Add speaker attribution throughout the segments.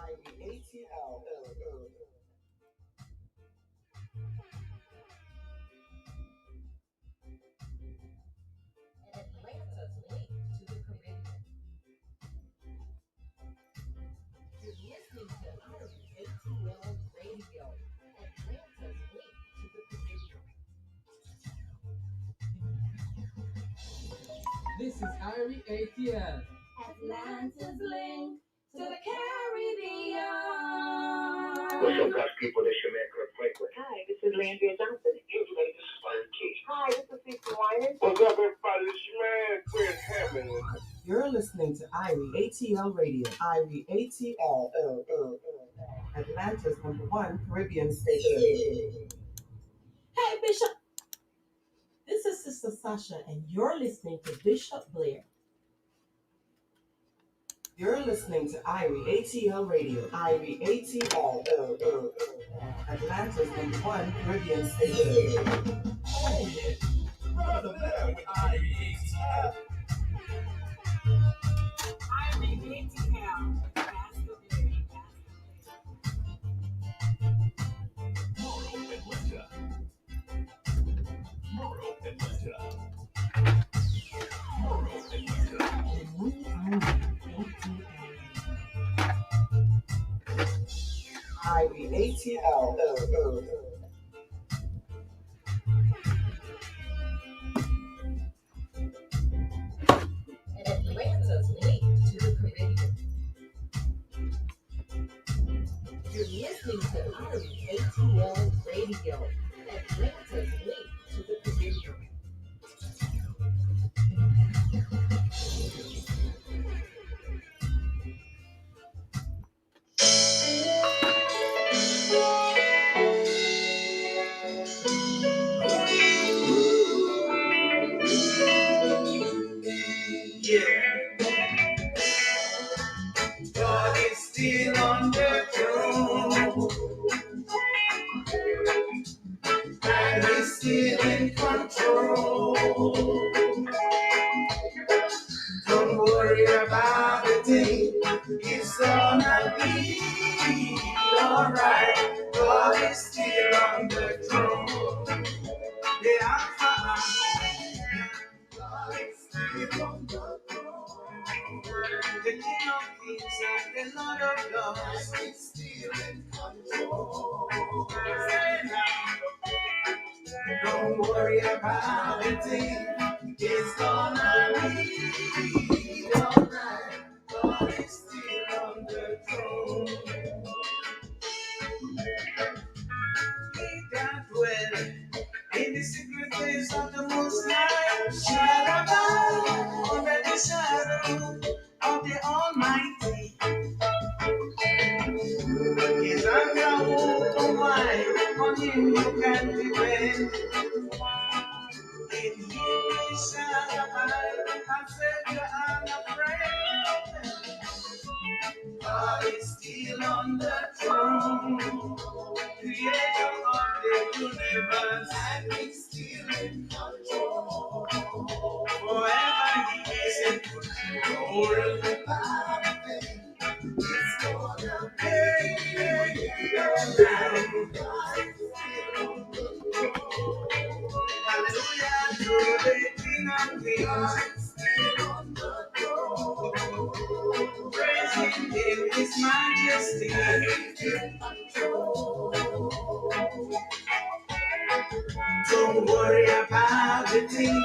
Speaker 1: Atlanta's link to the Caribbean. You're listening to ATL Radio, Atlanta's link to the Caribbean.
Speaker 2: This is Irie ATL.
Speaker 1: Atlanta's link to the Caribbean.
Speaker 3: What's up, guys? People, this your man, Kirk Franklin.
Speaker 4: Hi, this is Landria Johnson.
Speaker 3: Hey, everybody, this is Byron Cage.
Speaker 4: Hi, this is Cece Winans.
Speaker 3: What's up, everybody? This your man, Chris Hammond.
Speaker 5: You're listening to Irie ATL Radio. Irie ATL, Atlanta's #1 Caribbean station.
Speaker 6: Hey, Bishop. This is Sister Sasha, and you're listening to Bishop Blair.
Speaker 5: You're listening to Irie ATL Radio. Irie ATL, Atlanta's #1 Caribbean station.
Speaker 3: Brother Blair with Irie ATL.
Speaker 4: Irie ATL. Pastor Blair.
Speaker 3: Morrow, Atlanta. Morrow, Atlanta. Morrow, Atlanta.
Speaker 5: Irie ATL,
Speaker 1: And Atlanta's link to the Caribbean. You're listening to ATL Radio, Atlanta's link to the Caribbean.
Speaker 3: God is still on the throne, and He's still in control. Don't worry about the thing, it's gonna be alright. God is still on the throne. The Alpha and God is still on the throne. The King of Kings and the Lord of Lords is still in control. Say now, don't worry about the thing, it's gonna be alright. God is still on the throne. He that dwell in the secret place of the Most High shall abide under the shadow of the Almighty. His arms are open wide, on Him you can depend. In Him we shall abide, and Savior and a friend. God is still on the throne, Creator of the universe, and He's still in control. Forever He is in control. It's gonna be hallelujah to the King of Kings. Still on the throne. Praising Him, His Majesty. In control. Don't worry about the thing.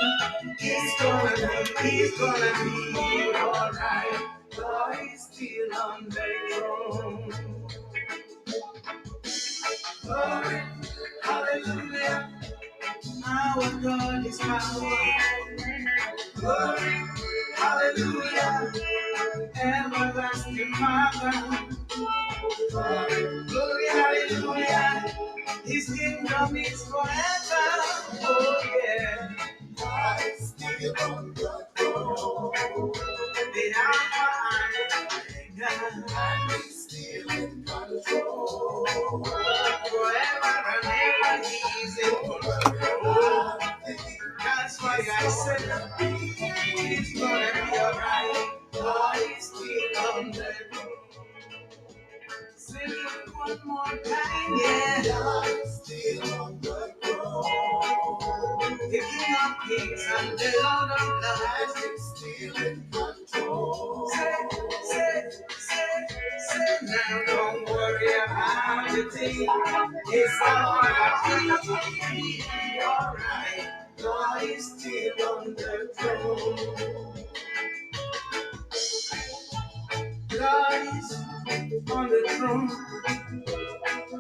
Speaker 3: He's gonna be alright. God is still on the throne. Glory, hallelujah. Our God is power. Glory, hallelujah. Everlasting Father. Glory, hallelujah. His kingdom is forever. Oh yeah. God is still on the throne. The Alpha and Omega. And He's still in control. Forever and ever He is in control. That's why I said it's gonna be alright. God is still on the throne. one more time, yeah. God is still on the throne. The King of Kings and the Lord of Lords is still in control. Say, now don't worry about the thing. It's alright. God is still on the throne. God is on the throne.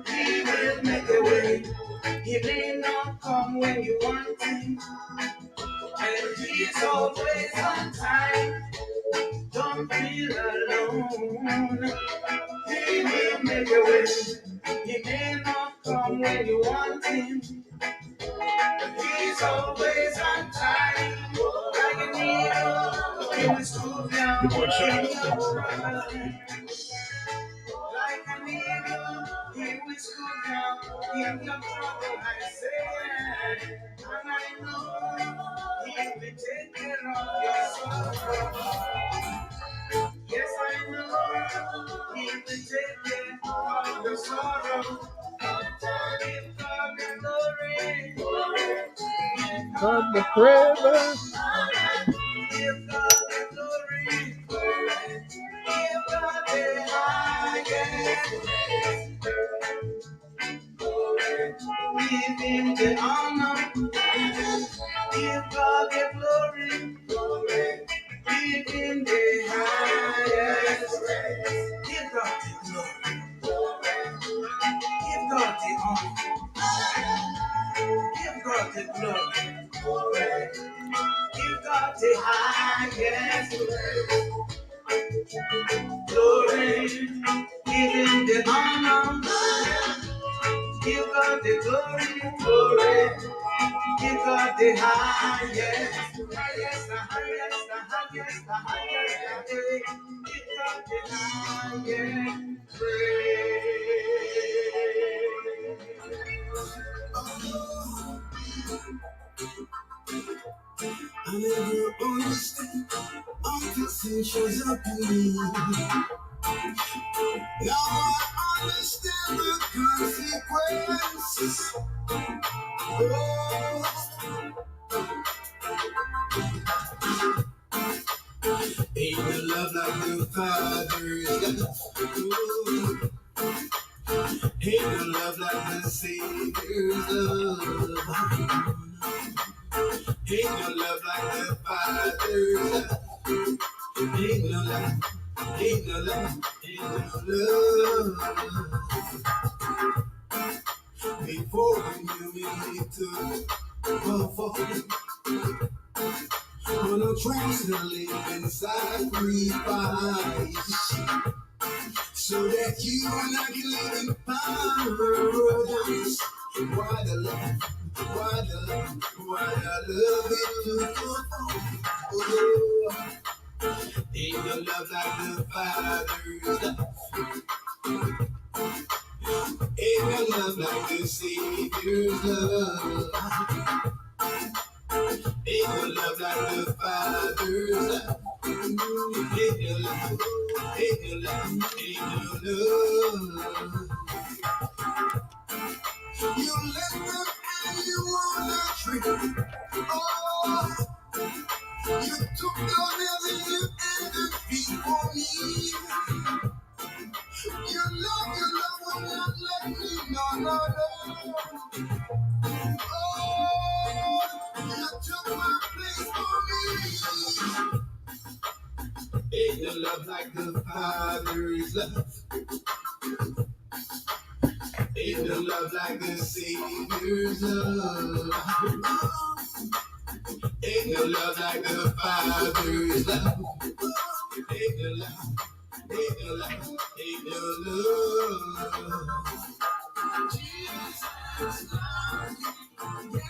Speaker 3: He will make a way. He may not come when you want him, and he's always on time. Don't feel alone. He will make a way. He may not come when you want him, but he's always on time. Like a needle, he will swoop down in your trouble. Like an eagle, he will scoop down in your trouble. I say, and I know he will take care of your sorrow. Yes, I know he will take care of your sorrow. Give God the glory. God the praise. Give God the glory. Give God the highest. Give him the honor. Give God the glory. Give him the highest. Give God the glory. Give God the honor. Give God the glory. Give God the highest glory. Give him the honor. Give God the glory. Give God the highest, highest, the highest, the highest, the highest, the highest. Give God the highest praise. I never understand until sin shows up in me. Now I understand the consequences. Oh, ain't no love like the Father's love. Ain't no love like the Savior's love. Ain't no love like the Father's love. Ain't no love, ain't no love, ain't no love. Before we knew we took a fall. When I'm trying to live inside free fight. So that you and I can live in paradise. Why the love, why the love, why the love is you. Oh, ain't no love like the Father's love. Ain't no love like the Savior's love. Ain't no love like the Father's love. Ain't no love, ain't no love, ain't no love. You left them and you on a tree. Oh, you took your nails and you ended feet for me. Your love will not let me, no. Oh, you took my place for me. Ain't no love like the Father's love. Ain't no love like the Savior's love. Ain't no love like the Father's love. Ain't no love, ain't no love, ain't no love. Jesus loves you,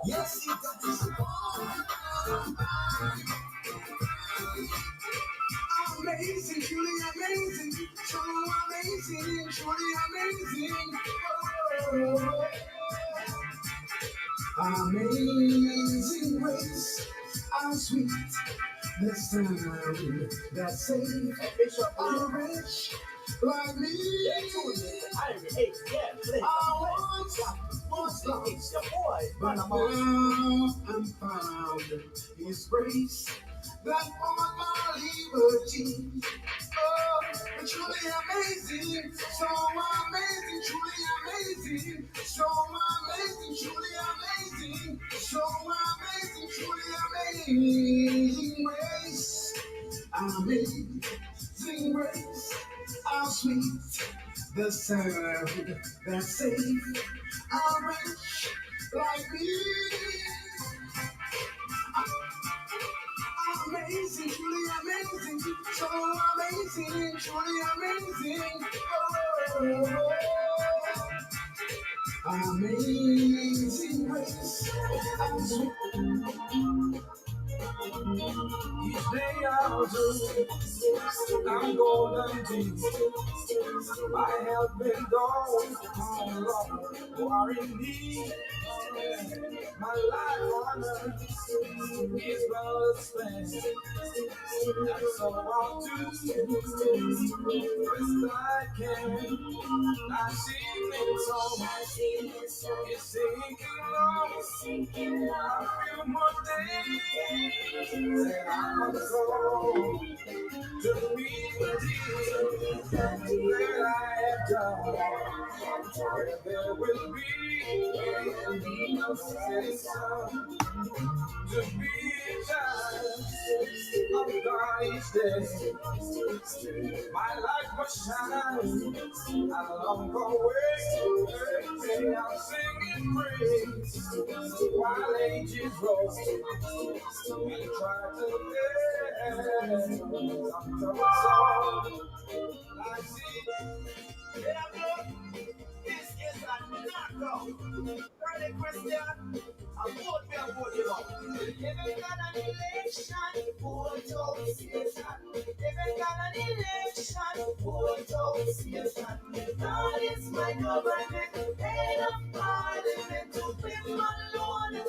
Speaker 3: yes, he does. Amazing, truly amazing, truly amazing, truly amazing. Oh, amazing grace, how sweet the sound that saves a rich like me. I once lost, but now I'm found. His grace that bought my liberty. Oh, truly amazing, so amazing, truly amazing, so amazing, truly amazing, so amazing, truly amazing grace, amazing grace, how sweet the sound that saved a wretch like me. Amazing, truly amazing, so amazing, truly amazing. Oh, amazing grace. Each day I'll do, I'm golden deep. I have been gone too long, who are in need. My life on earth is well spent. And so I'll do best I can. I sing this song, it's sinking low. I feel more days that I'm so to be with you. That I have done, where there will be no cessation. To be a child of God each day. My light must shine. I long for way. I'm singing praise while ages roll. We try to live some song. I see. This is a knockout. Early Christian. I vote me, I vote you out. Every got an election, vote out Satan. Every got an election, vote out Satan. God is my government, head of parliament. To him alone,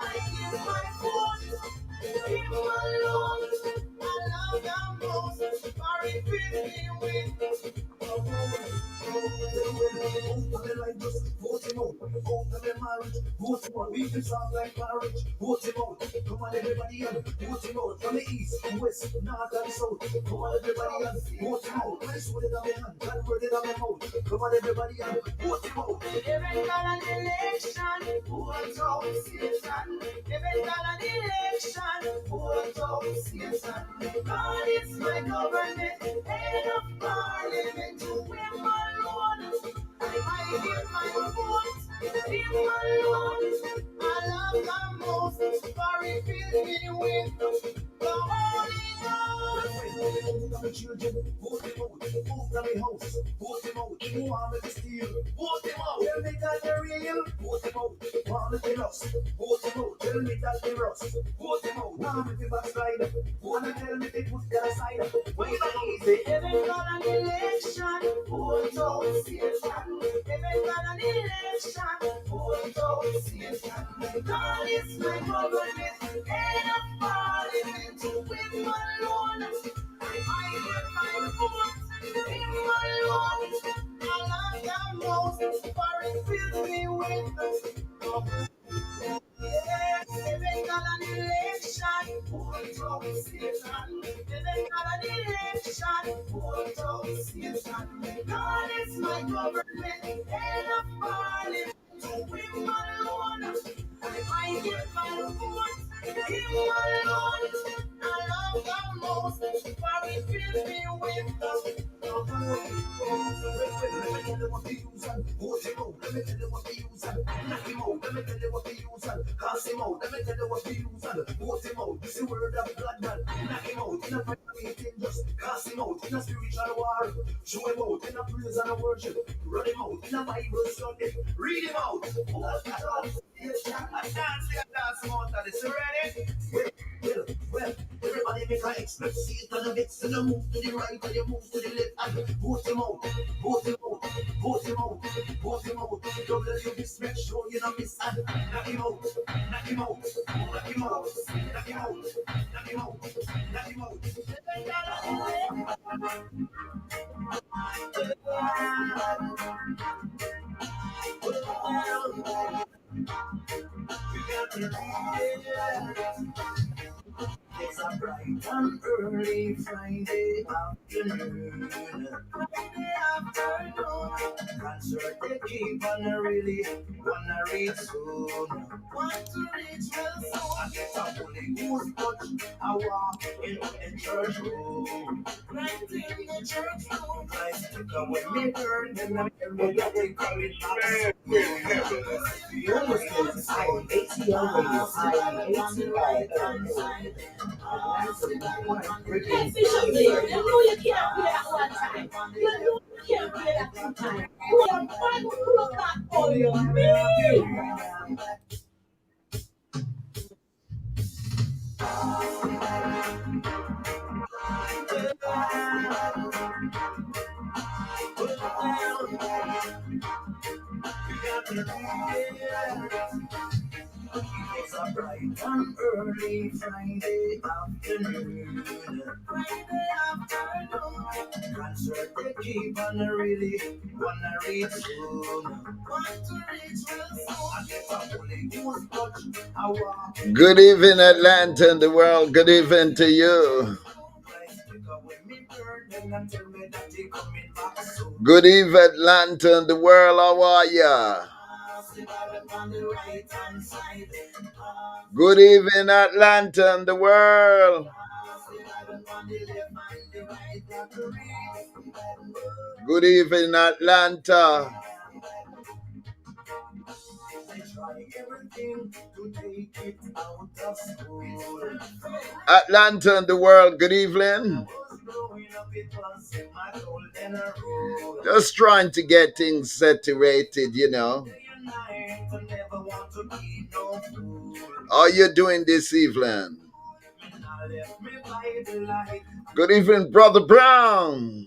Speaker 3: I give my vote. To him alone, I love the most. For he fills me with we can sound like marriage. Vote him out. Come on, everybody, and vote him out. From the east, west, north, and south. Come on, everybody, and vote him out. I just put it on my hand, God put it on my mouth. Come on, everybody, and vote him out. Every got an election, vote out Satan. Every got an election, vote out Satan. God is my government, head of parliament. To him alone, I give my vote. To him alone, I love the most. For he fills me with the Holy Ghost. Vote children, vote him out. Vote from the house, vote him out. You want me to steal, vote him out. Tell me that you're real, vote him out. Want me to lost, vote him out. Tell me that you're rust, vote him out. Now me to backslide, wanna tell me to put that aside. Why is that easy? Every got an election, vote out Satan. Every got an election, vote out Satan. God is my government, head of parliament. To him alone, I give my vote. To him alone, I love the most. For it fills me with the they got an election, vote out Satan. They got an election, vote out Satan. God is my government, head of parliament. To him alone, I give my vote. To him alone, I love the most. For he fills me with the let me tell you what they use and vote him out. Let me tell you what they use and knock him out. Let me tell you what they use and cast him out. Let me tell you what they use and vote him out. This is the word of God, man. Knock him out. In a prayer meeting, just cast him out. In a spiritual war, show him out. In a praise and a worship, run him out. In a Bible study, read him out. Yes, I dance him out of this. Ready? Well, everybody make an expert. See it on the mix and you move to the right and you move to the left and boost him out, boost him out, boost him out, boost him out. Double your best, make sure you don't miss and knock him out, knock him out, knock him out, knock him out, knock him out, knock him out. It's a bright and early Friday afternoon. Friday afternoon. Concert they keep on really wanna reach soon. Want to reach real soon. I get a Holy Ghost touch. I walk into the church room. Right in the church room. I stick away me burn and I'm that they call it back.
Speaker 5: You're listening to Irie ATL Radio, Irie ATL.
Speaker 6: Hey, Bishop Blair, you know you can't play that one time. You know you can't play that two times. You are fun, pull up that volume, man.
Speaker 3: It's a bright and early Friday afternoon. Friday afternoon. Concert they keep on really wanna reach soon. Want to reach real soon. I get a Holy Ghost touch. I walk.
Speaker 7: Good evening, Atlanta and the world. Good evening to you. Good evening, Atlanta and the world. How are ya? Good evening, Atlanta and the world. Good evening, Atlanta. Atlanta and the world, good evening. Just trying to get things saturated, you know. How are you doing this evening? Good evening, Brother Brown.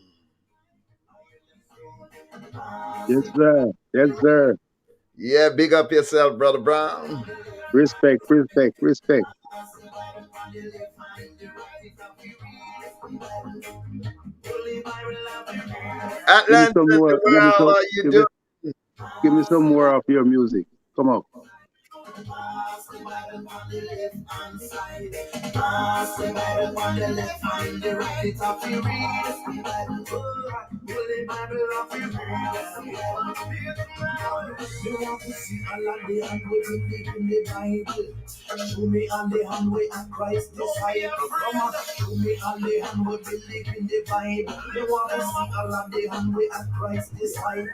Speaker 8: Yes, sir. Yes, sir.
Speaker 7: Yeah, big up yourself, Brother Brown.
Speaker 8: Respect, respect, respect.
Speaker 7: Atlanta, the world, how are you doing?
Speaker 8: Give me some more of your music. Come on.
Speaker 3: Show me all the hand way and Christ disciple. Show me all the hand way believe in the Bible. You want to see all of the hand way and Christ disciple.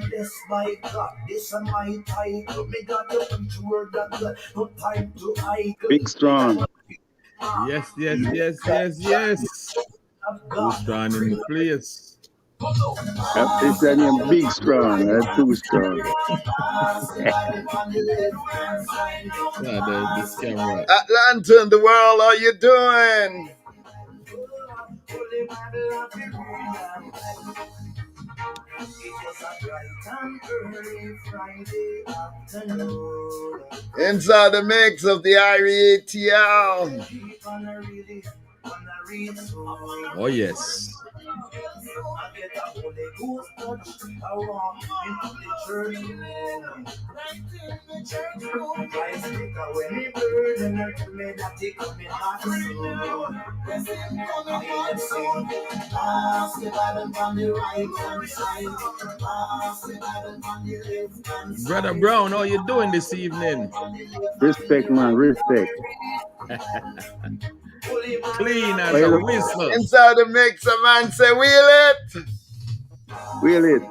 Speaker 3: Blessed by God, this is my title. Me got the preach word that God, no time to idle.
Speaker 8: Big Strong.
Speaker 9: Yes. Too strong in the place.
Speaker 8: It's that name Big Strong. That's too strong.
Speaker 9: This camera.
Speaker 7: Atlanta and the world, how you doing? Inside the mix of the Irie ATL.
Speaker 9: Oh, yes. Brother Brown, how you doing this evening?
Speaker 8: Respect, man, respect.
Speaker 9: Clean as a whistle.
Speaker 7: Inside the mix, a man say, wheel it.
Speaker 8: Wheel it.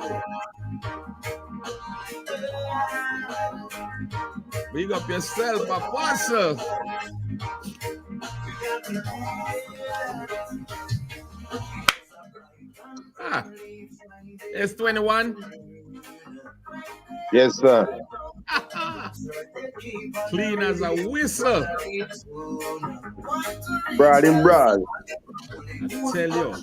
Speaker 9: Big up yourself, Apostle. It's 21.
Speaker 8: Yes, sir.
Speaker 9: Clean as a whistle.
Speaker 8: Broad and broad.
Speaker 9: Tell you.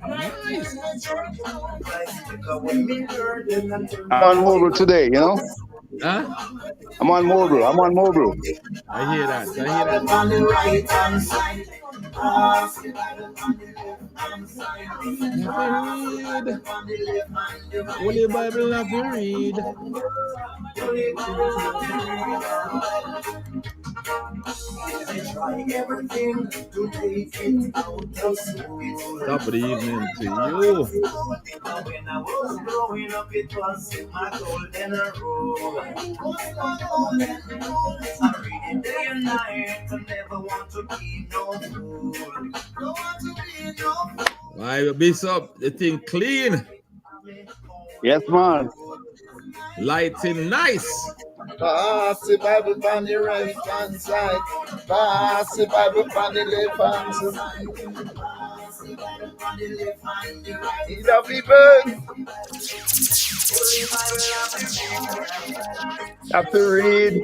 Speaker 3: Nice.
Speaker 8: I'm on mobile today, you know?
Speaker 9: Huh?
Speaker 8: I'm on mobile.
Speaker 9: I hear that.
Speaker 3: On the right hand side.
Speaker 9: Holy Bible have to read.
Speaker 3: Everything to take it out of school.
Speaker 9: Top of the evening to you.
Speaker 3: When I was growing up, it was my golden rule. I read it day and night. I never want to be no fool. Don't want to be no fool.
Speaker 9: Why, Bishop, the thing clean.
Speaker 8: Yes, man.
Speaker 9: Lighting nice.
Speaker 7: Pass the Bible on the right hand side. Pass the Bible on the left hand side. The people.
Speaker 8: Have to read.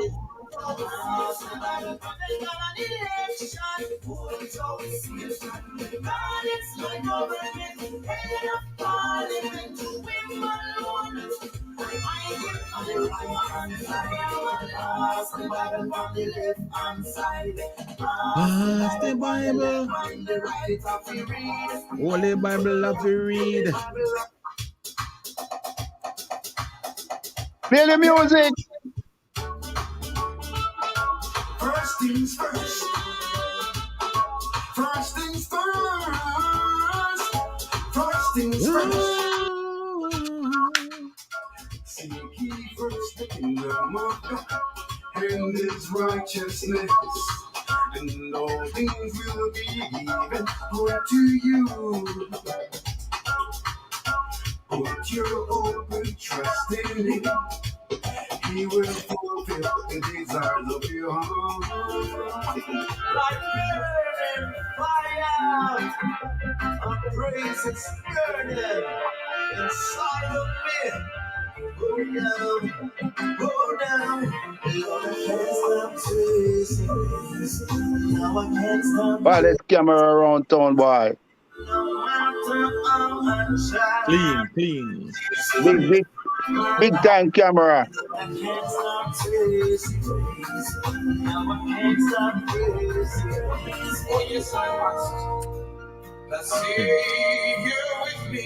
Speaker 9: Pass the Bible. Holy Bible have to read.
Speaker 8: Play the music.
Speaker 3: First things first. First things first. First things first. Seek ye first the kingdom of God and His righteousness, and all things will be given unto you. Put your open trust in Him. He will fulfill the desires of your heart. Like burning fire, a praise is burning inside of me. Go down, go down. I can't stop chasing this. Now I can't stop.
Speaker 8: Wow, let's camera around town, boy.
Speaker 3: No matter how I try.
Speaker 9: Clean.
Speaker 8: Big time camera.
Speaker 3: I can't stop chasing this. Now I can't stop chasing. Oh yes, I must. Let's see you with me.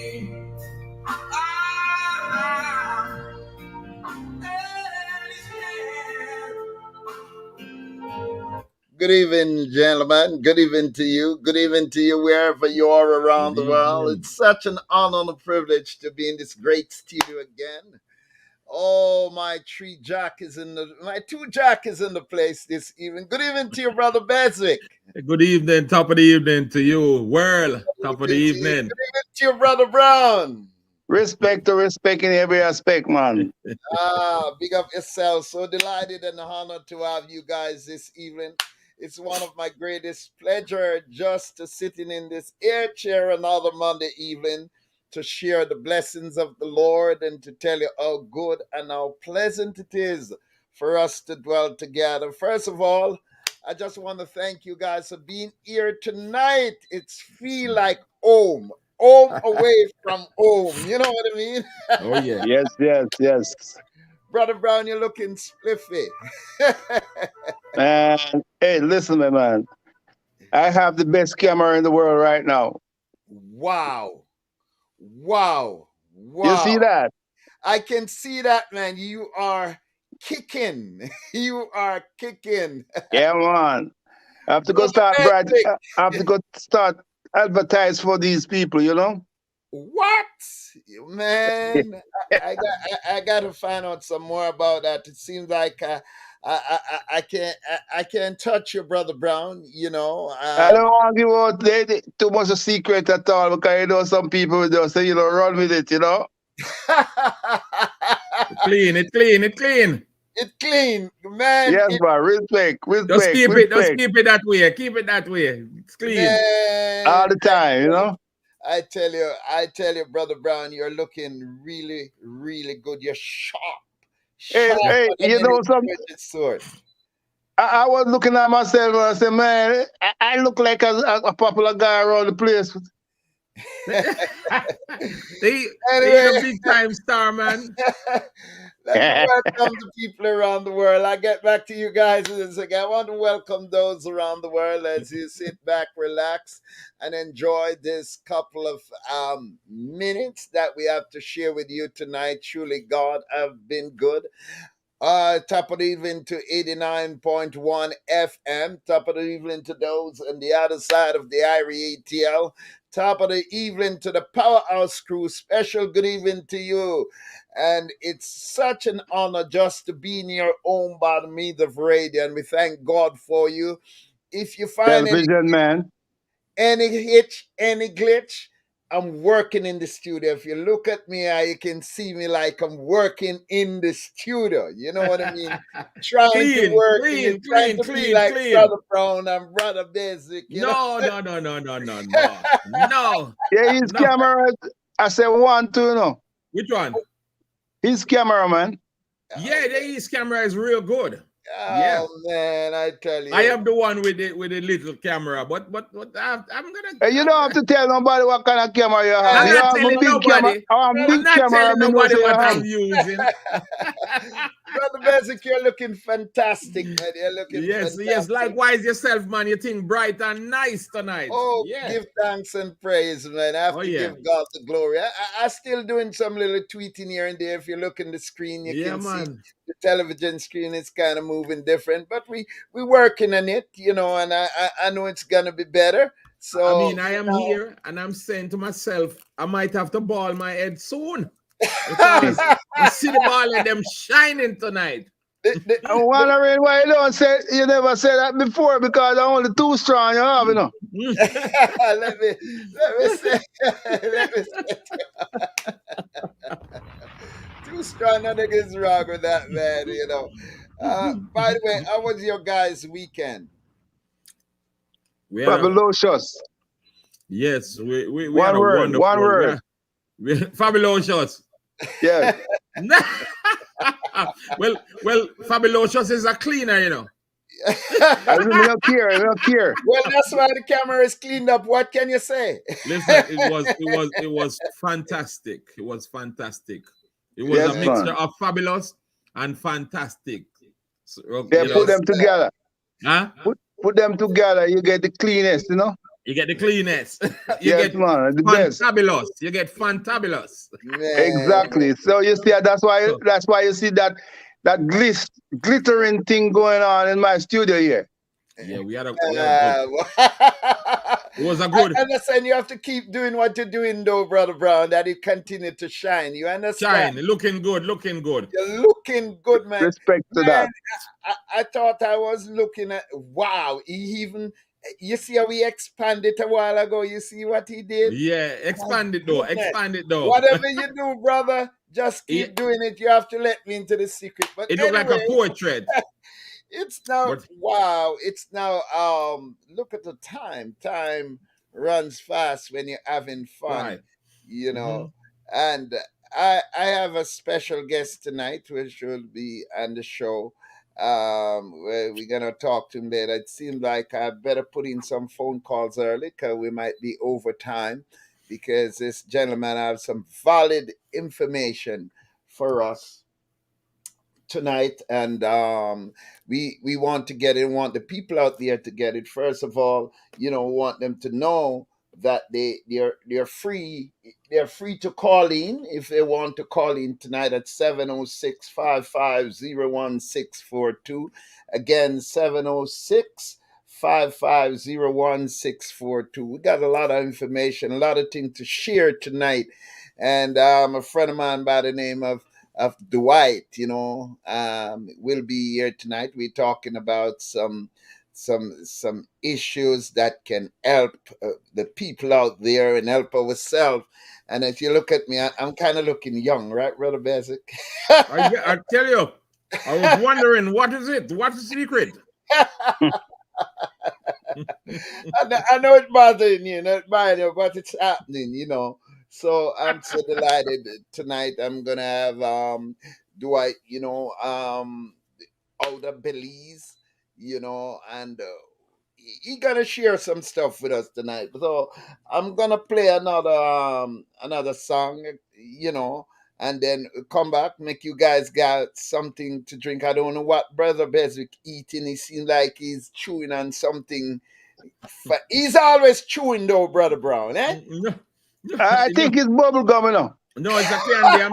Speaker 7: Good evening, gentlemen. Good evening to you. Good evening to you wherever you are around the world. It's such an honor and a privilege to be in this great studio again. Oh, my two Jack is in the place this evening. Good evening to you, brother Beswick.
Speaker 9: Good evening, top of the evening to you, world. Top of the evening.
Speaker 7: Good evening to you, brother Brown.
Speaker 8: Respect in every aspect, man.
Speaker 7: Big up yourself. So delighted and honored to have you guys this evening. It's one of my greatest pleasure just to sitting in this air chair another Monday evening to share the blessings of the Lord and to tell you how good and how pleasant it is for us to dwell together. First of all, I just want to thank you guys for being here tonight. It's feel like home away from home. You know what I mean?
Speaker 9: Oh, yeah.
Speaker 8: Yes.
Speaker 7: Brother Brown, you're looking spliffy.
Speaker 8: Man, hey, listen, man. I have the best camera in the world right now.
Speaker 7: Wow.
Speaker 8: You see that?
Speaker 7: I can see that, man. You are kicking.
Speaker 8: Yeah, man. I have to go start advertise for these people, you know?
Speaker 7: What? Man, I got to find out some more about that. It seems like I can't touch your brother Brown, you know.
Speaker 8: I don't want to give out too much a secret at all because you know some people will just say, run with it, you know.
Speaker 9: It's clean.
Speaker 7: It's clean, man.
Speaker 8: Yes, man. Respect.
Speaker 9: Just keep it that way. Keep it that way. It's clean.
Speaker 7: Man,
Speaker 8: all the time, you know.
Speaker 7: I tell you, Brother Brown, you're looking really, really good. You're sharp.
Speaker 8: Hey,
Speaker 7: Sharper
Speaker 8: hey,
Speaker 7: than
Speaker 8: you
Speaker 7: any
Speaker 8: know some.
Speaker 7: two-edged sword.
Speaker 8: I was looking at myself and I said, man, I look like a popular guy around the place.
Speaker 9: They
Speaker 7: Anyway.
Speaker 9: a big time star, man.
Speaker 7: Let me welcome the people around the world. I get back to you guys in a second. I want to welcome those around the world as you sit back, relax, and enjoy this couple of minutes that we have to share with you tonight. Truly, God have been good. Top of the evening to 89.1 FM. Top of the evening to those on the other side of the Irie ATL. Top of the evening to the Powerhouse crew. Special good evening to you. And it's such an honor just to be in your own by the means of radio. And we thank God for you. If you find
Speaker 8: Television, man.
Speaker 7: any hitch, any glitch, I'm working in the studio. If you look at me, you can see me like I'm working in the studio. You know what I mean? Trying to work and trying to be like Brother Brown and Brother Basic. You know?
Speaker 9: No.
Speaker 8: Yeah, his camera. I said 1, 2, no.
Speaker 9: Which one?
Speaker 8: His camera, man.
Speaker 9: Yeah, his camera is real good.
Speaker 7: Oh man, I tell you.
Speaker 9: I am the one with the little camera, but I'm gonna.
Speaker 8: Hey, you don't have to tell nobody what kind of camera you have.
Speaker 9: I'm
Speaker 8: You
Speaker 9: not
Speaker 8: have
Speaker 9: telling
Speaker 8: a big
Speaker 9: nobody.
Speaker 8: camera.
Speaker 9: I'm not telling nobody what I'm using.
Speaker 7: Brother Basic, you're looking fantastic, man. You're looking fantastic.
Speaker 9: Yes. Likewise yourself, man. You think bright and nice tonight.
Speaker 7: Oh, give thanks and praise, man. I have to give God the glory. I still doing some little tweeting here and there. If you look in the screen, you can see the television screen is kind of moving different. But we working on it, you know, and I know it's gonna be better. So
Speaker 9: I mean, I am here and I'm saying to myself, I might have to ball my head soon. Because I see the ball and them shining tonight.
Speaker 8: I'm wondering why you never said that before, because I'm only too strong, you have, you know.
Speaker 7: let me say too strong, nothing is wrong with that, man, you know. By the way, how was your guys' weekend?
Speaker 8: Fabulous.
Speaker 9: Yes, we
Speaker 8: one
Speaker 9: had a
Speaker 8: word,
Speaker 9: wonderful
Speaker 8: one word.
Speaker 9: Fabulous.
Speaker 8: Yeah.
Speaker 9: well, Fabulous is a cleaner, you know.
Speaker 8: I don't care.
Speaker 7: Well, that's why the camera is cleaned up. What can you say?
Speaker 9: Listen, it was fantastic. It was fantastic. It was a mixture of fabulous and fantastic. So,
Speaker 8: put them together.
Speaker 9: Huh?
Speaker 8: Put them together. You get the cleanest, you know.
Speaker 9: You get the cleanest.
Speaker 8: You get the best.
Speaker 9: Fabulous. You get fantabulous.
Speaker 8: Exactly. So you see, that's why you see that glittering thing going on in my studio here.
Speaker 9: Yeah, we had a it was a good.
Speaker 7: I understand you have to keep doing what you're doing, though, Brother Brown, that it continue to shine. You understand?
Speaker 9: Shine, looking good.
Speaker 7: You're looking good, man.
Speaker 8: Respect to that.
Speaker 7: I thought I was looking at, wow, you see how he expanded a while ago? You see what he did?
Speaker 9: Yeah, expand it though.
Speaker 7: Whatever you do, brother, just keep doing it. You have to let me into the secret. But
Speaker 9: it looked like a portrait.
Speaker 7: It's now, wow, it's now, look at the time. Time runs fast when you're having fun, you know. And I have a special guest tonight, which will be on the show. Where we're gonna talk to him later. It seemed like I better put in some phone calls early because we might be over time, because this gentleman has some valid information for us tonight, and we want to get it, want the people out there to get it. First of all, you know, want them to know that they're free to call in if they want to call in tonight at 706-550-1642. Again, 706-550-1642. We got a lot of information, a lot of things to share tonight. And a friend of mine by the name of Dwight, you know, will be here tonight. We're talking about some issues that can help the people out there and help ourselves. And if you look at me, I'm kind of looking young, right, Brother Basic?
Speaker 9: I tell you, I was wondering, what is it? What's the secret?
Speaker 7: I know it's bothering you, not bothering you, but it's happening, you know. So I'm so delighted tonight. I'm gonna have Dwight, out of Belize, and he gonna share some stuff with us tonight. So I'm gonna play another song, and then come back, make you guys got something to drink. I don't know what Brother Beswick eating. He seems like he's chewing on something. He's always chewing though, Brother Brown, eh?
Speaker 8: I think it's bubble gum, you know.
Speaker 9: No, it's a candy.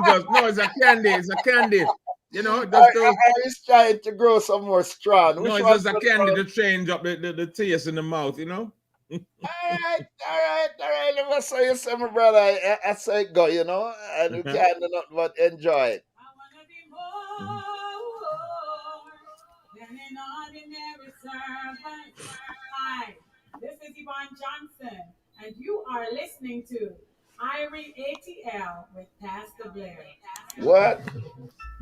Speaker 9: It's a candy. It's a candy. You know,
Speaker 7: I was trying to grow some more strong.
Speaker 9: No, it's just a candy to change up the taste in the mouth, you know.
Speaker 7: All right. Let me say you something, brother. I say it go, and we can't do nothing but enjoy it.
Speaker 4: I wanna be more than an ordinary servant. Hi, this is Yvonne Johnson, and you are listening to Irie ATL with Pastor Blair.
Speaker 7: What?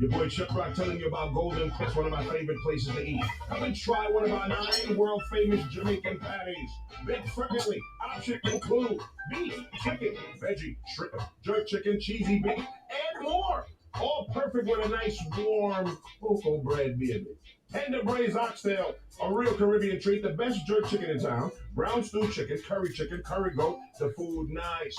Speaker 3: Your boy Chuck Rock telling you about Golden Quest, one of my favorite places to eat. Come and try one of our 9 world-famous Jamaican patties. Baked frequently, options include beef, chicken, veggie, shrimp, jerk chicken, cheesy beef, and more. All perfect with a nice warm cocoa bread, baby. Tender braised oxtail, a real Caribbean treat, the best jerk chicken in town, brown stew chicken, curry goat, the food nice.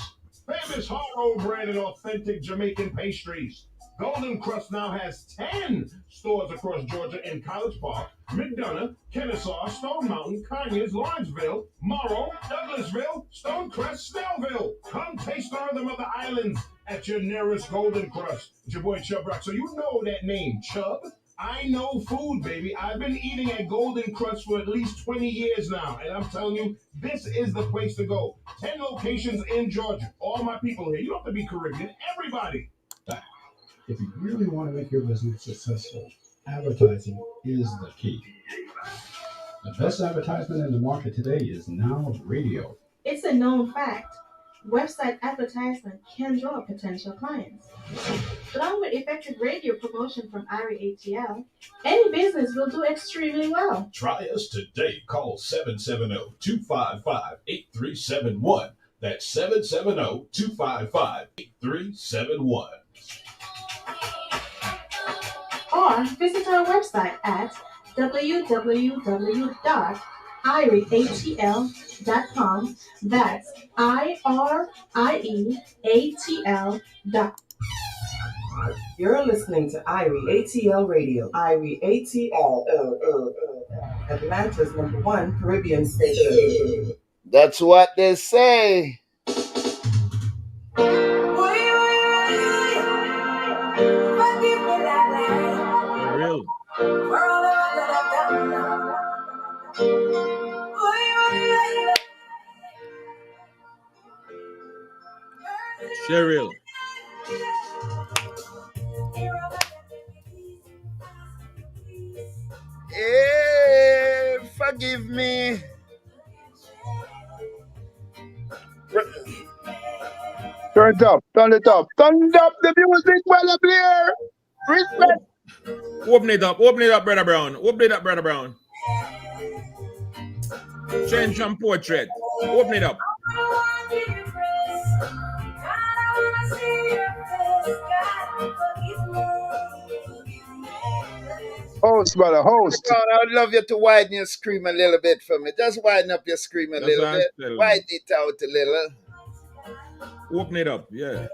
Speaker 3: Famous hard roll bread and authentic Jamaican pastries. Golden Crust now has 10 stores across Georgia in College Park, McDonough, Kennesaw, Stone Mountain, Conyers, Lawrenceville, Morrow, Douglasville, Stonecrest, Snellville. Come taste the rhythm of the islands at your nearest Golden Crust. It's your boy Chub Rock. So you know that name, Chub. I know food, baby. I've been eating at Golden Crust for at least 20 years now, and I'm telling you, this is the place to go. 10 locations in Georgia. All my people here. You don't have to be Caribbean. Everybody.
Speaker 10: If you really want to make your business successful, advertising is the key. The best advertisement in the market today is now radio.
Speaker 6: It's a known fact. Website advertisement can draw potential clients. Along with effective radio promotion from Irie ATL, any business will do extremely well.
Speaker 11: Try us today. Call 770-255-8371. That's 770-255-8371.
Speaker 6: Or visit our website at www.irieatl.com. That's IRIEATL.com.
Speaker 5: You're listening to Irie ATL Radio. Irie ATL, Atlanta's #1 Caribbean station.
Speaker 7: That's what they say.
Speaker 9: Real. Cheryl.
Speaker 7: Hey, forgive me.
Speaker 8: Turn it up. Turn it up the music, Brother Blair. Respect.
Speaker 9: Open it up, Brother Brown. Change some portrait. Open it up.
Speaker 8: Host, brother, host.
Speaker 7: I would love you to widen your scream a little bit for me. Just widen up your scream a little bit. Widen it out a little.
Speaker 9: Open it up, yeah.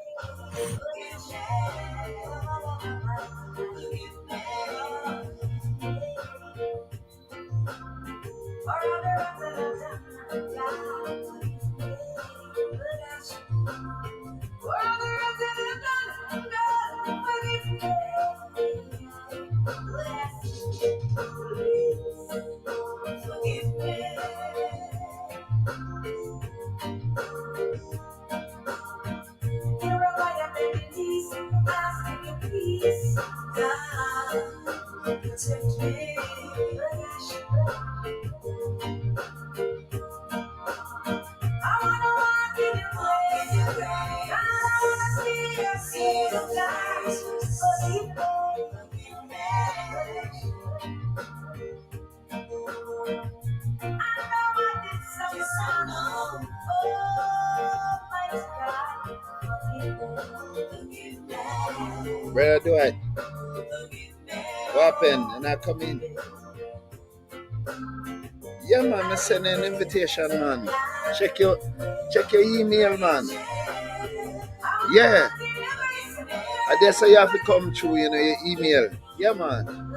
Speaker 7: Where do I? What happened? And I come in. Yeah, man, I send an invitation, man. Check your email, man. Yeah. I dare say you have to come through, you know, your email. Yeah, man.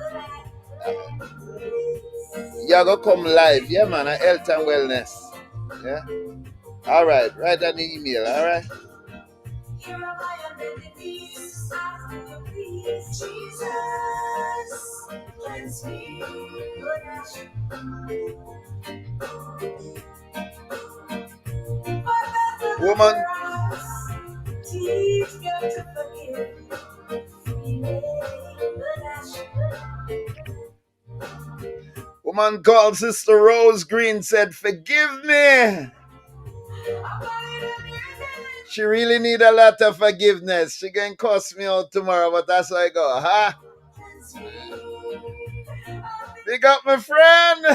Speaker 7: You gotta come live. Yeah, man, at Health and Wellness. Yeah. All right. Write an email. All right. Woman. Woman called Sister Rose Green said, "Forgive me." She really need a lot of forgiveness. She gonna cuss me out tomorrow, but that's how I go, huh? Big up my friend.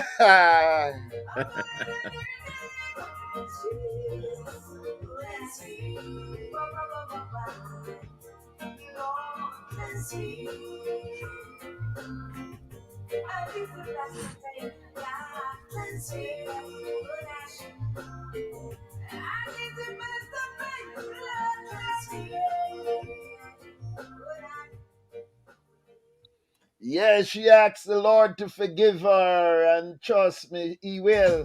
Speaker 7: Yeah, she asked the Lord to forgive her, and trust me, He will.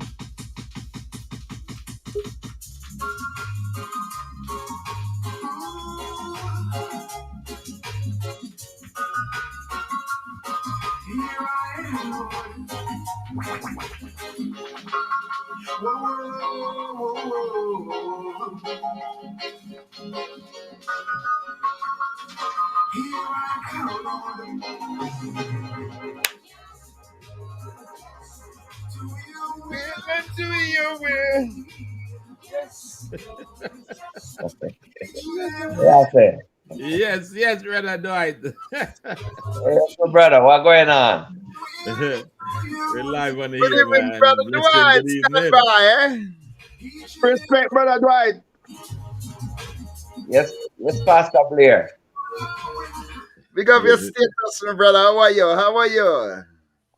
Speaker 7: To your will.
Speaker 9: Yes, brother Dwight.
Speaker 12: Hey, brother, what going on?
Speaker 9: We're live on the
Speaker 7: Good
Speaker 9: here,
Speaker 7: evening,
Speaker 9: man.
Speaker 7: brother Dwight. Stand by, eh?
Speaker 8: Respect, brother Dwight.
Speaker 12: Yes, Pastor Blair.
Speaker 7: Big up your status, my brother. How are you?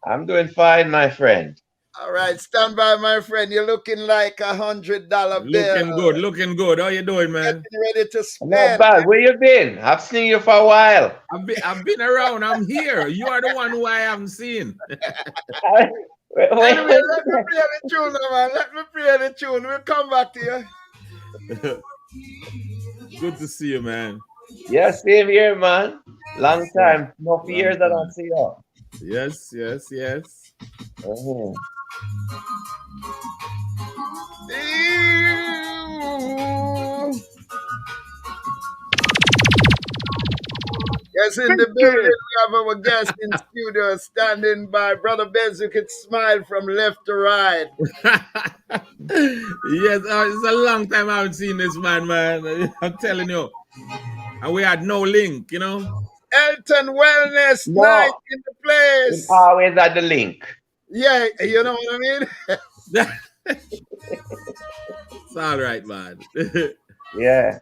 Speaker 12: I'm doing fine, my friend.
Speaker 7: All right, stand by, my friend. You're looking like $100 bill.
Speaker 9: Looking good. How you doing, man?
Speaker 7: Getting ready to spend.
Speaker 12: Not bad. Where you been? I've seen you for a while.
Speaker 9: I've been around. I'm here. You are the one who I haven't seen.
Speaker 7: Anyway, let me play the tune, man. Let me play the tune. We'll come back to you.
Speaker 9: Good to see you, man.
Speaker 12: Yeah, same here, man. Long time. No years I don't see you.
Speaker 9: Yes.
Speaker 12: Uh-huh.
Speaker 7: Yes, in the building, we have our guest in studio standing by. Brother Benz, you could smile from left to right.
Speaker 9: Yes, it's a long time I haven't seen this man. I'm telling you. And we had no link, you know.
Speaker 7: Health and Wellness night in the place.
Speaker 12: It's always at the link.
Speaker 7: Yeah, you know what I mean?
Speaker 9: It's all right, man.
Speaker 12: Yeah.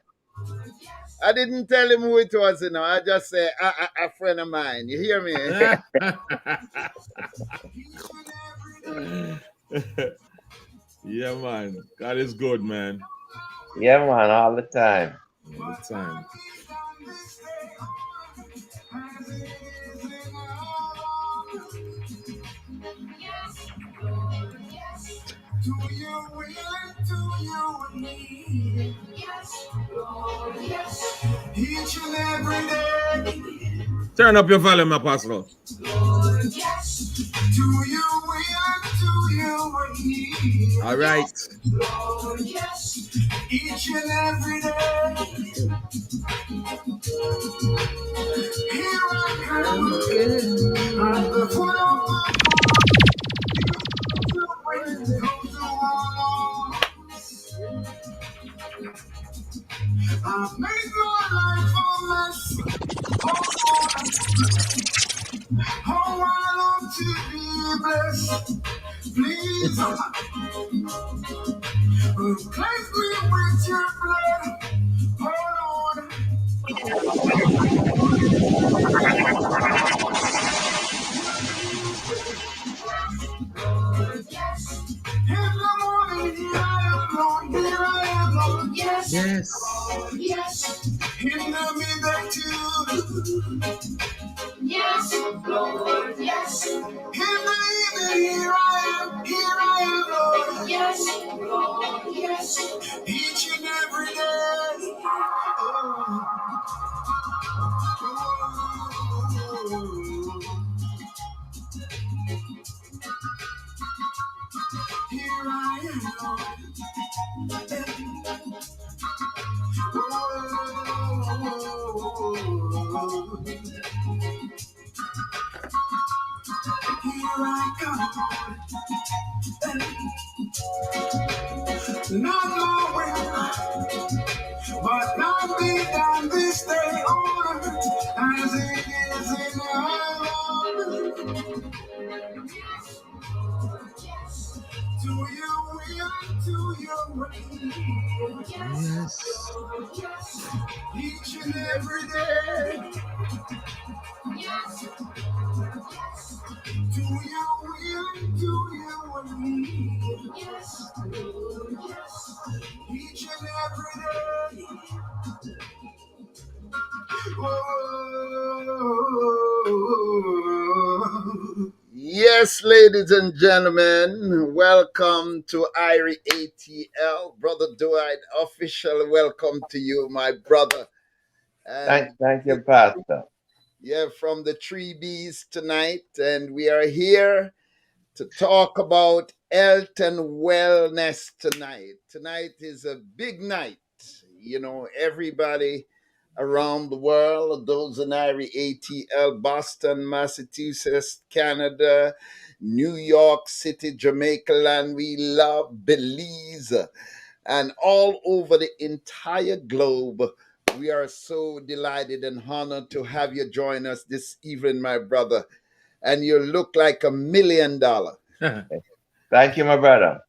Speaker 7: I didn't tell him who it was, you know. I just say a friend of mine. You hear me?
Speaker 9: Yeah, man. God is good, man.
Speaker 12: Yeah, man, all the time.
Speaker 9: All the time.
Speaker 3: To you will and to you and me. Yes, Lord, yes. Each and every day.
Speaker 9: Turn up your volume, Apostle.
Speaker 3: Lord, yes. To you will and to you and me.
Speaker 9: All right.
Speaker 3: Lord, yes. Each and every day. Here I come. At the foot of the I've made my life a mess. Oh, I long to be blessed. Please, cleanse me with your blood. Oh, Lord.
Speaker 1: Yes.
Speaker 9: Yes.
Speaker 1: Yes.
Speaker 3: In the middle too.
Speaker 1: Yes. Lord. Yes.
Speaker 3: In the evening, here I am, Lord.
Speaker 1: Yes. Lord. Yes.
Speaker 3: Each and every day. Here I am, Lord. Here I come. Not my will, but not be done this day on earth as it is in heaven. To your will, to your way.
Speaker 9: Yes.
Speaker 3: Each and every day. To your will, to your way. Each and every day. Oh.
Speaker 7: Yes, ladies and gentlemen, welcome to IRI ATL. Brother Dwight, official welcome to you, my brother. And
Speaker 12: Thank you, Pastor.
Speaker 7: yeah, from the 3Bs tonight, and we are here to talk about health and wellness tonight. Tonight is a big night. You know, everybody around the world, those in IRI ATL, Boston, Massachusetts, Canada, New York City, Jamaica land, we love Belize, and all over the entire globe. We are so delighted and honored to have you join us this evening, my brother. And you look like $1 million.
Speaker 12: Thank you, my brother.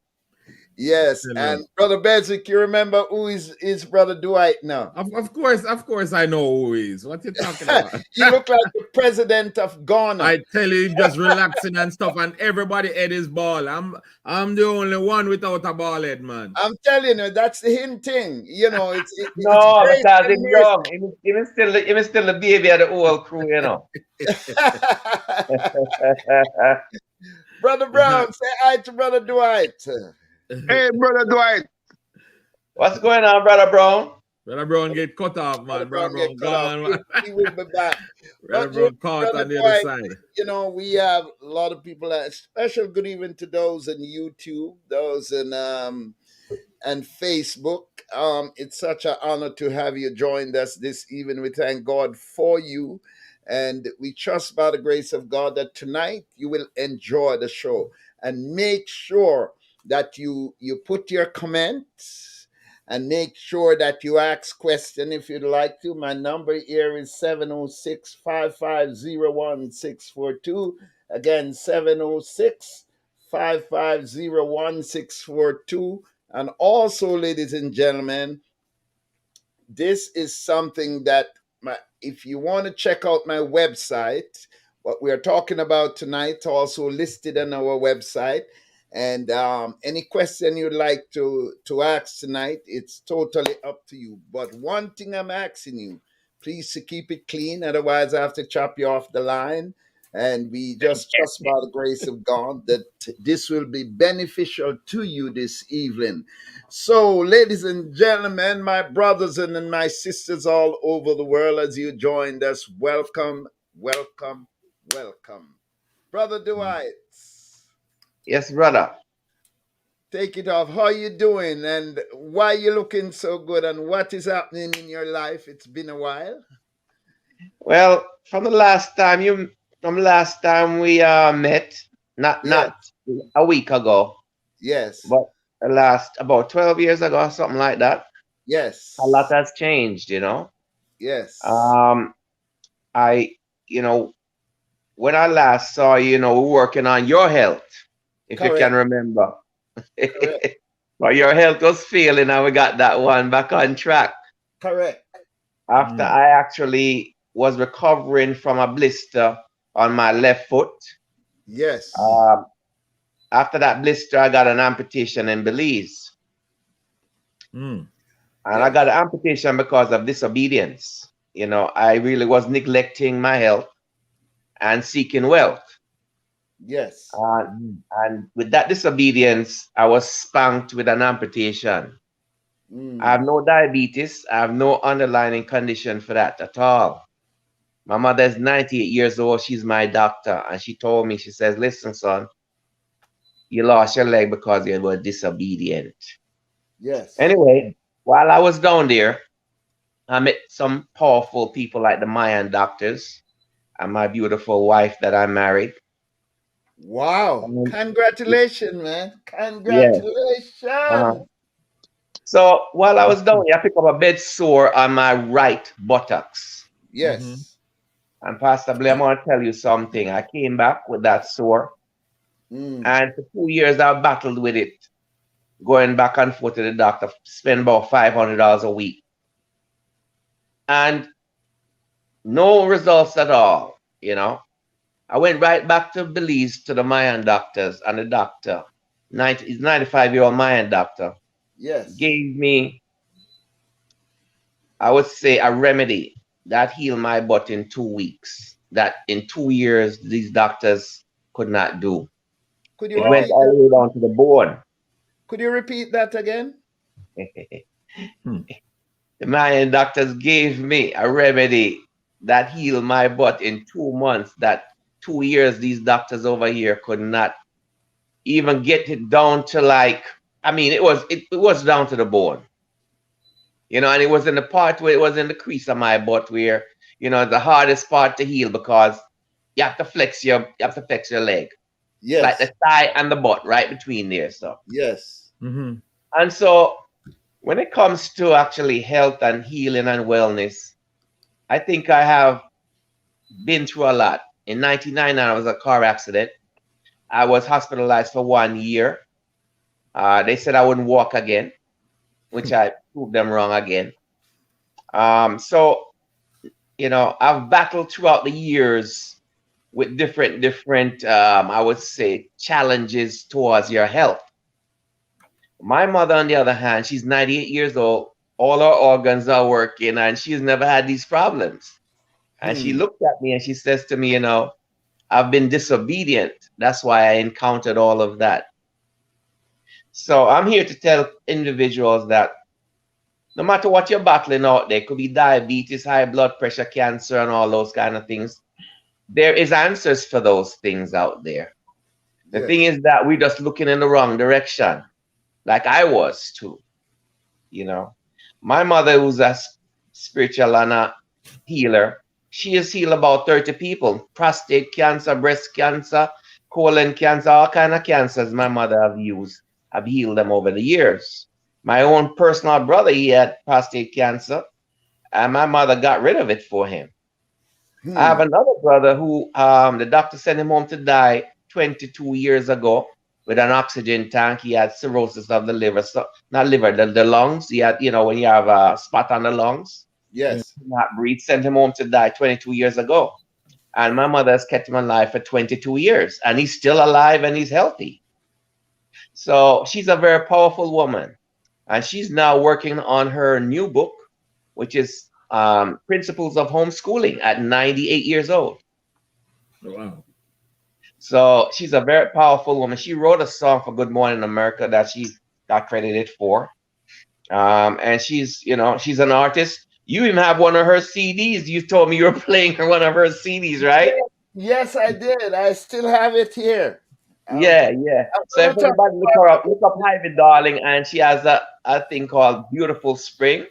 Speaker 7: Yes, and Brother Beswick, you remember who is Brother Dwight now?
Speaker 9: Of course, I know who he is. What you talking about?
Speaker 7: You look like the president of Ghana.
Speaker 9: I tell you, just relaxing and stuff, and everybody head is ball. I'm the only one without a ball head, man.
Speaker 7: I'm telling you, that's the hint thing. You know, it's
Speaker 12: No,
Speaker 7: grace
Speaker 12: because
Speaker 7: and
Speaker 12: he's
Speaker 7: mercy.
Speaker 12: young. He's still the baby of the whole crew, you know.
Speaker 7: Brother Brown, say hi to Brother Dwight.
Speaker 8: Hey, Brother Dwight.
Speaker 12: What's going on, Brother Brown?
Speaker 9: Brother Brown get cut off, man. Brother Brown gone, man.
Speaker 7: He will be back.
Speaker 9: Brother Brown caught on the other side.
Speaker 7: You know, we have a lot of people. Special good evening to those in YouTube, those in and Facebook. It's such an honor to have you joined us this evening. We thank God for you. And we trust by the grace of God that tonight you will enjoy the show. And make sure that you put your comments and make sure that you ask questions if you'd like to. My number here is 706-550-1642. Again, 706-550-1642. And also, ladies and gentlemen, this is something that if you want to check out my website, what we are talking about tonight also listed on our website. And any question you'd like to ask tonight, it's totally up to you. But one thing I'm asking you, please to keep it clean. Otherwise, I have to chop you off the line. And we just trust by the grace of God that this will be beneficial to you this evening. So, ladies and gentlemen, my brothers and my sisters all over the world, as you joined us, welcome, welcome, welcome. Brother Dwight.
Speaker 12: Yes, brother.
Speaker 7: Take it off. How you doing? And why you looking so good? And what is happening in your life? It's been a while.
Speaker 12: Well, from last time we met, not a week ago.
Speaker 7: Yes.
Speaker 12: But about 12 years ago, something like that.
Speaker 7: Yes.
Speaker 12: A lot has changed, you know.
Speaker 7: Yes.
Speaker 12: When I last saw you, we're working on your health, if
Speaker 7: Correct.
Speaker 12: you can remember. But your health was failing, and we got that one back on track.
Speaker 7: Correct.
Speaker 12: After I actually was recovering from a blister on my left foot.
Speaker 7: Yes.
Speaker 12: After that blister, I got an amputation in Belize. And I got an amputation because of disobedience. You know, I really was neglecting my health and seeking wealth.
Speaker 7: Yes.
Speaker 12: And with that disobedience, I was spanked with an amputation. I have no diabetes. I have no underlying condition for that at all. My mother is 98 years old. She's my doctor. And she told me, she says, listen, son, you lost your leg because you were disobedient.
Speaker 7: Yes.
Speaker 12: Anyway, while I was down there, I met some powerful people like the Mayan doctors and my beautiful wife that I married.
Speaker 7: Wow. Congratulations, man.
Speaker 12: Yeah.
Speaker 7: Congratulations.
Speaker 12: So while I was down here, I picked up a bed sore on my right buttocks.
Speaker 7: Yes.
Speaker 12: And Pastor Blair, I'm going to tell you something. I came back with that sore. And for 2 years, I battled with it, going back and forth to the doctor, spend about $500 a week. And no results at all, you know. I went right back to Belize to the Mayan doctors, and the doctor, he's 95-year-old Mayan doctor, gave me, I would say, a remedy that healed my butt in 2 weeks, that in 2 years these doctors could not do.
Speaker 7: Could you
Speaker 12: it went all the way down to the bone.
Speaker 7: Could you repeat that again?
Speaker 12: The Mayan doctors gave me a remedy that healed my butt in 2 months, that 2 years these doctors over here could not even get it down to, like, I mean, it was down to the bone. You know, and it was in the part where it was in the crease of my butt where, you know, the hardest part to heal because you have to flex your leg.
Speaker 7: Yes.
Speaker 12: Like the thigh and the butt, right between there. So
Speaker 7: yes.
Speaker 12: And so when it comes to actually health and healing and wellness, I think I have been through a lot. In 1999, I was in a car accident. I was hospitalized for 1 year. They said I wouldn't walk again, which I proved them wrong again. So, you know, I've battled throughout the years with different, I would say, challenges towards your health. My mother, on the other hand, she's 98 years old. All her organs are working, and she's never had these problems. And she looked at me and she says to me, you know, I've been disobedient. That's why I encountered all of that. So I'm here to tell individuals that no matter what you're battling out there, it could be diabetes, high blood pressure, cancer, and all those kind of things. There is answers for those things out there. The thing is that we're just looking in the wrong direction, like I was too. You know, my mother, who's a spiritual and a healer, she has healed about 30 people. Prostate cancer, breast cancer, colon cancer, all kind of cancers my mother have used. I've healed them over the years. My own personal brother, he had prostate cancer, and my mother got rid of it for him. I have another brother who the doctor sent him home to die 22 years ago with an oxygen tank. He had cirrhosis of the liver, so not liver, the lungs. He had, you know, when you have a spot on the lungs.
Speaker 7: Yes.
Speaker 12: Not breathe, sent him home to die 22 years ago. And my mother has kept him alive for 22 years, and he's still alive and he's healthy. So she's a very powerful woman, and she's now working on her new book, which is Principles of Homeschooling at 98 years old.
Speaker 9: Wow.
Speaker 12: So she's a very powerful woman. She wrote a song for Good Morning America that she got credited for. And she's, you know, she's an artist. You even have one of her CDs. You told me you were playing one of her CDs, right?
Speaker 7: Yes, I did. I still have it here.
Speaker 12: Yeah. So if everybody look her up, look up Ivy Darling, and she has a thing called Beautiful Spring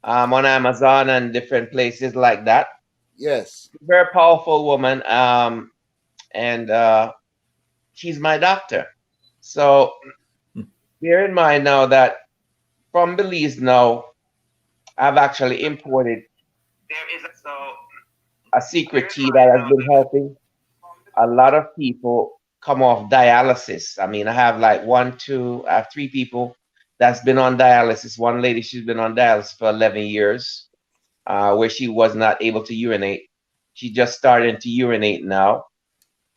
Speaker 12: on Amazon and different places like that.
Speaker 7: Yes.
Speaker 12: Very powerful woman. And she's my doctor. So bear in mind now that from Belize now, I've actually imported a secret tea that has been helping a lot of people come off dialysis. I mean, I have like I have 3 people that's been on dialysis. One lady, she's been on dialysis for 11 years, where she was not able to urinate. She just started to urinate now.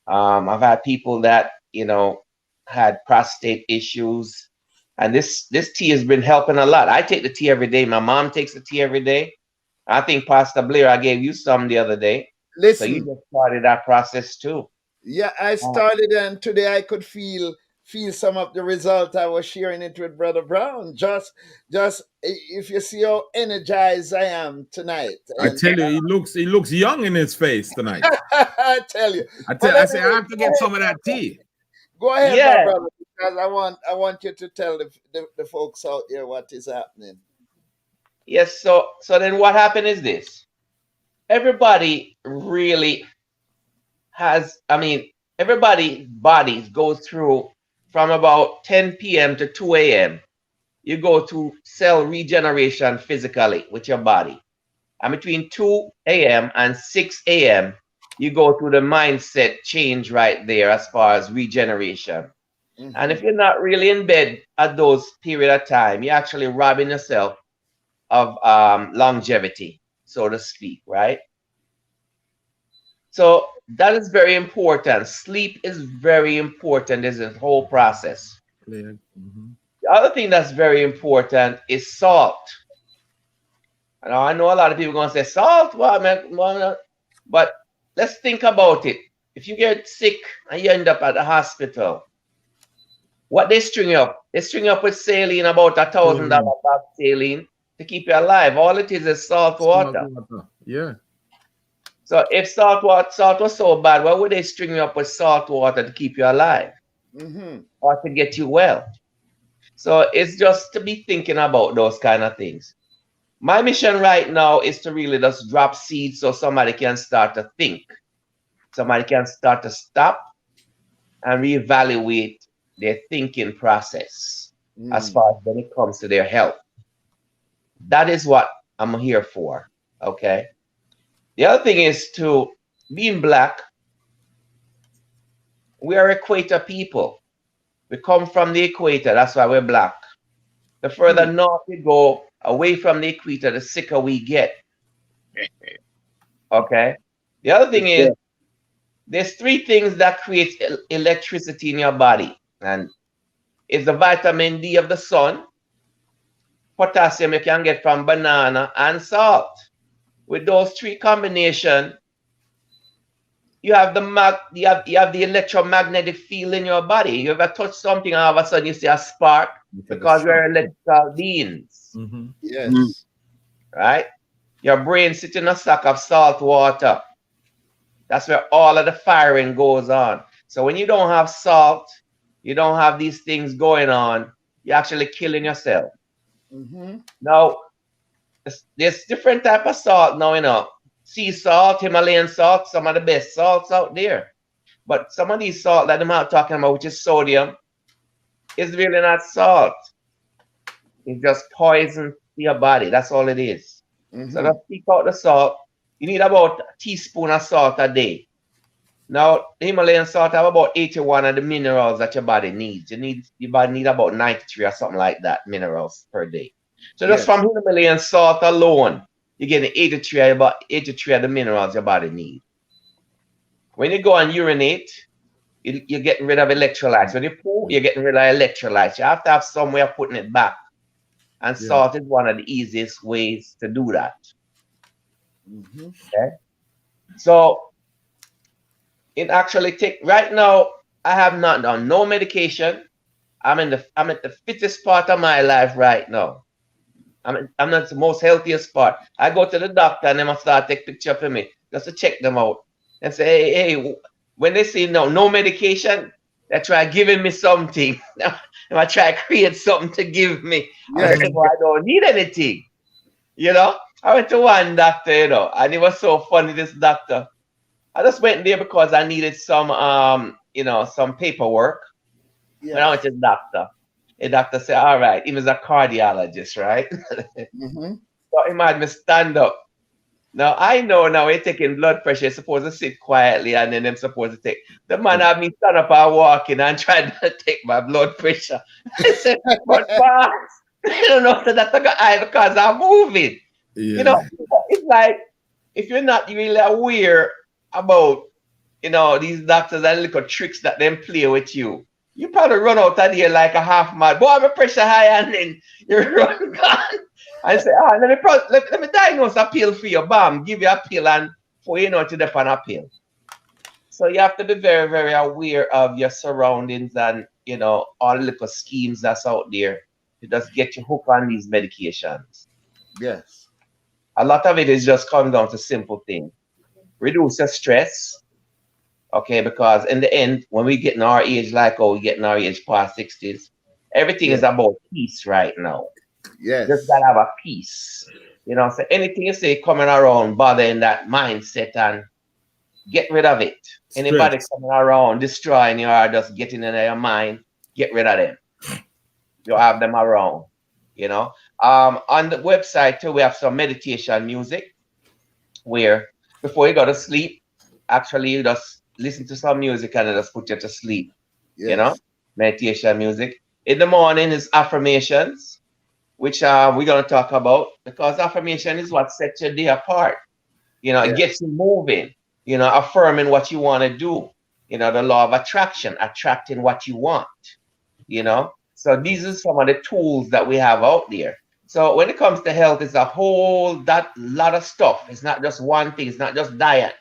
Speaker 12: I've had people that, you know, had prostate issues, And this tea has been helping a lot. I take the tea every day. My mom takes the tea every day. I think Pastor Blair, I gave you some the other day. So you
Speaker 7: Listen,
Speaker 12: just started that process too.
Speaker 7: yeah, I started and today I could feel some of the result. I was sharing it with Brother Brown. Just if you see how energized I am tonight.
Speaker 9: I
Speaker 7: And
Speaker 9: tell you, he looks young in his face tonight.
Speaker 7: I tell you.
Speaker 9: I
Speaker 7: But
Speaker 9: say I
Speaker 7: anyway,
Speaker 9: have to get some of that tea.
Speaker 7: go ahead,
Speaker 12: Yeah.
Speaker 7: my brother, because I want you to tell the folks out there what is happening.
Speaker 12: Yes, so then what happened is this. Everybody really has, everybody's bodies go through from about 10 p.m. to 2 a.m. You go to cell regeneration physically with your body. And between 2 a.m. and 6 a.m., you go through the mindset change right there as far as regeneration. And if you're not really in bed at those period of time, you're actually robbing yourself of longevity, so to speak, right? So that is very important. Sleep is very important in this whole process.
Speaker 9: Yeah.
Speaker 12: The other thing that's very important is salt. And I know a lot of people are going to say, salt? Well, man, but let's think about it. If you get sick and you end up at the hospital, what they string you up? They string you up with saline, about $1,000 bag saline to keep you alive. All it is salt water.
Speaker 9: Yeah.
Speaker 12: So if salt was so bad, why would they string you up with salt water to keep you alive or to get you well? So it's just to be thinking about those kind of things. My mission right now is to really just drop seeds so somebody can start to think. Somebody can start to stop and reevaluate their thinking process as far as when it comes to their health. That is what I'm here for, okay? The other thing is to being Black, we are equator people. We come from the equator, that's why we're Black. The further north we go, away from the equator, the sicker we get. Okay? The other thing is, there's 3 things that creates electricity in your body. And it's the vitamin D of the sun, potassium you can get from banana, and salt. With those 3 combination, you have the electromagnetic field in your body. You ever touch something and all of a sudden you see a spark because we're electrical beings.
Speaker 7: Yes.
Speaker 12: Right? Your brain sits in a sack of salt water. That's where all of the firing goes on. So when you don't have salt, you don't have these things going on, you're actually killing yourself. Now, there's different type of salt now, sea salt, Himalayan salt, some of the best salts out there. But some of these salt that I'm not talking about, which is sodium, is really not salt. It's just poison to your body. That's all it is. So let's pick out the salt. You need about a teaspoon of salt a day. Now, the Himalayan salt have about 81 of the minerals that your body needs. Your body need about 93 or something like that minerals per day. So just from Himalayan salt alone, you're getting 83 of the minerals your body needs. When you go and urinate, you're getting rid of electrolytes. When you poo, you're getting rid of electrolytes. You have to have some way of putting it back. And salt is one of the easiest ways to do that. Okay? So, it actually right now, I have not done no medication. I'm at the fittest part of my life right now. I'm not the most healthiest part. I go to the doctor and they must start take picture for me just to check them out and say, hey, when they say no medication, they try giving me something. I try to create something to give me. I say, well, I don't need anything. I went to one doctor, and it was so funny, this doctor. I just went there because I needed some, some paperwork. When I went to the doctor. The doctor said, all right, he was a cardiologist, right? So he made me stand up. Now, I know now you're taking blood pressure, you're supposed to sit quietly and then I'm supposed to take. The man had me stand up and walking and trying to take my blood pressure. I said, but boss, I don't know that I got high because I'm moving. It's like, if you're not really aware about, these doctors and little tricks that they play with you, you probably run out of here like a half mile. Boy, my pressure high, and then you run gone. I say, let me diagnose a pill for you. Bam, give you a pill, and for you know to depend on a pill. So you have to be very, very aware of your surroundings and all the little schemes that's out there to just get you hooked on these medications.
Speaker 7: Yes.
Speaker 12: A lot of it is just come down to simple things. Reduce your stress. Okay, because in the end, when we get in our age, like we get in our age past 60s, everything is about peace right now.
Speaker 7: Yes.
Speaker 12: Just gotta have a peace. So anything you say coming around bothering that mindset, and get rid of it.
Speaker 9: Stress.
Speaker 12: Anybody coming around destroying you or just getting in your mind, get rid of them. You have them around. On the website too, we have some meditation music where before you go to sleep, actually you just listen to some music and it just put you to sleep.
Speaker 7: Yes.
Speaker 12: Meditation music. In the morning is affirmations, which we're going to talk about, because affirmation is what sets your day apart. It gets you moving, affirming what you want to do. The law of attraction, attracting what you want. So these are some of the tools that we have out there. So when it comes to health, it's a whole lot of stuff. It's not just one thing. It's not just diet.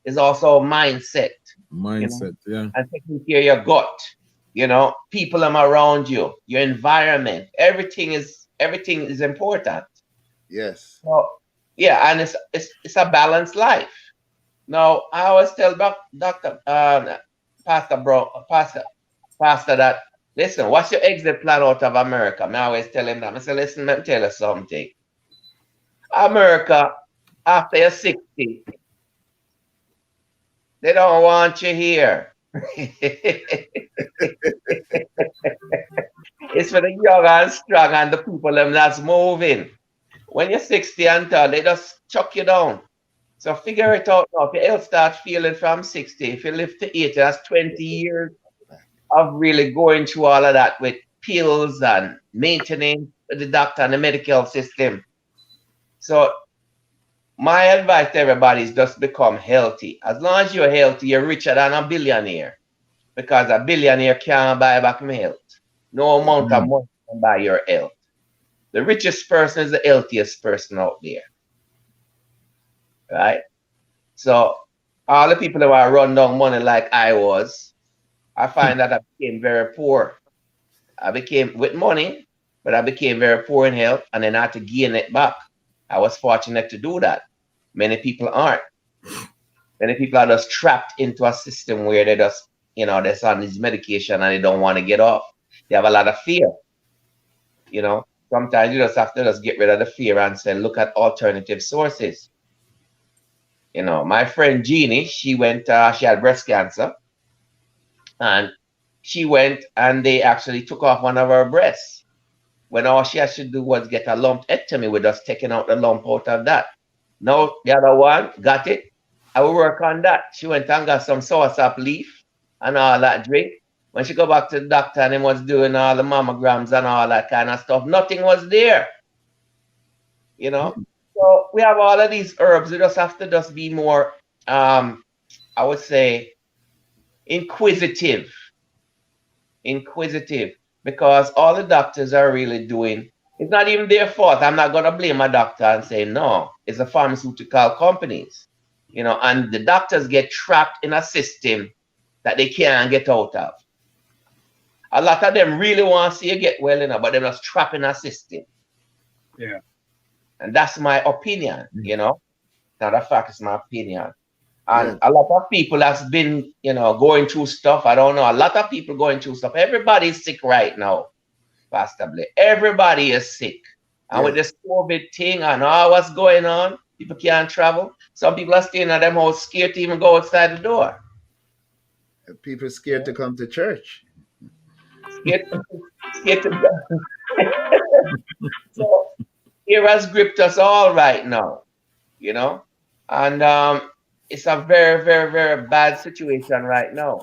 Speaker 12: It's also mindset.
Speaker 9: Mindset, yeah.
Speaker 12: And taking care of your gut. People around you, your environment. Everything is important.
Speaker 7: Yes.
Speaker 12: So yeah, and it's a balanced life. Now I always tell Pastor that, listen, what's your exit plan out of America? I always tell him that. I say, listen, let me tell you something. America, after you're 60, they don't want you here. It's for the young and strong and the people that's moving. When you're 60 and tall, they just chuck you down. So figure it out now. If your health starts feeling from 60, if you live to 80, that's 20 years of really going through all of that with pills and maintaining the doctor and the medical system. So my advice to everybody is just become healthy. As long as you're healthy, you're richer than a billionaire, because a billionaire can't buy back my health. No amount of money can buy your health. The richest person is the healthiest person out there. Right? So all the people who are run down money like I was, I find that I became very poor. I became with money, but I became very poor in health, and then I had to gain it back. I was fortunate to do that. Many people aren't. Many people are just trapped into a system where they just, they're on this medication and they don't want to get off. They have a lot of fear. Sometimes you just have to just get rid of the fear and say, look at alternative sources. My friend Jeannie, she went, she had breast cancer, and she went and they actually took off one of her breasts, when all she had to do was get a lumpectomy with us taking out the lump out of that. Now the other one got it. I will work on that. She went and got some soursop leaf and all that drink. When she go back to the doctor and he was doing all the mammograms and all that kind of stuff, nothing was there. So we have all of these herbs. We just have to just be more, I would say, inquisitive, because all the doctors are really doing, it's not even their fault. I'm not going to blame a doctor and say, no, it's the pharmaceutical companies, and the doctors get trapped in a system that they can't get out of. A lot of them really want to see you get well, but they're just trapped in a system.
Speaker 10: Yeah.
Speaker 12: And that's my opinion, Not a fact, it's my opinion. And a lot of people that's been, going through stuff. I don't know. A lot of people going through stuff. Everybody's sick right now, Pastor Blake. Everybody is sick. And with this COVID thing and all what's going on, people can't travel. Some people are staying at them house scared to even go outside the door.
Speaker 7: People scared to come to church.
Speaker 12: Scared to go. So fear has gripped us all right now, and it's a very, very, very bad situation right now.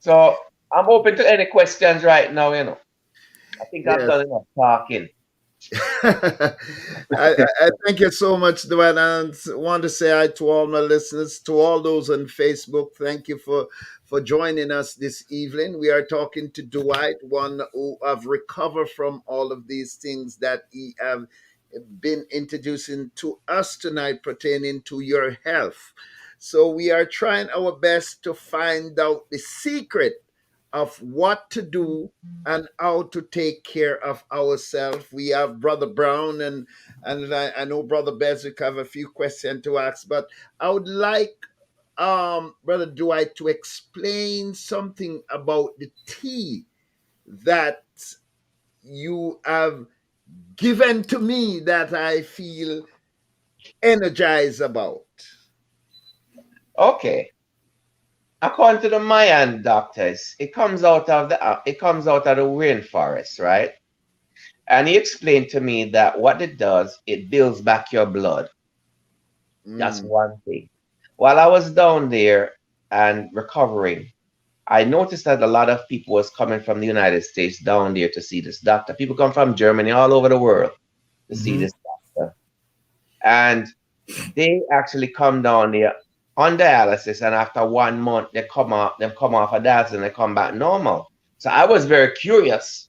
Speaker 12: So I'm open to any questions right now, I think I've done enough talking.
Speaker 7: I thank you so much, Dwight. And want to say hi to all my listeners, to all those on Facebook. Thank you for joining us this evening. We are talking to Dwight, one who have recovered from all of these things that he have been introducing to us tonight pertaining to your health. So we are trying our best to find out the secret of what to do and how to take care of ourselves. We have Brother Brown and I know Brother Beswick have a few questions to ask, but I would like Brother Dwight to explain something about the tea that you have given to me that I feel energized about.
Speaker 12: Okay. According to the Mayan doctors, it comes out of the rainforest, right? And he explained to me that what it does, it builds back your blood. That's one thing. While I was down there and recovering, I noticed that a lot of people was coming from the United States down there to see this doctor. People come from Germany, all over the world to see this doctor. And they actually come down there on dialysis, and after 1 month, they come off of dialysis and they come back normal. So I was very curious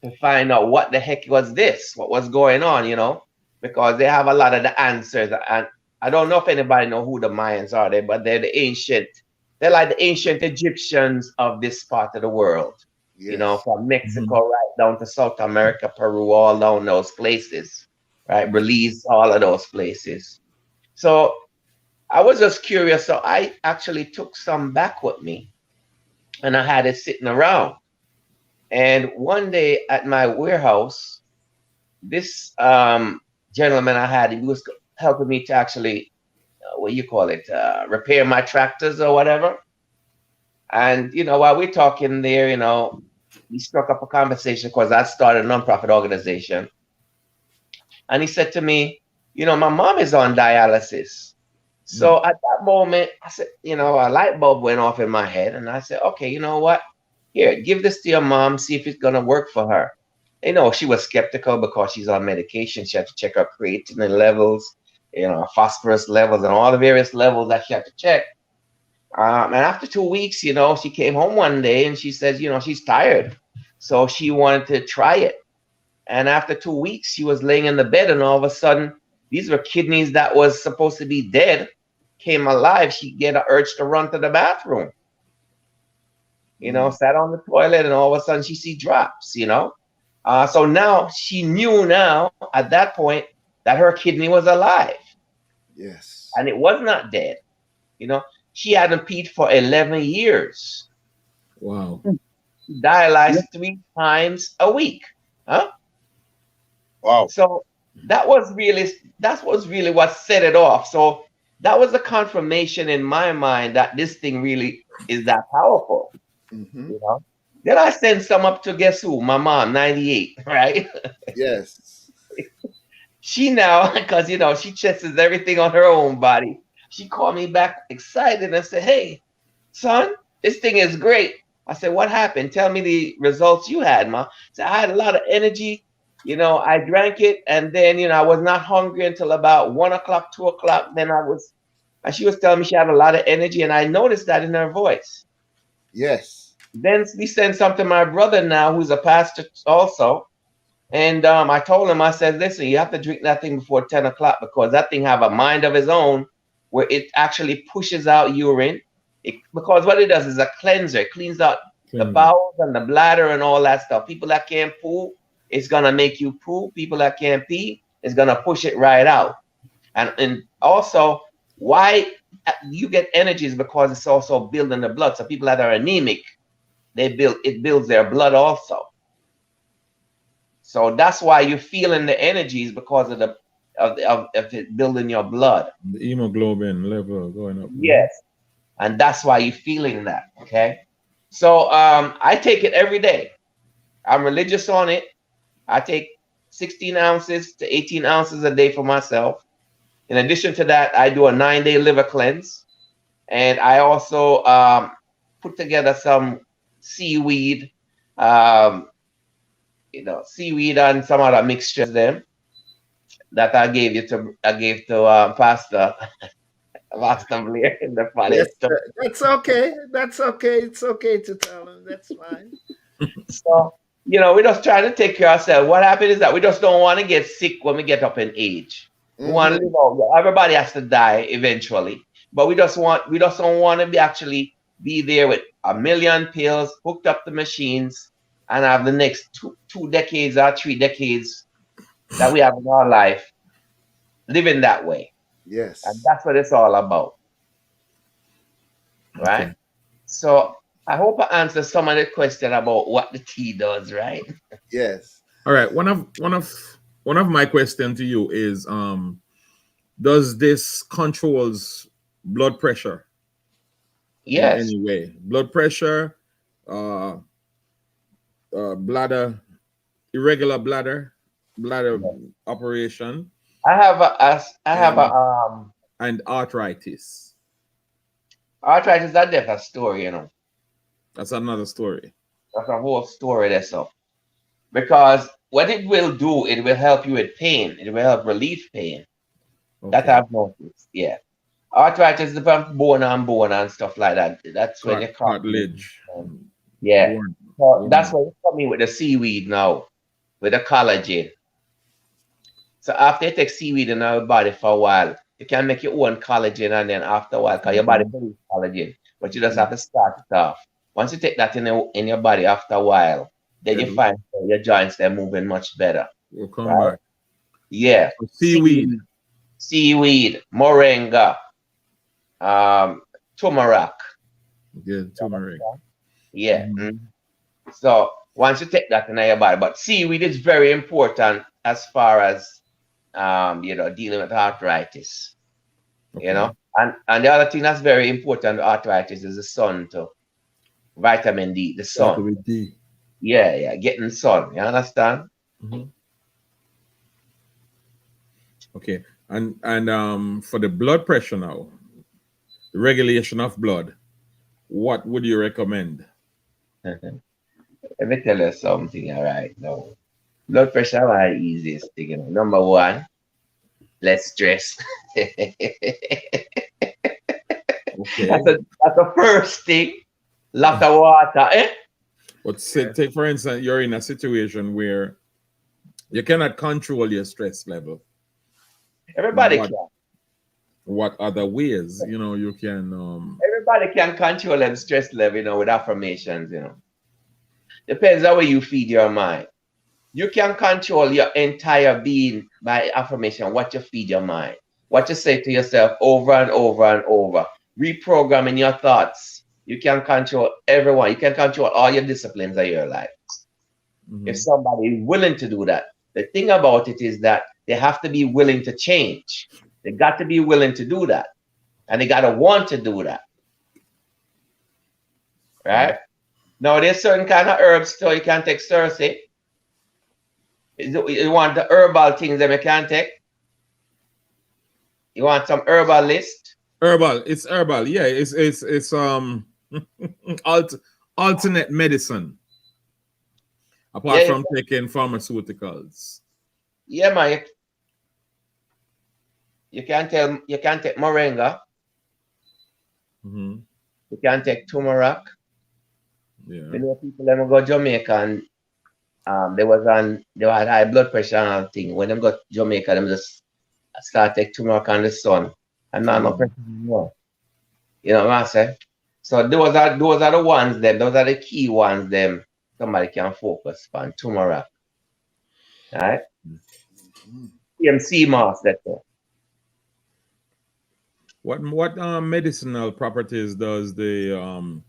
Speaker 12: to find out what the heck was this, what was going on, because they have a lot of the answers. And I don't know if anybody know who the Mayans are, but they're they're like the ancient Egyptians of this part of the world, from Mexico right down to South America, Peru, all down those places, right? Belize, all of those places. So I was just curious. So I actually took some back with me and I had it sitting around. And one day at my warehouse, this gentleman I had, he was helping me to actually, repair my tractors or whatever. And, while we're talking there, we struck up a conversation because I started a nonprofit organization. And he said to me, my mom is on dialysis. So at that moment, I said, a light bulb went off in my head. And I said, okay, you know what? Here, give this to your mom, see if it's going to work for her. She was skeptical because she's on medication. She had to check her creatinine levels, phosphorus levels, and all the various levels that she had to check. And after 2 weeks, she came home one day and she says, she's tired. So she wanted to try it. And after 2 weeks, she was laying in the bed, and all of a sudden, these were kidneys that was supposed to be dead, came alive. She get an urge to run to the bathroom. Sat on the toilet, and all of a sudden she see drops, So now she knew at that point that her kidney was alive.
Speaker 7: Yes.
Speaker 12: And it was not dead. She hadn't peed for 11 years.
Speaker 9: Wow.
Speaker 12: Dialyzed 3 times a week. Huh?
Speaker 8: Wow.
Speaker 12: So that was really what set it off. So that was the confirmation in my mind that this thing really is that powerful. Then I sent some up to guess who? My mom, 98, right?
Speaker 7: Yes.
Speaker 12: She now, because she tests everything on her own body. She called me back excited and said, "Hey, son, this thing is great." I said, "What happened? Tell me the results you had, Ma." I said, "I had a lot of energy. I drank it, and then I was not hungry until about 1 o'clock, 2 o'clock. Then and she was telling me she had a lot of energy, and I noticed that in her voice."
Speaker 7: Yes.
Speaker 12: Then we sent some to my brother now, who's a pastor also. And I told him, I said, "Listen, you have to drink that thing before 10 o'clock because that thing have a mind of its own where it actually pushes out urine. Because what it does is a cleanser. It cleans out the bowels and the bladder and all that stuff. People that can't poo, it's going to make you poo. People that can't pee, it's going to push it right out. And also, why you get energy is because it's also building the blood. So people that are anemic, it builds their blood also. So that's why you're feeling the energies because of it building your blood.
Speaker 9: The hemoglobin level going up.
Speaker 12: Yes. And that's why you're feeling that. Okay. So I take it every day. I'm religious on it. I take 16 ounces to 18 ounces a day for myself. In addition to that, I do a 9-day liver cleanse. And I also put together some seaweed, seaweed and some other mixtures them that I gave to Pastor Blair in the
Speaker 7: Yes,
Speaker 12: palace.
Speaker 7: that's okay. That's okay. It's okay to tell him. That's fine.
Speaker 12: So, we're just trying to take care of ourselves. What happened is that we just don't want to get sick when we get up in age. We want to live out. Everybody has to die eventually, but we just don't want to be there with a million pills, hooked up the machines, and have the next two decades or 3 decades that we have in our life living that way.
Speaker 7: Yes.
Speaker 12: And that's what it's all about. Right?
Speaker 9: Okay.
Speaker 12: So I hope I answered some of the question about what the tea does, right?
Speaker 7: Yes.
Speaker 9: All right. One of my question to you is, does this controls blood pressure?
Speaker 12: Yes.
Speaker 9: In any way, blood pressure, bladder, irregular bladder operation.
Speaker 12: I have a
Speaker 9: and arthritis.
Speaker 12: Arthritis, that's a different story,
Speaker 9: That's another story.
Speaker 12: That's a whole story there, so. Because what it will do, it will help you with pain. It will help relieve pain.
Speaker 9: Okay.
Speaker 12: That I've noticed, yeah. Arthritis is about bone and stuff like that. That's when you
Speaker 9: cartilage.
Speaker 12: Yeah. So that's why you come in with the seaweed now, with the collagen. So after you take seaweed in our body for a while, you can make your own collagen, and then after a while, because your body produces collagen, but you just have to start it off. Once you take that in your body after a while, then you find your joints, they're moving much better.
Speaker 9: We'll come back.
Speaker 12: Yeah. Seaweed, moringa, turmeric.
Speaker 9: Yeah, turmeric.
Speaker 12: Yeah. So once you take that in your body, but seaweed is very important as far as dealing with arthritis.
Speaker 9: Okay.
Speaker 12: And the other thing that's very important with arthritis is the sun too. Vitamin D, the sun.
Speaker 9: Vitamin D.
Speaker 12: Yeah, getting sun. You understand?
Speaker 9: Mm-hmm. Okay. And for the blood pressure now, the regulation of blood, what would you recommend?
Speaker 12: Let me tell you something, all right? Now, blood pressure is the easiest thing. Number one, less stress.
Speaker 9: Okay.
Speaker 12: That's the first thing. Lot of water,
Speaker 9: But take for instance, you're in a situation where you cannot control your stress level.
Speaker 12: Everybody can.
Speaker 9: What other ways, you can
Speaker 12: Everybody can control their stress level, with affirmations, Depends on where you feed your mind. You can control your entire being by affirmation, what you feed your mind, what you say to yourself over and over and over, reprogramming your thoughts. You can control everyone. You can control all your disciplines of your life. Mm-hmm. If somebody is willing to do that. The thing about it is that they have to be willing to change. They got to be willing to do that. And they got to want to do that. Right? Now, there's certain kind of herbs too. You can take Cersei. You want the herbal things that you can take? You want some herbal list?
Speaker 9: Herbal. It's herbal. Yeah, it's alternate medicine. Apart from taking pharmaceuticals.
Speaker 12: Yeah, man. You can take moringa.
Speaker 9: Mm-hmm.
Speaker 12: You can take turmeric.
Speaker 9: Yeah.
Speaker 12: People them go Jamaica and they had high blood pressure and thing. When them go Jamaica, them just start take turmeric on the sun and not no pressure anymore. You know what I'm saying? So those are the ones them. Those are the key ones them. Somebody can focus on turmeric. Right? CMC mass that way.
Speaker 9: What medicinal properties does the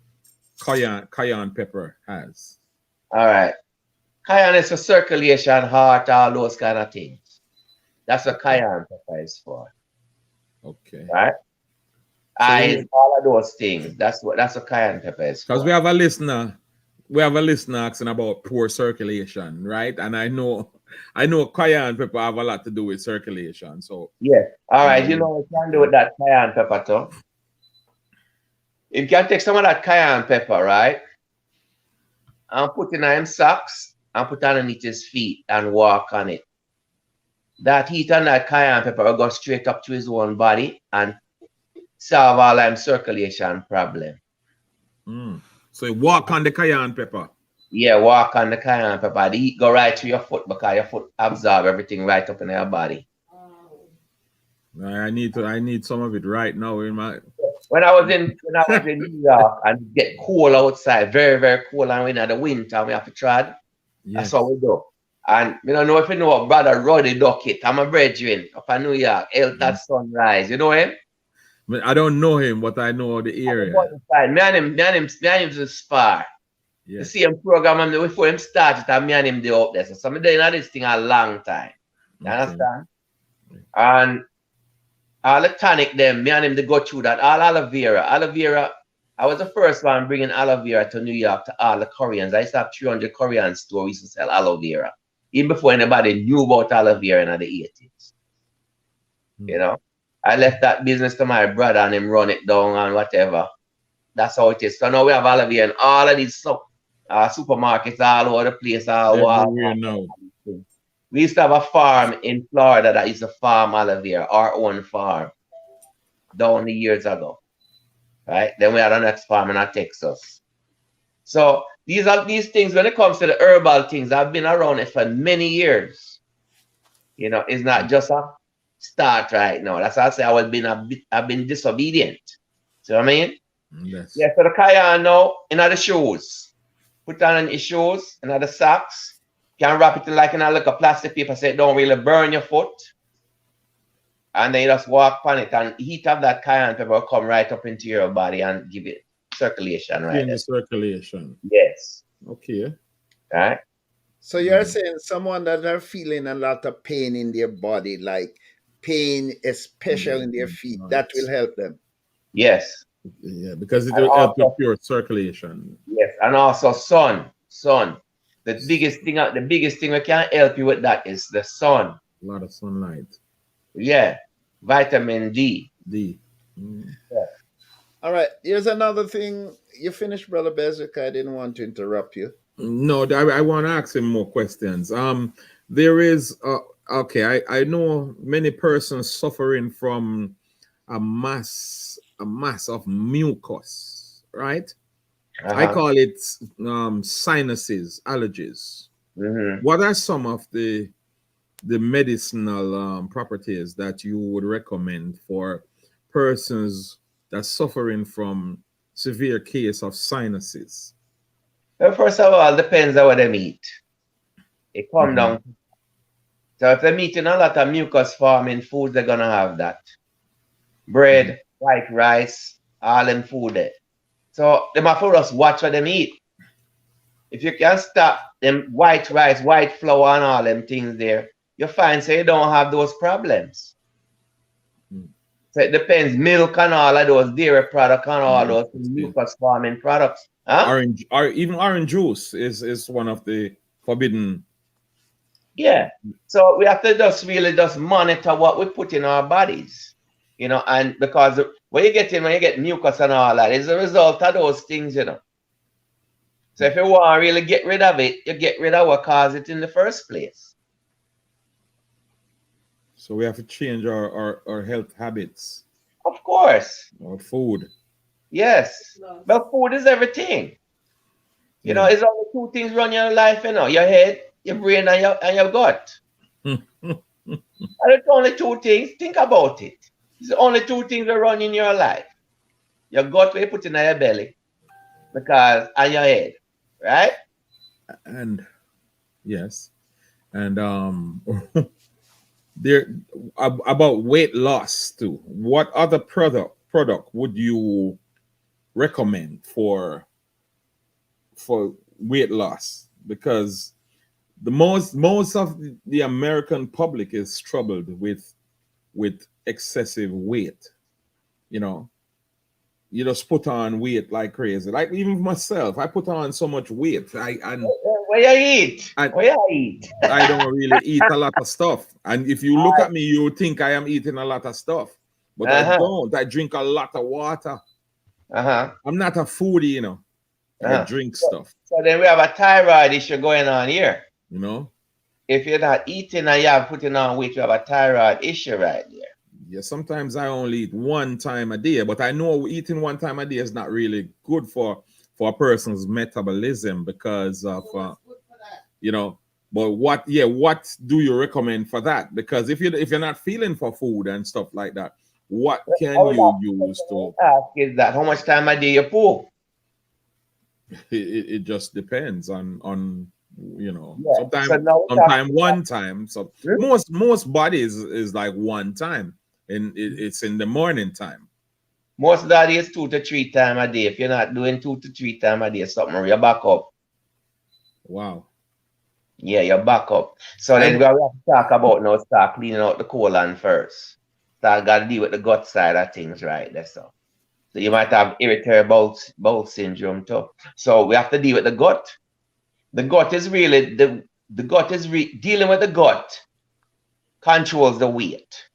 Speaker 9: cayenne pepper has?
Speaker 12: All right. Cayenne is for circulation, heart, all those kind of things. That's what cayenne pepper is for.
Speaker 9: Okay.
Speaker 12: Right? Eyes, all of those things. That's what cayenne pepper is for.
Speaker 9: Because we have a listener asking about poor circulation, right? And I know cayenne pepper have a lot to do with circulation. So
Speaker 12: yeah. All right. You know what you can do with that cayenne pepper too? You can take some of that cayenne pepper, right? And put in them socks and put underneath his feet and walk on it. That heat and that cayenne pepper will go straight up to his own body and solve all them circulation problem.
Speaker 9: So you walk on the cayenne pepper.
Speaker 12: Yeah, walk on the cayenne pepper. The heat go right to your foot because your foot absorb everything right up in your body.
Speaker 9: I need some of it right now in my.
Speaker 12: When I was in New York and it get cold outside, very, very cold, and when in the winter we have to trod. That's what we do. And you don't know if you know what brother Roddy Duckett. I'm a brethren up in New York, Elta Sunrise. You know him?
Speaker 9: I don't know him, but I know the area.
Speaker 12: Me and him is spar.
Speaker 9: Yeah.
Speaker 12: The same program before him started, and me and him do up there. So I'm doing this thing a long time. You understand? And all the tonic them, me and him they go through that. All aloe vera. Aloe vera, I was the first one bringing aloe vera to New York to all the Koreans. I used to have 300 Korean stores. We used to sell aloe vera. Even before anybody knew about aloe vera in the 80s. You know? I left that business to my brother and him run it down and whatever. That's how it is. So now we have aloe vera in all of these supermarkets all over the place. We used to have a farm in Florida that used to farm aloe vera, our own farm, down the years ago. Right? Then we had our next farm in Texas. So these things, when it comes to the herbal things, I've been around it for many years. You know, it's not just a start right now. That's why I say I've been disobedient. See what I mean?
Speaker 9: Yes.
Speaker 12: Yeah, so the cayenne now in the shoes. Put on your shoes, in the socks. Can wrap it in like in a little plastic paper so it don't really burn your foot. And then you just walk on it and heat of that cayenne pepper will come right up into your body and give it circulation, right?
Speaker 9: In the circulation.
Speaker 12: Yes.
Speaker 9: Okay.
Speaker 12: Right.
Speaker 7: So you're saying someone that are feeling a lot of pain in their body, like pain, especially in their feet, that will help them.
Speaker 12: Yes.
Speaker 9: Yeah, because it will help with pure circulation.
Speaker 12: Yes, and also sun. The biggest thing we can help you with that is the sun.
Speaker 9: A lot of sunlight.
Speaker 12: Yeah, vitamin D.
Speaker 9: Yeah.
Speaker 7: All right. Here's another thing. You finished, Brother Bezic. I didn't want to interrupt you.
Speaker 9: No, I want to ask him more questions. There is okay. I know many persons suffering from a mass of mucus, right? I call it sinuses, allergies. What are some of the medicinal properties that you would recommend for persons that's suffering from severe case of sinuses?
Speaker 12: Well, first of all, depends on what they eat. It comes down. So if they're eating a lot of mucus forming foods, they're gonna have that. Bread, white rice, all them food there. So they have to just watch what they eat. If you can stop them white rice, white flour, and all them things there, you find so you don't have those problems. So it depends, milk and all of those dairy products and all those mucus forming products. Huh?
Speaker 9: Even orange juice is one of the forbidden.
Speaker 12: Yeah. So we have to just monitor what we put in our bodies. You know, and because when you get mucus and all that, it's a result of those things, you know. So if you want to really get rid of it, you get rid of what caused it in the first place.
Speaker 9: So we have to change our health habits.
Speaker 12: Of course.
Speaker 9: Our food.
Speaker 12: Yes. But food is everything. You know, it's only two things run your life, you know, your head, your brain, and your gut. And it's only two things. Think about it. It's only two things that run in your life. Your gut where you put in your belly, and your head, right?
Speaker 9: And yes. And there about weight loss too. What other product would you recommend for weight loss? Because the most of the American public is troubled with excessive weight. You know, you just put on weight like crazy. Like even myself, I put on so much weight.
Speaker 12: Where you eat? I
Speaker 9: don't really eat a lot of stuff. And if you look at me, you would think I am eating a lot of stuff. But I don't. I drink a lot of water. I'm not a foodie, you know. I drink stuff.
Speaker 12: So then we have a thyroid issue going on here.
Speaker 9: You know?
Speaker 12: If you're not eating and you're putting on weight, you have a thyroid issue right there.
Speaker 9: Yeah, sometimes I only eat one time a day, but I know eating one time a day is not really good for a person's metabolism because of you know. But what do you recommend for that? Because if you're not feeling for food and stuff like that, what can you use to
Speaker 12: ask is that how much time a day you pull?
Speaker 9: It just depends on you know,
Speaker 12: Yeah.
Speaker 9: sometimes one time. So most bodies is like one time, and it's in the morning time.
Speaker 12: Most bodies 2 to 3 times a day. If you're not doing 2 to 3 times a day, something you're back up.
Speaker 9: Wow.
Speaker 12: Yeah, you're back up. So then we have to talk about now, start cleaning out the colon first. Start got to deal with the gut side of things, right? That's all. So you might have irritable bowel syndrome too. So we have to deal with the gut. The gut is really the gut is dealing with the gut controls the weight.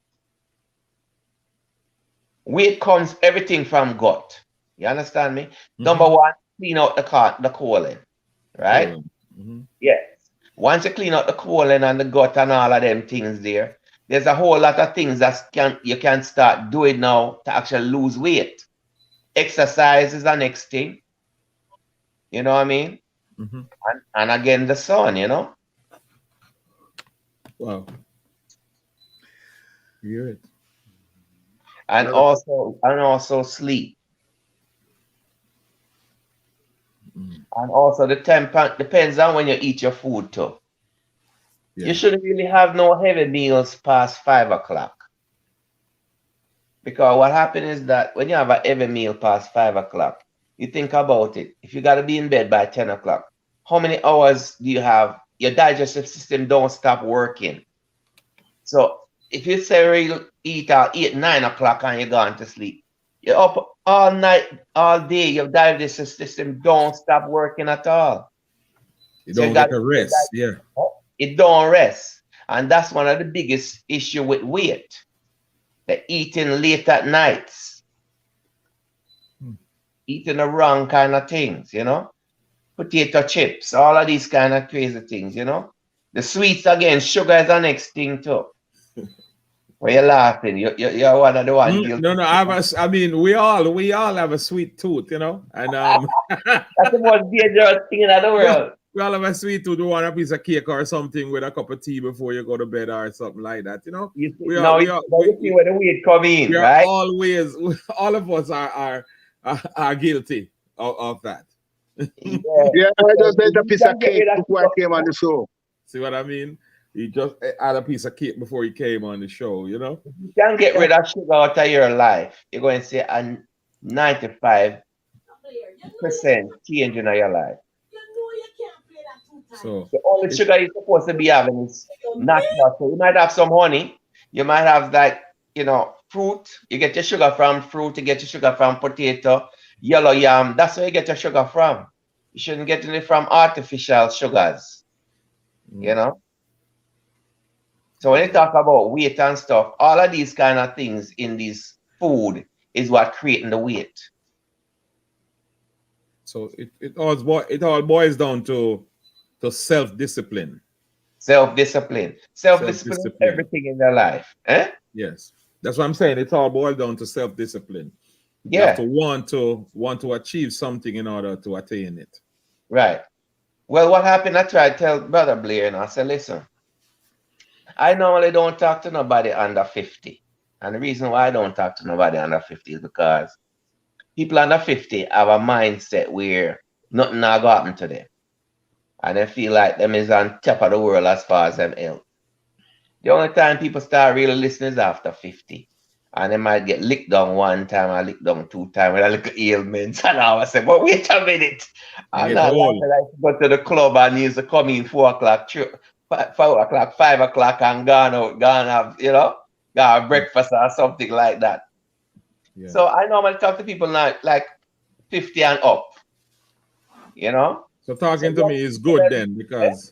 Speaker 12: Weight comes everything from gut. You understand me? Number one, clean out the colon, right? Yes. Once you clean out the colon and the gut and all of them things there's a whole lot of things that you can start doing now to actually lose weight. Exercise is the next thing. You know what I mean? And again, the sun, you know?
Speaker 9: Wow. Good.
Speaker 12: And also sleep. And also the temper depends on when you eat your food too. Yeah. You shouldn't really have no heavy meals past 5 o'clock. Because what happens is that when you have a heavy meal past 5 o'clock, you think about it. If you got to be in bed by 10 o'clock, how many hours do you have? Your digestive system don't stop working. So if you say you eat at 8, 9 o'clock and you're going to sleep, you're up all night, all day. Your digestive system don't stop working at all.
Speaker 9: You don't get a rest, yeah.
Speaker 12: It don't rest. And that's one of the biggest issue with weight. The eating late at nights. Eating the wrong kind of things, you know. Potato chips, all of these kind of crazy things, you know. The sweets again, sugar is the next thing too. Why you laughing? You're one of the ones.
Speaker 9: No, we all have a sweet tooth, you know. And
Speaker 12: that's the most dangerous thing in the world.
Speaker 9: We all have a sweet tooth. We want a piece of cake or something with a cup of tea before you go to bed or something like that, you know.
Speaker 12: You see where the weight come in, right?
Speaker 9: All of us are guilty of that.
Speaker 8: Yeah, I just ate a piece of cake before I came on the show.
Speaker 9: See what I mean? He just had a piece of cake before he came on the show, you know?
Speaker 12: You can't get rid of sugar out of your life. You're going to see a 95% change in your life.
Speaker 9: So
Speaker 12: the only sugar you're supposed to be having is natural. So you might have some honey. You might have fruit. You get your sugar from fruit. You get your sugar from potato, yellow yam. That's where you get your sugar from. You shouldn't get it from artificial sugars. You know? So when you talk about weight and stuff, all of these kind of things in this food is what creating the weight.
Speaker 9: So it all boils down to self-discipline.
Speaker 12: Self-discipline. Self-discipline is everything in their life.
Speaker 9: Yes. That's what I'm saying. It all boils down to self-discipline.
Speaker 12: Yeah.
Speaker 9: You have to want to achieve something in order to attain it.
Speaker 12: Right. Well, what happened, I tried to tell Brother Blair, and I said, listen, I normally don't talk to nobody under 50. And the reason why I don't talk to nobody under 50 is because people under 50 have a mindset where nothing will happen to them. And they feel like them is on top of the world as far as them health. The only time people start really listening is after 50. And they might get licked down 1 time or licked down 2 times with a little ailments. And I say, but wait a minute. I'm not like to go to the club and used to come in 4 o'clock, 5 o'clock, 5 o'clock and gone have, got breakfast or something like that. Yeah. So I normally talk to people like 50 and up, you know.
Speaker 9: So talking to me is good then because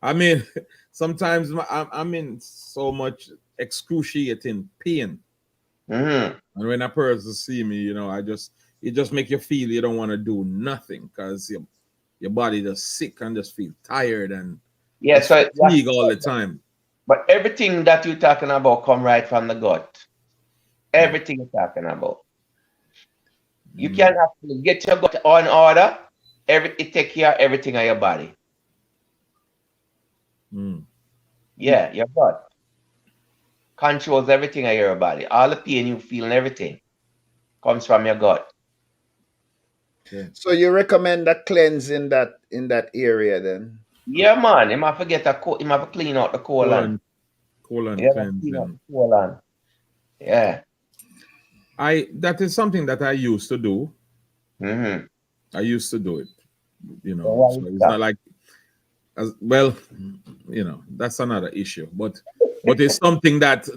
Speaker 9: I mean sometimes I'm in so much excruciating pain. And when a person see me, I just it just make you feel you don't want to do nothing because your body just sick and just feel tired and
Speaker 12: Yeah, so
Speaker 9: fatigue all the time.
Speaker 12: But everything that you're talking about come right from the gut. Everything you're talking about. You can actually get your gut on order. It take care of everything of your body. Yeah, your gut controls everything of your body. All the pain you feel and everything comes from your gut.
Speaker 7: So you recommend a cleanse in that area then?
Speaker 12: Yeah, man. You might forget you might clean out the colon.
Speaker 9: Colon
Speaker 12: Yeah,
Speaker 9: cleansing.
Speaker 12: clean out the colon. Yeah.
Speaker 9: That is something that I used to do. I used to do it. You know, so it's not like that's another issue. But it's something that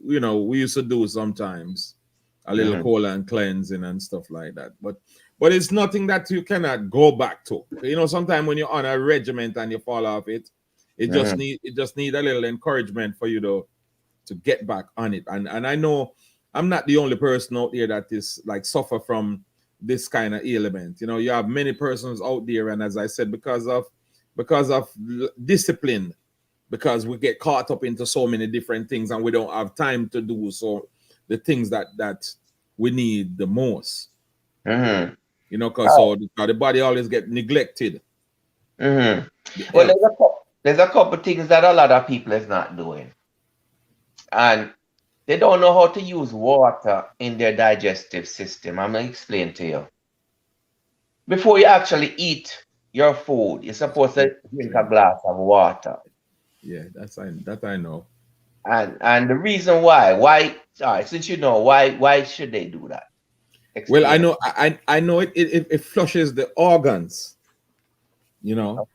Speaker 9: we used to do sometimes. A little colon cleansing and stuff like that. But it's nothing that you cannot go back to. You know, sometimes when you're on a regiment and you fall off it, it just need a little encouragement for you to get back on it. And I know I'm not the only person out there that is like suffer from this kind of ailment. You know, you have many persons out there, and as I said, because of discipline, because we get caught up into so many different things and we don't have time to do so the things that we need the most. You know, because the body always get neglected.
Speaker 12: Well, there's a couple things that a lot of people is not doing, and they don't know how to use water in their digestive system. I'm gonna explain to you. Before you actually eat your food, you're supposed to drink a glass of water.
Speaker 9: Yeah, that I know.
Speaker 12: And the reason why, since you know, why should they do that?
Speaker 9: Well, I know it flushes the organs. You know,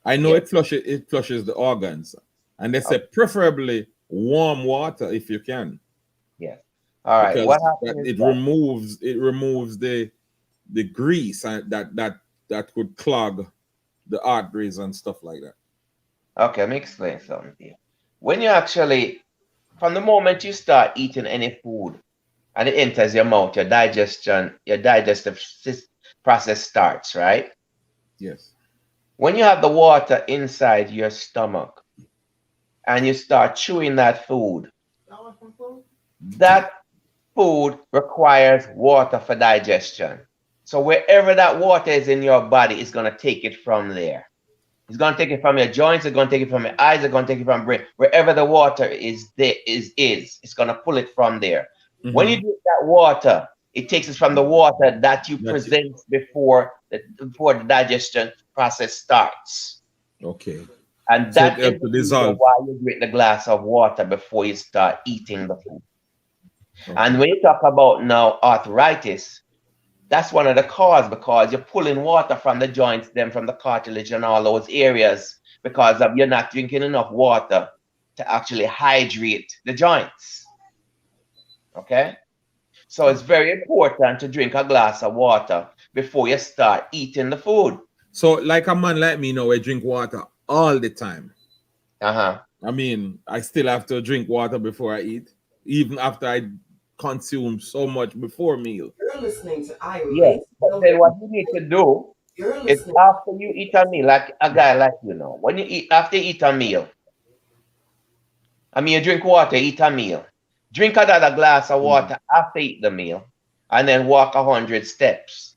Speaker 9: I know it flushes the organs, and they say preferably warm water if you can.
Speaker 12: Yes. All right.
Speaker 9: Because
Speaker 12: What happens?
Speaker 9: It removes the grease that could clog the arteries and stuff like that.
Speaker 12: Okay, let me explain something to you. When you actually, from the moment you start eating any food and it enters your mouth, your digestive process starts, right?
Speaker 9: Yes.
Speaker 12: When you have the water inside your stomach and you start chewing that food requires water for digestion. So wherever that water is in your body, it's going to take it from there. It's going to take it from your joints. It's going to take it from your eyes. It's going to take it from brain. Wherever the water is, it's going to pull it from there. When you drink that water, it takes it from the water that you present before the digestion process starts.
Speaker 9: Okay.
Speaker 12: And
Speaker 9: So
Speaker 12: that
Speaker 9: it
Speaker 12: is
Speaker 9: helps to
Speaker 12: the reason
Speaker 9: dissolve.
Speaker 12: why you drink the glass of water before you start eating the food. And when you talk about now arthritis, that's one of the causes, because you're pulling water from the joints, then from the cartilage and all those areas, because of you're not drinking enough water to actually hydrate the joints. Okay? So it's very important to drink a glass of water before you start eating the food.
Speaker 9: So like a man like me now, I drink water all the time.
Speaker 12: I
Speaker 9: mean, I still have to drink water before I eat, even after I consume so much before meal.
Speaker 5: You're listening to Ira.
Speaker 12: Yes, but then what you need to do is after you eat a meal, like a guy like you know, when you eat, after you eat a meal, you drink water, eat a meal, drink another glass of water after you eat the meal, and then walk 100 steps.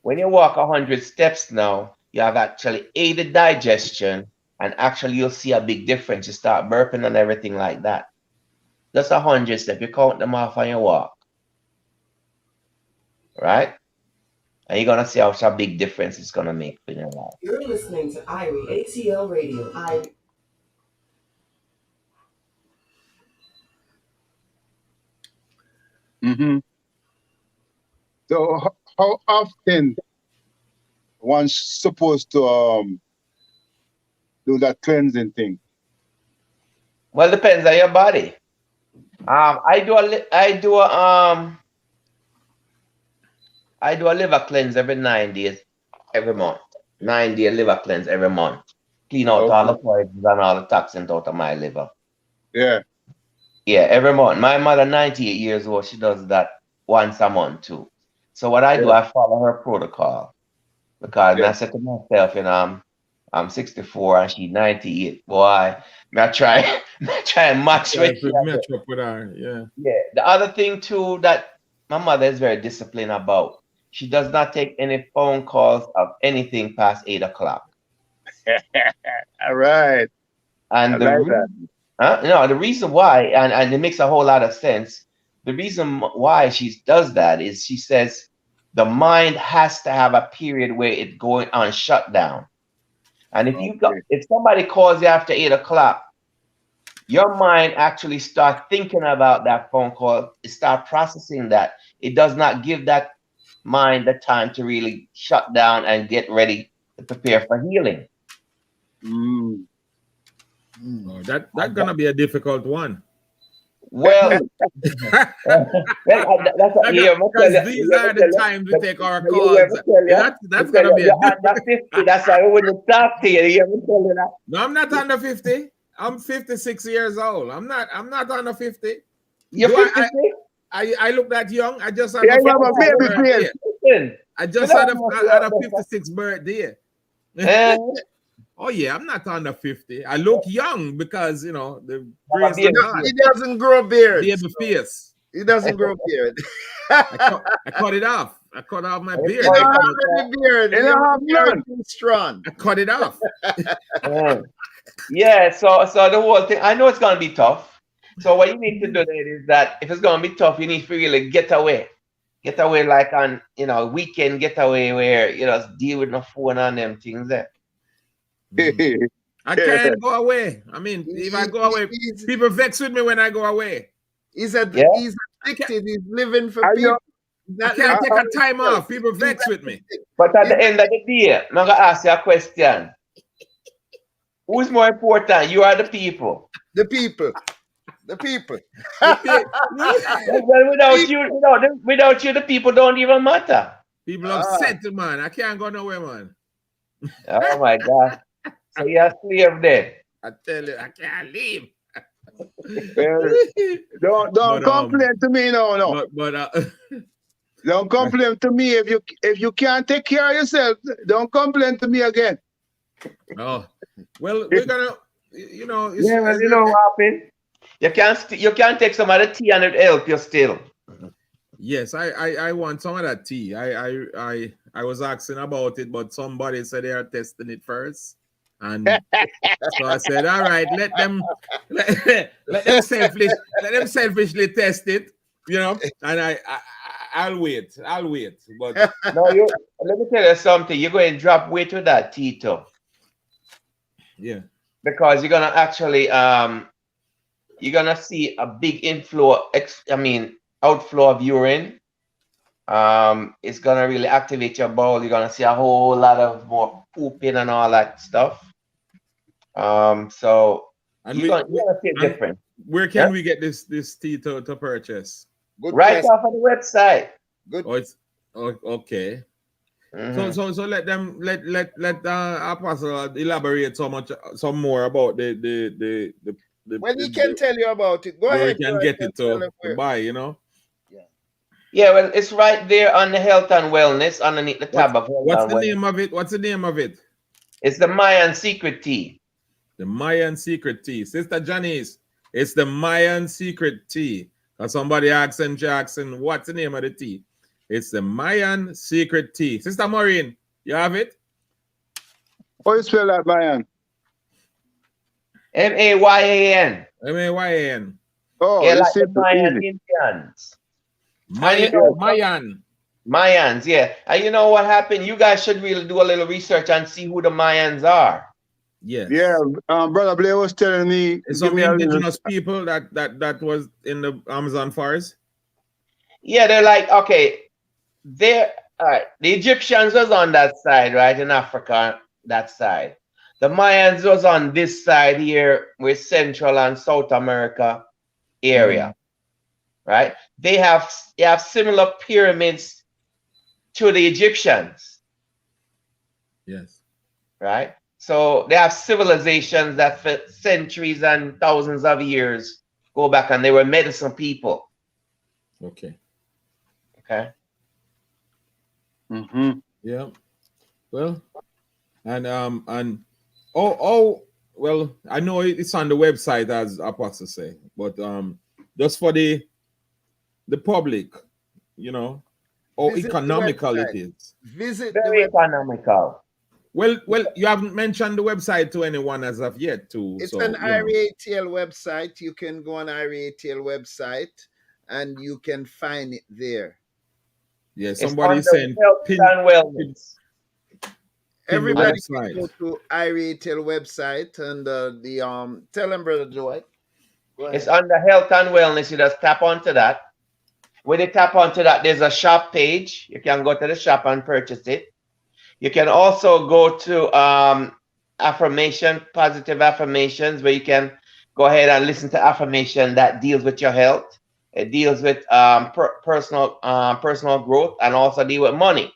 Speaker 12: When you walk 100 steps now, you have actually aided digestion, and actually you'll see a big difference. You start burping and everything like that. Just 100 steps, you count them off on your walk. Right? And you're going to see how a big difference it's going to make in your life.
Speaker 5: You're listening to Irie ATL Radio.
Speaker 8: So how often one's supposed to do that cleansing thing?
Speaker 12: Well, depends on your body. I do a liver cleanse every 9 days, every month. 9-day liver cleanse every month. Clean out all the poisons and all the toxins out of my liver.
Speaker 8: Yeah.
Speaker 12: Yeah, every month. My mother, 98 years old, she does that once a month too. So what I do, I follow her protocol because I said to myself, I'm 64 and she's 98. Boy, I try and match
Speaker 9: Yeah,
Speaker 12: with
Speaker 9: to
Speaker 12: her.
Speaker 9: match up with her. Yeah.
Speaker 12: Yeah. The other thing too that my mother is very disciplined about, she does not take any phone calls of anything past 8 o'clock.
Speaker 8: All right.
Speaker 12: And the reason why, and it makes a whole lot of sense. The reason why she does that is she says the mind has to have a period where it's going on shutdown. And if somebody calls you after 8 o'clock, your mind actually start thinking about that phone call, it start processing that. It does not give that mind the time to really shut down and get ready to prepare for healing.
Speaker 9: Oh, that's gonna be a difficult one.
Speaker 12: Well,
Speaker 9: because these are the times we take our calls. That's gonna be
Speaker 12: under 50. That's why I wouldn't talk to you. You ever tell you that?
Speaker 9: No, I'm not under 50. I'm 56 years old. I'm not under 50.
Speaker 12: You're 56?
Speaker 9: I look that young. I just had
Speaker 8: Yeah,
Speaker 9: my 56th birthday.
Speaker 12: Listen,
Speaker 9: I just had a 56th birthday. Oh yeah, I'm not under 50. I look young because the grace of God.
Speaker 7: He doesn't grow beard.
Speaker 9: Baby face.
Speaker 7: He doesn't grow beard.
Speaker 9: I cut it off. I cut off my beard.
Speaker 7: You don't have any beard. You don't have too strong.
Speaker 9: I cut it off.
Speaker 12: Yeah, so the whole thing, I know it's gonna be tough. So what you need to do then is that if it's gonna be tough, you need to really get away. Get away like on weekend getaway where deal with no phone on them things there.
Speaker 9: I can't go away. I mean, if I go away, people vex with me when I go away.
Speaker 7: He's addicted. He's living for people.
Speaker 9: I can't take a time off. People vex with me.
Speaker 12: But at the end of the day, I'm gonna ask you a question. Who's more important? You are the people.
Speaker 7: The people. The people.
Speaker 12: Well, without you, the people don't even matter.
Speaker 9: People upset, man. I can't go nowhere, man.
Speaker 12: Oh my God. So you're slave then.
Speaker 9: I tell you, I can't leave.
Speaker 8: Don't complain to me, no. Don't complain to me if you can't take care of yourself. Don't complain to me again.
Speaker 9: Oh, well, we're gonna,
Speaker 12: you know what happened. You can't take some of the tea and it help you still.
Speaker 9: Yes, I want some of that tea. I was asking about it, but somebody said they are testing it first. And so I said, all right, let them selfishly test it, and I'll wait. But
Speaker 12: no, let me tell you something. You're going to drop weight with that tea too.
Speaker 9: Yeah.
Speaker 12: Because you're gonna actually you're gonna see a big outflow of urine. It's gonna really activate your bowel. You're gonna see a whole lot of more pooping and all that stuff. So you're gonna see a difference.
Speaker 9: Where can we get this tea to purchase?
Speaker 12: Right off of the website.
Speaker 7: Good.
Speaker 9: Okay.
Speaker 12: Mm-hmm.
Speaker 9: So let Apostle elaborate some more about the
Speaker 7: well, he can tell you about it. Go ahead.
Speaker 9: We can get it to buy,
Speaker 12: Yeah, well, it's right there on the health and wellness underneath the tab of health.
Speaker 9: What's the name of it? What's the name of it?
Speaker 12: It's the Mayan Secret Tea.
Speaker 9: The Mayan Secret Tea. Sister Janice, it's the Mayan Secret Tea. Because somebody asking Jackson, what's the name of the tea? It's the Mayan Secret Tea. Sister Maureen, you have it?
Speaker 8: How you spell that, Mayan?
Speaker 12: M-A-Y-A-N.
Speaker 9: M-A-Y-A-N.
Speaker 8: Oh,
Speaker 12: yeah,
Speaker 8: like
Speaker 12: the Mayan Indians. Mayans, yeah. And you know what happened? You guys should really do a little research and see who the Mayans are.
Speaker 9: Yes.
Speaker 8: Yeah, Brother Blair was telling me.
Speaker 9: Some indigenous people that was in the Amazon forest.
Speaker 12: Yeah, they're like, okay, they're all right. The Egyptians was on that side, right, in Africa, that side. The Mayans was on this side here with Central and South America area, right? They have similar pyramids to the Egyptians.
Speaker 9: Yes.
Speaker 12: Right? So they have civilizations that for centuries and thousands of years go back, and they were medicine people.
Speaker 9: Okay.
Speaker 12: Okay.
Speaker 8: Mm-hmm.
Speaker 9: Yeah. Well, and well, I know it's on the website as Apostle say, but just for the public, you know, how
Speaker 7: Visit the
Speaker 9: economical it
Speaker 7: website.
Speaker 9: is.
Speaker 7: Visit
Speaker 12: Very
Speaker 7: the website.
Speaker 12: economical.
Speaker 9: Well, you haven't mentioned the website to anyone as of yet, too.
Speaker 7: It's
Speaker 9: so,
Speaker 7: an
Speaker 9: you know.
Speaker 7: IRA ATL website. You can go on IRA ATL website and you can find it there.
Speaker 9: Yeah,
Speaker 12: It's
Speaker 9: somebody
Speaker 12: on
Speaker 9: saying
Speaker 12: the health
Speaker 9: pin,
Speaker 12: and wellness.
Speaker 7: Everybody
Speaker 9: website.
Speaker 7: can go to IRA ATL website and tell them, Brother Dwight. Go ahead.
Speaker 12: It's under health and wellness. You just tap onto that. When you tap onto that, there's a shop page. You can go to the shop and purchase it. You can also go to affirmation, positive affirmations, where you can go ahead and listen to affirmation that deals with your health. It deals with personal growth, and also deal with money.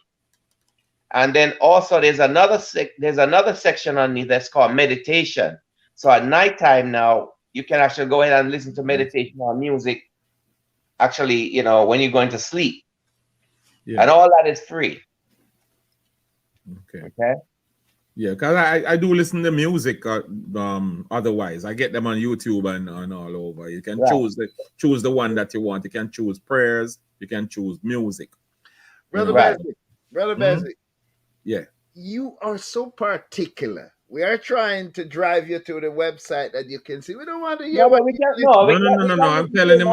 Speaker 12: And then also there's another section underneath that's called meditation. So at nighttime now, you can actually go ahead and listen to meditation or music. Actually, you know, when you're going to sleep, and all that is free.
Speaker 9: Okay.
Speaker 12: Okay.
Speaker 9: Yeah, because I do listen to music. Otherwise, I get them on YouTube and all over. You can choose the one that you want. You can choose prayers. You can choose music.
Speaker 7: Brother Besley, Brother
Speaker 9: Mhm.
Speaker 7: Besley,
Speaker 9: Yeah.
Speaker 7: you are so particular. We are trying to drive you to the website that you can see. We don't want to hear
Speaker 12: No,
Speaker 7: what
Speaker 12: but we
Speaker 7: you
Speaker 12: can't.
Speaker 7: listen-
Speaker 12: No,
Speaker 9: No. I'm telling him.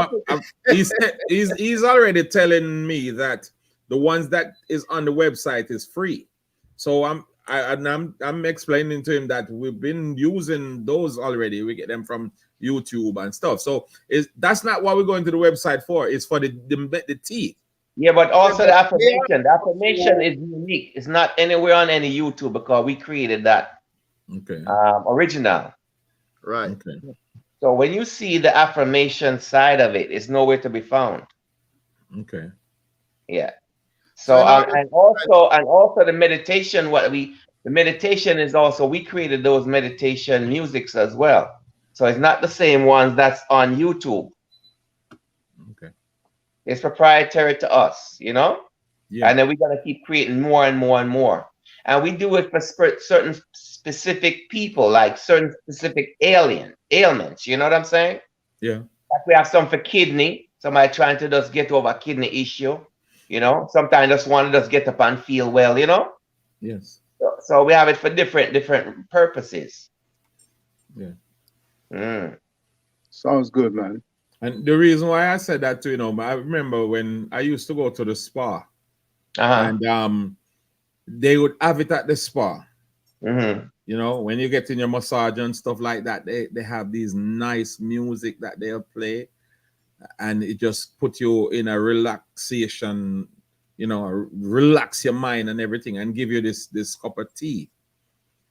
Speaker 9: He's already telling me that the ones that is on the website is free. So I'm explaining to him that we've been using those already. We get them from YouTube and stuff. So that's not what we're going to the website for. It's for the tea.
Speaker 12: Yeah, but also the affirmation. The affirmation is unique. It's not anywhere on any YouTube because we created that.
Speaker 9: Okay.
Speaker 12: Original.
Speaker 7: Right.
Speaker 9: Okay.
Speaker 12: So when you see the affirmation side of it, it's nowhere to be found.
Speaker 9: Okay.
Speaker 12: Yeah. So and also the meditation. The meditation is also, we created those meditation musics as well. So it's not the same ones that's on YouTube.
Speaker 9: Okay.
Speaker 12: It's proprietary to us, you know?
Speaker 9: Yeah.
Speaker 12: And then we're going to keep creating more and more and more. And we do it for certain specific people, like certain specific ailments. You know what I'm saying?
Speaker 9: Yeah.
Speaker 12: Like we have some for kidney. Somebody trying to just get over a kidney issue. You know, sometimes just want to just get up and feel well, you know?
Speaker 9: Yes.
Speaker 12: So we have it for different purposes.
Speaker 9: Yeah.
Speaker 8: Sounds good, man.
Speaker 9: And the reason why I said that too, you know, I remember when I used to go to the spa, and they would have it at the spa.
Speaker 12: Mm-hmm.
Speaker 9: You know, when you get in your massage and stuff like that, they have these nice music that they'll play, and it just put you in a relaxation, you know, relax your mind and everything, and give you this cup of tea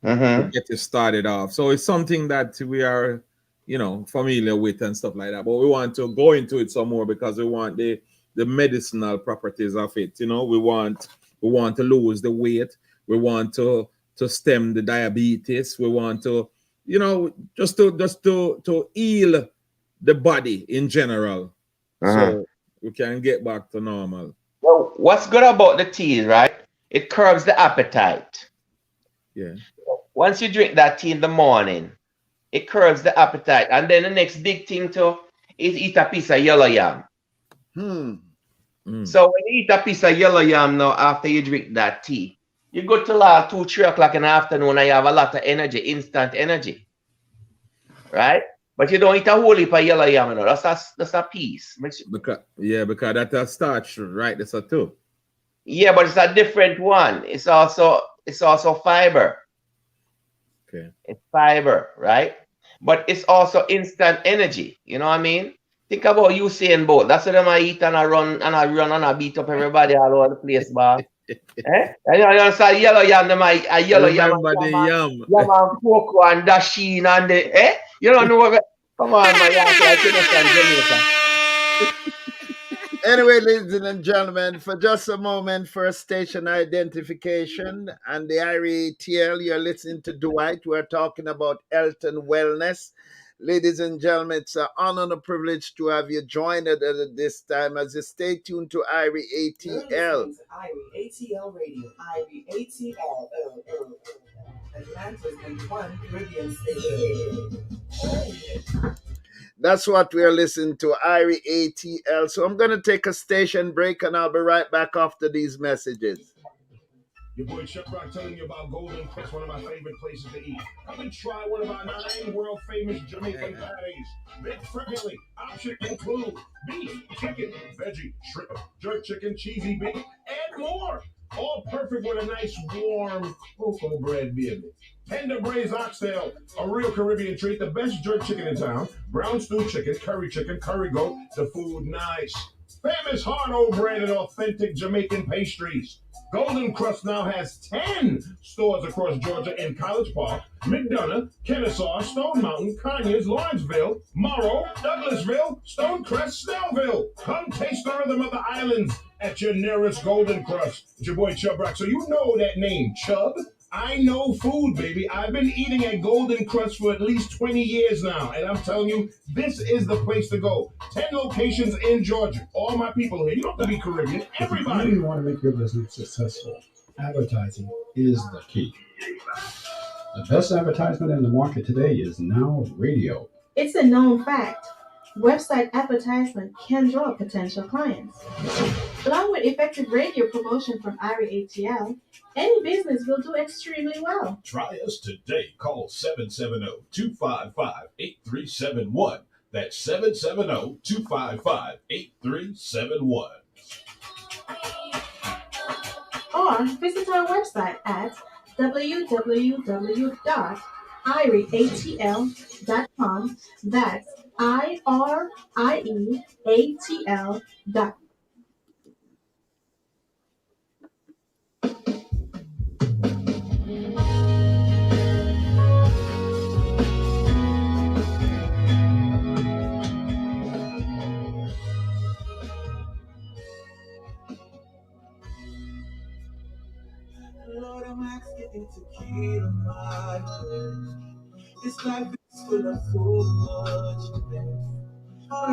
Speaker 9: to get you started off. So it's something that we are, you know, familiar with and stuff like that. But we want to go into it some more because we want the medicinal properties of it. You know, we want to lose the weight. We want to stem the diabetes. We want to, you know, just to heal the body in general, so we can get back to normal.
Speaker 12: Well, what's good about the tea, right? It curbs the appetite.
Speaker 9: Yeah.
Speaker 12: Once you drink that tea in the morning, it curbs the appetite. And then the next big thing too is eat a piece of yellow yam. So when you eat a piece of yellow yam now, after you drink that tea, you go to like 2-3 o'clock in the afternoon and you have a lot of energy, instant energy. Right? But you don't eat a whole heap of yellow yam, you know. That's a piece.
Speaker 9: Because that's a starch, right? That's a too.
Speaker 12: Yeah, but it's a different one. It's also fiber.
Speaker 9: Okay.
Speaker 12: It's fiber, right? But it's also instant energy. You know what I mean? Think about Usain Bolt. That's what I eat and I run and I beat up everybody all over the place, man. And you understand yellow yam, a yellow yam, yam and cocoa and dasheen and the you don't know what. Come on, my
Speaker 7: Anyway, ladies and gentlemen, for just a moment for station identification and the IRA ATL, you're listening to Dwight. We're talking about health and wellness. Ladies and gentlemen, it's an honor and a privilege to have you join us at this time as you stay tuned to IRI ATL.
Speaker 5: IRI ATL Radio, IRI ATL, Atlanta's #1 Caribbean station.
Speaker 7: That's what we're listening to, IRI ATL. So I'm going to take a station break and I'll be right back after these messages.
Speaker 11: Your boy Chuck Rock telling you about Golden Quest, one of my favorite places to eat. Come and try one of our 9 world-famous Jamaican patties. Big frequently, options include beef, chicken, veggie, shrimp, jerk chicken, cheesy beef, and more. All perfect with a nice warm cocoa bread, baby. Tender braised oxtail, a real Caribbean treat, the best jerk chicken in town, brown stew chicken, curry goat, the food nice. Famous hard old bread and authentic Jamaican pastries. Golden Crust now has 10 stores across Georgia in College Park, McDonough, Kennesaw, Stone Mountain, Conyers, Lawrenceville, Morrow, Douglasville, Stonecrest, Snellville. Come taste the rhythm of the islands at your nearest Golden Crust. It's your boy Chub Rock. So you know that name, Chub. I know food, baby. I've been eating at Golden Crust for at least 20 years now. And I'm telling you, this is the place to go. 10 locations in Georgia. All my people here. You don't have to be Caribbean. Everybody.
Speaker 10: If you really want to make your business successful, advertising is the key. The best advertisement in the market today is now radio.
Speaker 6: It's a known fact. Website advertisement can draw potential clients. Along with effective radio promotion from IRI ATL, any business will do extremely well.
Speaker 11: Try us today. Call 770-255-8371. That's 770-255-8371.
Speaker 6: Or visit our website at www.iriatl.com. That's IRIEATL.com.
Speaker 3: Lord, I'm asking you to keep my praise. This life is full of so much pain.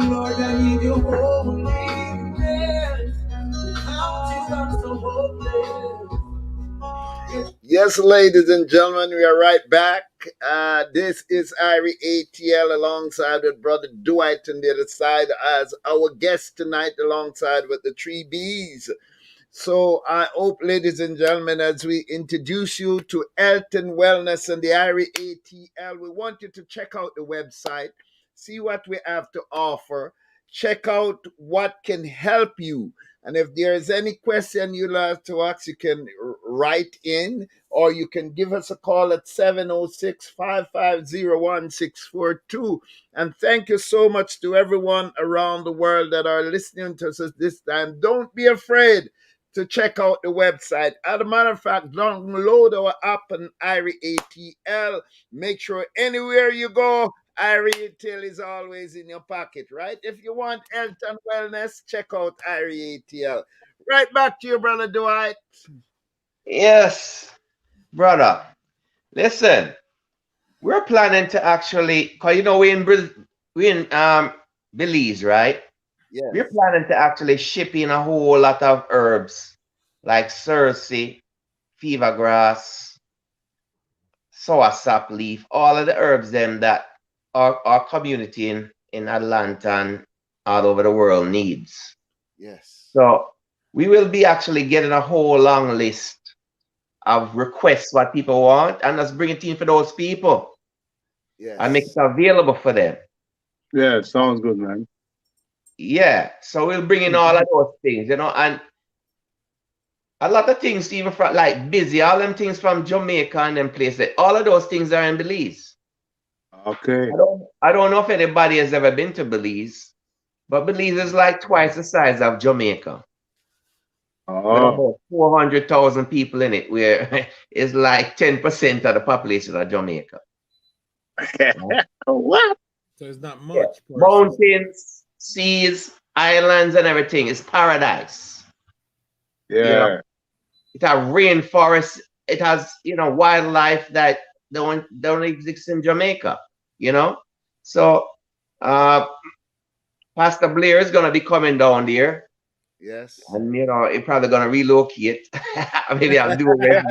Speaker 3: Lord, I need your holiness. Without you, I'm so hopeless.
Speaker 7: Yes, ladies and gentlemen, we are right back. This is IRI ATL alongside with Brother Dwight on the other side as our guest tonight alongside with the 3 Bs. So I hope, ladies and gentlemen, as we introduce you to health and wellness and the IRI ATL, we want you to check out the website, see what we have to offer, check out what can help you. And if there is any question you'd like to ask, you can write in or you can give us a call at 706-550-1642. And thank you so much to everyone around the world that are listening to us at this time. Don't be afraid to check out the website. As a matter of fact, download our app on IRI ATL. Make sure anywhere you go, IRI ATL is always in your pocket, right? If you want health and wellness, check out IRI ATL. Right back to you, Brother Dwight.
Speaker 12: Yes, brother. Listen, we're planning to actually, because you know we're in Belize, right?
Speaker 7: Yes.
Speaker 12: We're planning to actually ship in a whole lot of herbs like Cersei, fever grass, soursop leaf, all of the herbs them that our community in Atlanta and all over the world needs.
Speaker 7: Yes.
Speaker 12: So we will be actually getting a whole long list of requests what people want and just bring it in for those people.
Speaker 7: Yes.
Speaker 12: And make it available for them.
Speaker 8: Yeah, sounds good, man.
Speaker 12: Yeah, so we'll bring in all of those things, you know, and a lot of things, even from like Busy, all them things from Jamaica and them places, all of those things are in Belize.
Speaker 8: Okay.
Speaker 12: I don't know if anybody has ever been to Belize, but Belize is like twice the size of Jamaica. With about 400,000 people in it, where it's like 10% of the population of Jamaica.
Speaker 8: What?
Speaker 9: So it's not much.
Speaker 12: Yeah. Mountains, seas, islands, and everything. It's paradise.
Speaker 8: Yeah.
Speaker 12: You know? It has rainforests. It has, wildlife that don't exist in Jamaica. So Pastor Blair is gonna be coming down there.
Speaker 7: Yes.
Speaker 12: And he's probably gonna relocate. Maybe I'll do it.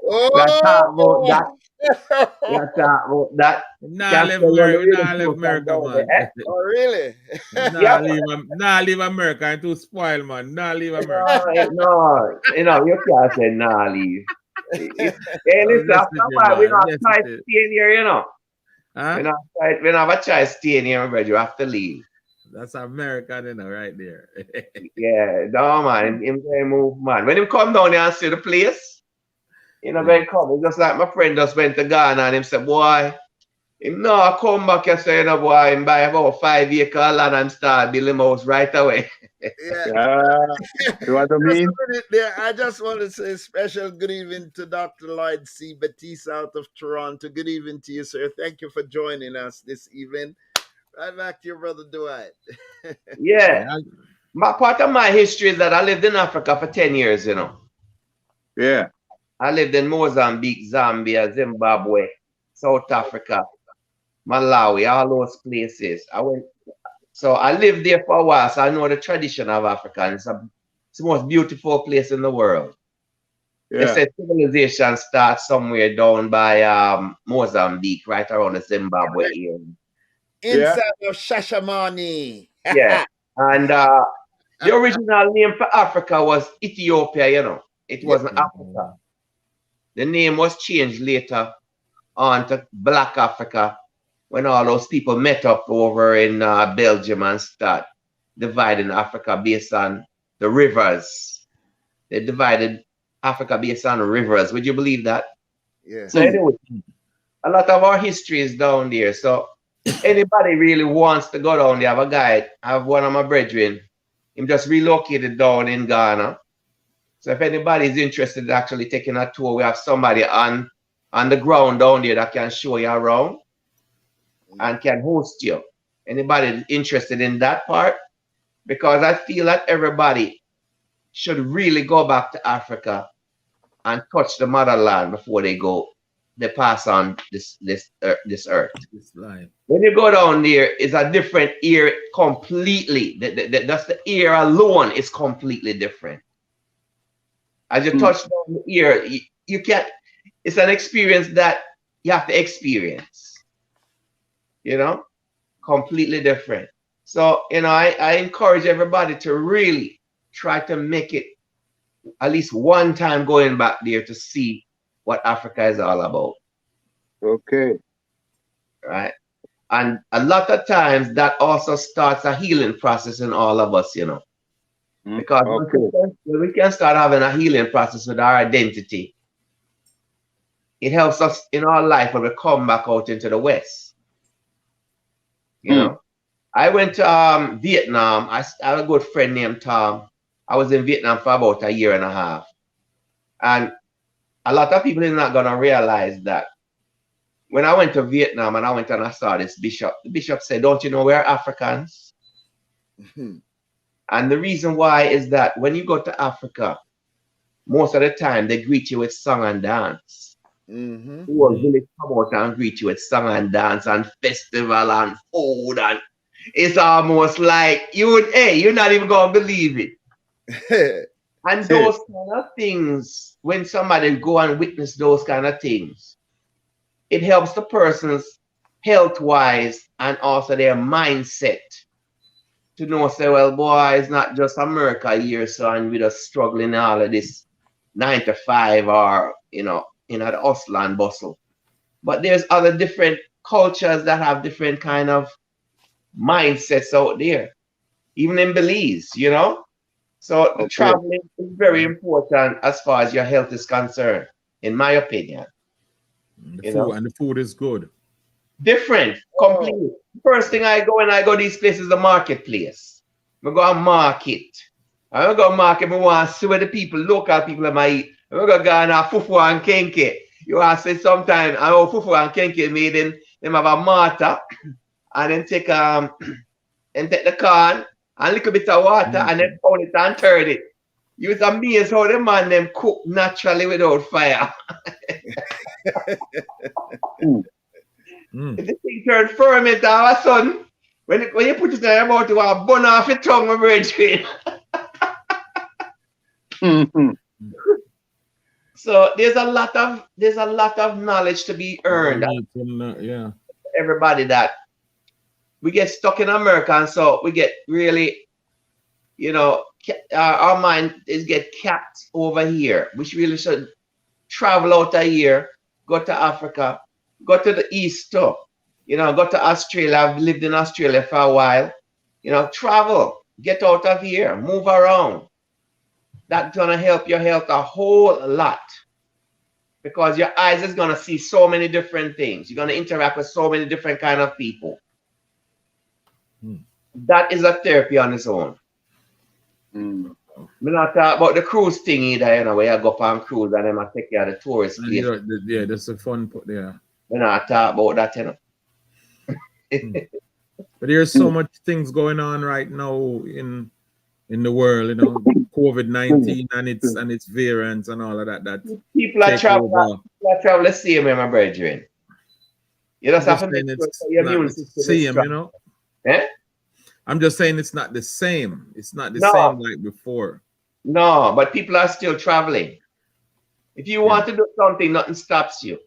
Speaker 12: Let's talk about that. Let's talk about that.
Speaker 9: Nah, leave America, man.
Speaker 7: Oh, really?
Speaker 9: Nah, leave America. I'm too spoiled, man. Nah, leave America.
Speaker 12: No, you can't say nah, leave. Hey, listen, we're not trying to stay in here,
Speaker 9: Huh?
Speaker 12: We're not trying to stay in here, but you have to leave.
Speaker 9: That's American, right there.
Speaker 12: Yeah, no, man. Him move, man. When him come down there and see the place, when come, just like my friend just went to Ghana and him said, boy, him no come back and say, boy, him buy about 5 acres land and start building house right away.
Speaker 7: Yeah.
Speaker 8: You know what I mean?
Speaker 7: I just want to say a special good evening to Dr. Lloyd C. Batiste out of Toronto. Good evening to you, sir. Thank you for joining us this evening. Right back to your brother Dwight.
Speaker 12: Yeah. Part of my history is that I lived in Africa for 10 years,
Speaker 8: Yeah.
Speaker 12: I lived in Mozambique, Zambia, Zimbabwe, South Africa, Malawi, all those places. So I lived there for a while, so I know the tradition of Africa. It's the most beautiful place in the world.
Speaker 8: Yeah.
Speaker 12: They say civilization starts somewhere down by Mozambique, right around the Zimbabwe area.
Speaker 7: Inside of Shashamane.
Speaker 12: Yeah. And the original name for Africa was Ethiopia, It wasn't Africa. The name was changed later on to Black Africa when all those people met up over in Belgium and start dividing Africa based on the rivers. They divided Africa based on the rivers. Would you believe that?
Speaker 7: Yeah.
Speaker 12: So anyway, a lot of our history is down there. So anybody really wants to go down there, I have a guide. I have one of my brethren. Him just relocated down in Ghana. So if anybody is interested in actually taking a tour, we have somebody on the ground down there that can show you around and can host you. Anybody interested in that part? Because I feel that everybody should really go back to Africa and touch the motherland before they pass on this earth.
Speaker 9: This life.
Speaker 12: When you go down there, it's a different air completely. That's the air alone is completely different. As you touch down the air, you can't. It's an experience that you have to experience. Completely different. So I encourage everybody to really try to make it at least one time going back there to see what Africa is all about.
Speaker 8: Okay.
Speaker 12: Right. And a lot of times that also starts a healing process in all of us, Because we can start having a healing process with our identity. It helps us in our life when we come back out into the West. I went to Vietnam. I have a good friend named Tom. I was in Vietnam for about a year and a half. And a lot of people are not going to realize that when I went to Vietnam and I saw this bishop, the bishop said, don't you know we're Africans? And the reason why is that when you go to Africa, most of the time they greet you with song and dance. Who will really come out and greet you with song and dance and festival and food, and it's almost like you're not even gonna believe it. And those kind of things, when somebody go and witness those kind of things, it helps the person's health-wise and also their mindset to know, say, well, boy, it's not just America here, so and we're just struggling all of this 9 to 5 or, the hustle and bustle. But there's other different cultures that have different kind of mindsets out there, even in Belize, So the traveling is very important as far as your health is concerned, in my opinion.
Speaker 9: And the food is good.
Speaker 12: Different, completely. First thing I go when I go these places, the marketplace. I go and market. I go market. I want to see where the local people might eat. I go and fufu and kenke. You want to say sometimes I know fufu and kenke made them have a mortar and then take the corn and a little bit of water and then pound it and turn it. You was amazed how the man them cook naturally without fire. If the thing turn ferment all of a sudden, when you put it in your mouth, you want to burn off your tongue, my brethren. So there's a lot of knowledge to be earned.
Speaker 9: Yeah.
Speaker 12: Everybody that we get stuck in America, and so we get really, our mind is get capped over here. We really should travel out of here, go to Africa, go to the East too. Go to Australia. I've lived in Australia for a while. Travel, get out of here, move around. That's gonna help your health a whole lot, because your eyes is gonna see so many different things. You're gonna interact with so many different kind of people. That is a therapy on its own. We're not talking about the cruise thing either, where you go on cruise and then I take you to the tourist place.
Speaker 9: Yeah, that's a fun put there.
Speaker 12: We're not talking about that,
Speaker 9: But there's so much things going on right now in the world, COVID-19 and its variants and all of that. That
Speaker 12: people are traveling the same way, my brethren. You just have to make sure your immune system is strong. Eh?
Speaker 9: I'm just saying it's not the same. It's not the same like before.
Speaker 12: No, but people are still traveling. If you want to do something, nothing stops you.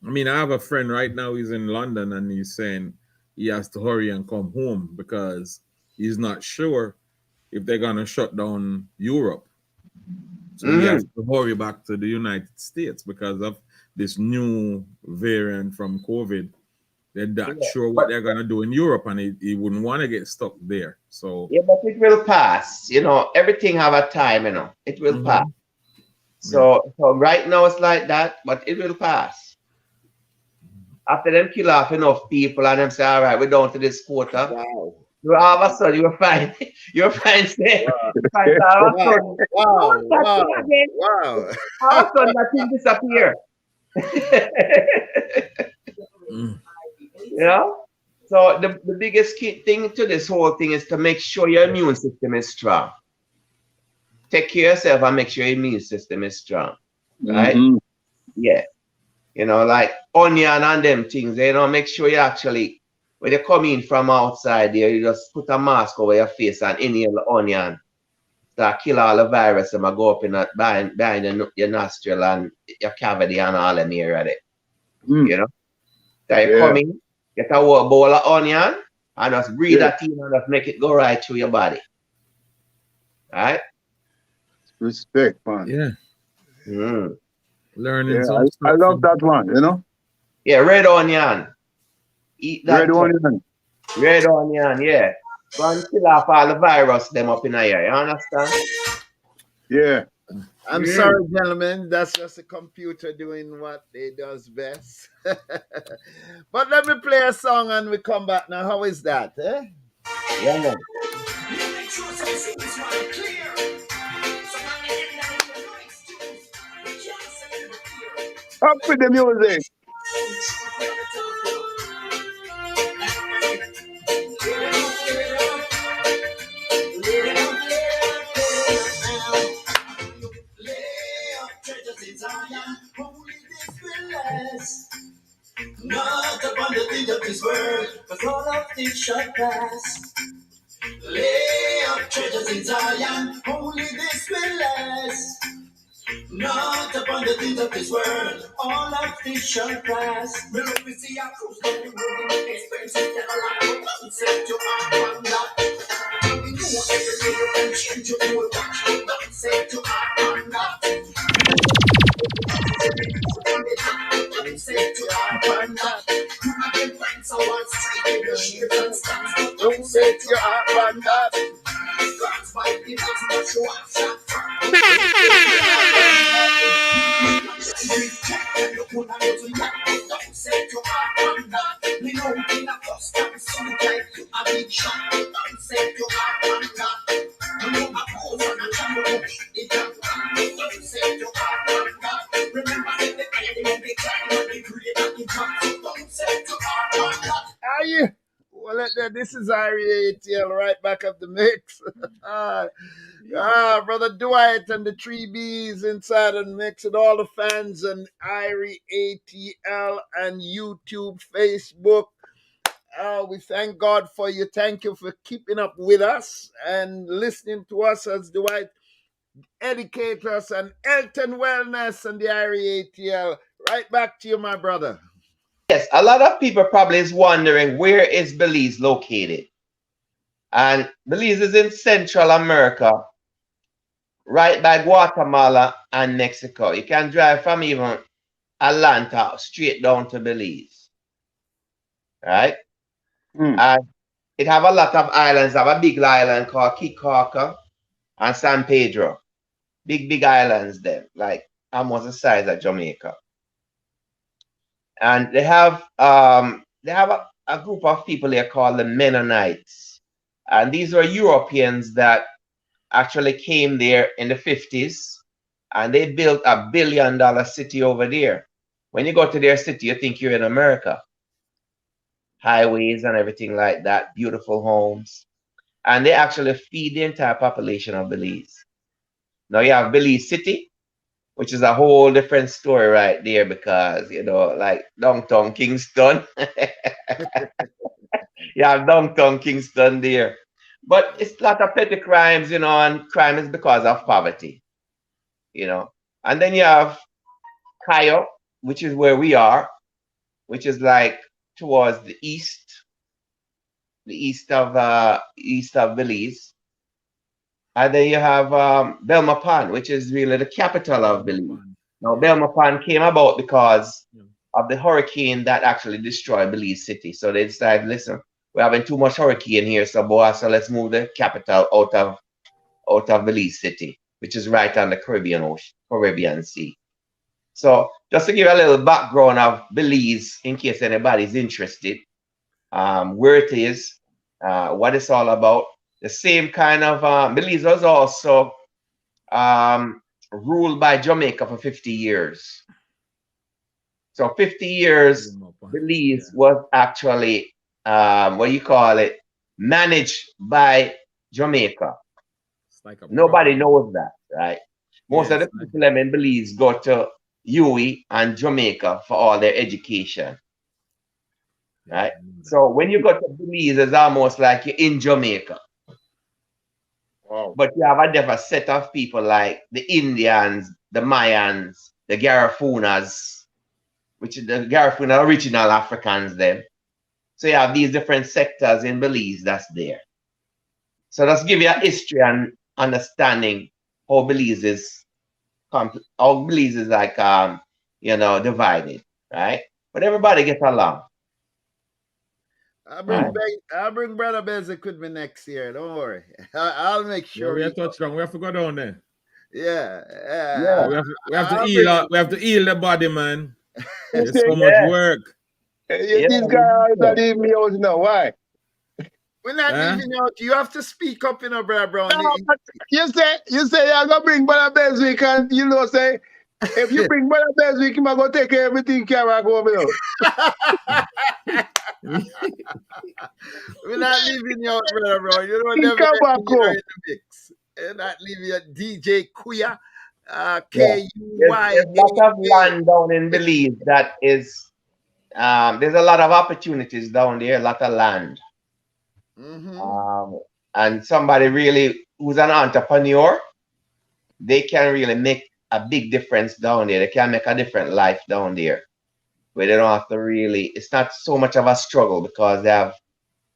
Speaker 9: I mean, I have a friend right now, he's in London, and he's saying he has to hurry and come home because he's not sure if they're going to shut down Europe. So he has to hurry back to the United States because of this new variant from COVID. They're not sure what they're going to do in Europe, and he wouldn't want to get stuck there. So
Speaker 12: yeah, but it will pass. Everything have a time, It will pass. So right now it's like that, but it will pass. After them kill off enough people and them say, all right, we're down to this quota.
Speaker 7: Wow.
Speaker 12: All of a sudden you're fine. You're fine.
Speaker 7: Wow.
Speaker 12: All of a sudden that thing disappear. So the biggest key thing to this whole thing is to make sure your immune system is strong. Take care of yourself and make sure your immune system is strong. Right? Yeah. Like onion and them things, make sure you actually, when you come in from outside there, you just put a mask over your face and inhale the onion. That kill all the virus and go up in behind your nostril and your cavity and all them area there. So you come in, get a whole bowl of onion and just breathe that in and just make it go right through your body. Right?
Speaker 8: Respect, man.
Speaker 9: Yeah. Learning.
Speaker 8: I love that one,
Speaker 12: Yeah, red onion. Eat that.
Speaker 8: Red
Speaker 12: onion, yeah. Go and kill off all the virus them up in here. You understand?
Speaker 8: Yeah.
Speaker 7: I'm sorry, gentlemen. That's just a computer doing what it does best. But let me play a song and we come back now. How is that?
Speaker 12: Yeah, man.
Speaker 8: Up with the music.
Speaker 1: Not upon the things of this world, but all of this shall pass. Lay up treasures in Zion, only this will last. Not upon the things of this world, all of this shall pass. Well, we see our cruise down the road, expensive Cadillac, don't set your heart on that. We know every day you can change your whole watch, don't set your heart on that. Don't set your heart on that. You can find someone straight in your shades and stands. Don't set your heart on that. God's by the that's what you want, shot from. Don't set your heart on that. We know in a custom suit like you a big shot. Don't set your heart on that. You know a pose on a camera, it don't run. Don't set your heart on that. Remember that the enemy of the time when they create a impact. Don't set your heart on that.
Speaker 7: Are you? Well, This is Irie ATL right back up the mix. Brother Dwight and the 3Bs inside and mix and all the fans and Irie ATL and YouTube, Facebook. We thank God for you. Thank you for keeping up with us and listening to us as Dwight educate us on health and wellness and the Irie ATL. Right back to you, my brother.
Speaker 12: Yes, a lot of people probably is wondering where is Belize located. And Belize is in Central America, right by Guatemala and Mexico. You can drive from even Atlanta straight down to Belize. Right? And it have a lot of islands. Have a big island called Kikaka and San Pedro. Big islands there, like almost the size of Jamaica. And they have a group of people here called the Mennonites. And these were Europeans that actually came there in the 50s, and they built a $1 billion city over there. When you go to their city, you think you're in America. Highways and everything like that, beautiful homes. And they actually feed the entire population of Belize. Now you have Belize City, which is a whole different story right there because, you know, like downtown Kingston. You have downtown Kingston there. But it's a lot of petty crimes, you know, and crime is because of poverty, you know. And then you have Cayo, which is where we are, which is like towards the east of Belize. And then you have Belmopan, which is really the capital of Belize. Now, Belmopan came about because of the hurricane that actually destroyed Belize City. So they decided, listen, we're having too much hurricane here, so let's move the capital out of Belize City, which is right on the Caribbean Sea. So just to give a little background of Belize, in case anybody's interested, where it is, what it's all about. The same kind of Belize was also ruled by Jamaica for 50 years. So 50 years, Belize was actually managed by Jamaica. Like nobody knows that, right? Most of the people in Belize go to UWI and Jamaica for all their education, right? So when you go to Belize, it's almost like you're in Jamaica. Wow. But you have a different set of people like the Indians, the Mayans, the Garafunas, which is the Garifuna original Africans then. So you have these different sectors in Belize that's there. So let's give you a history and understanding how Belize is like divided, right? But everybody gets along.
Speaker 7: I'll bring Brother Bezic with me next year. Don't worry. I'll make sure.
Speaker 9: Yeah, we have touched on. We have to go down there.
Speaker 7: Yeah.
Speaker 9: We have to heal the body, man. There's so much work.
Speaker 8: These guys are leaving me out now. Why?
Speaker 7: We're not leaving you out. You have to speak up, you know, Brother Brown.
Speaker 8: No, you say you're gonna bring Brother Bezic, and you know, say if you bring Brother Bezic, I'm gonna take everything Kara go over.
Speaker 7: We're not leaving you out, Brother Brown. You know, never in the mix. We're not leaving you. DJ Kuya, KUY.
Speaker 12: There's a lot of land down in Belize that is. There's a lot of opportunities down there. A lot of land. And somebody really who's an entrepreneur, they can really make a big difference down there. They can make a different life down there where they don't have to really, it's not so much of a struggle because they have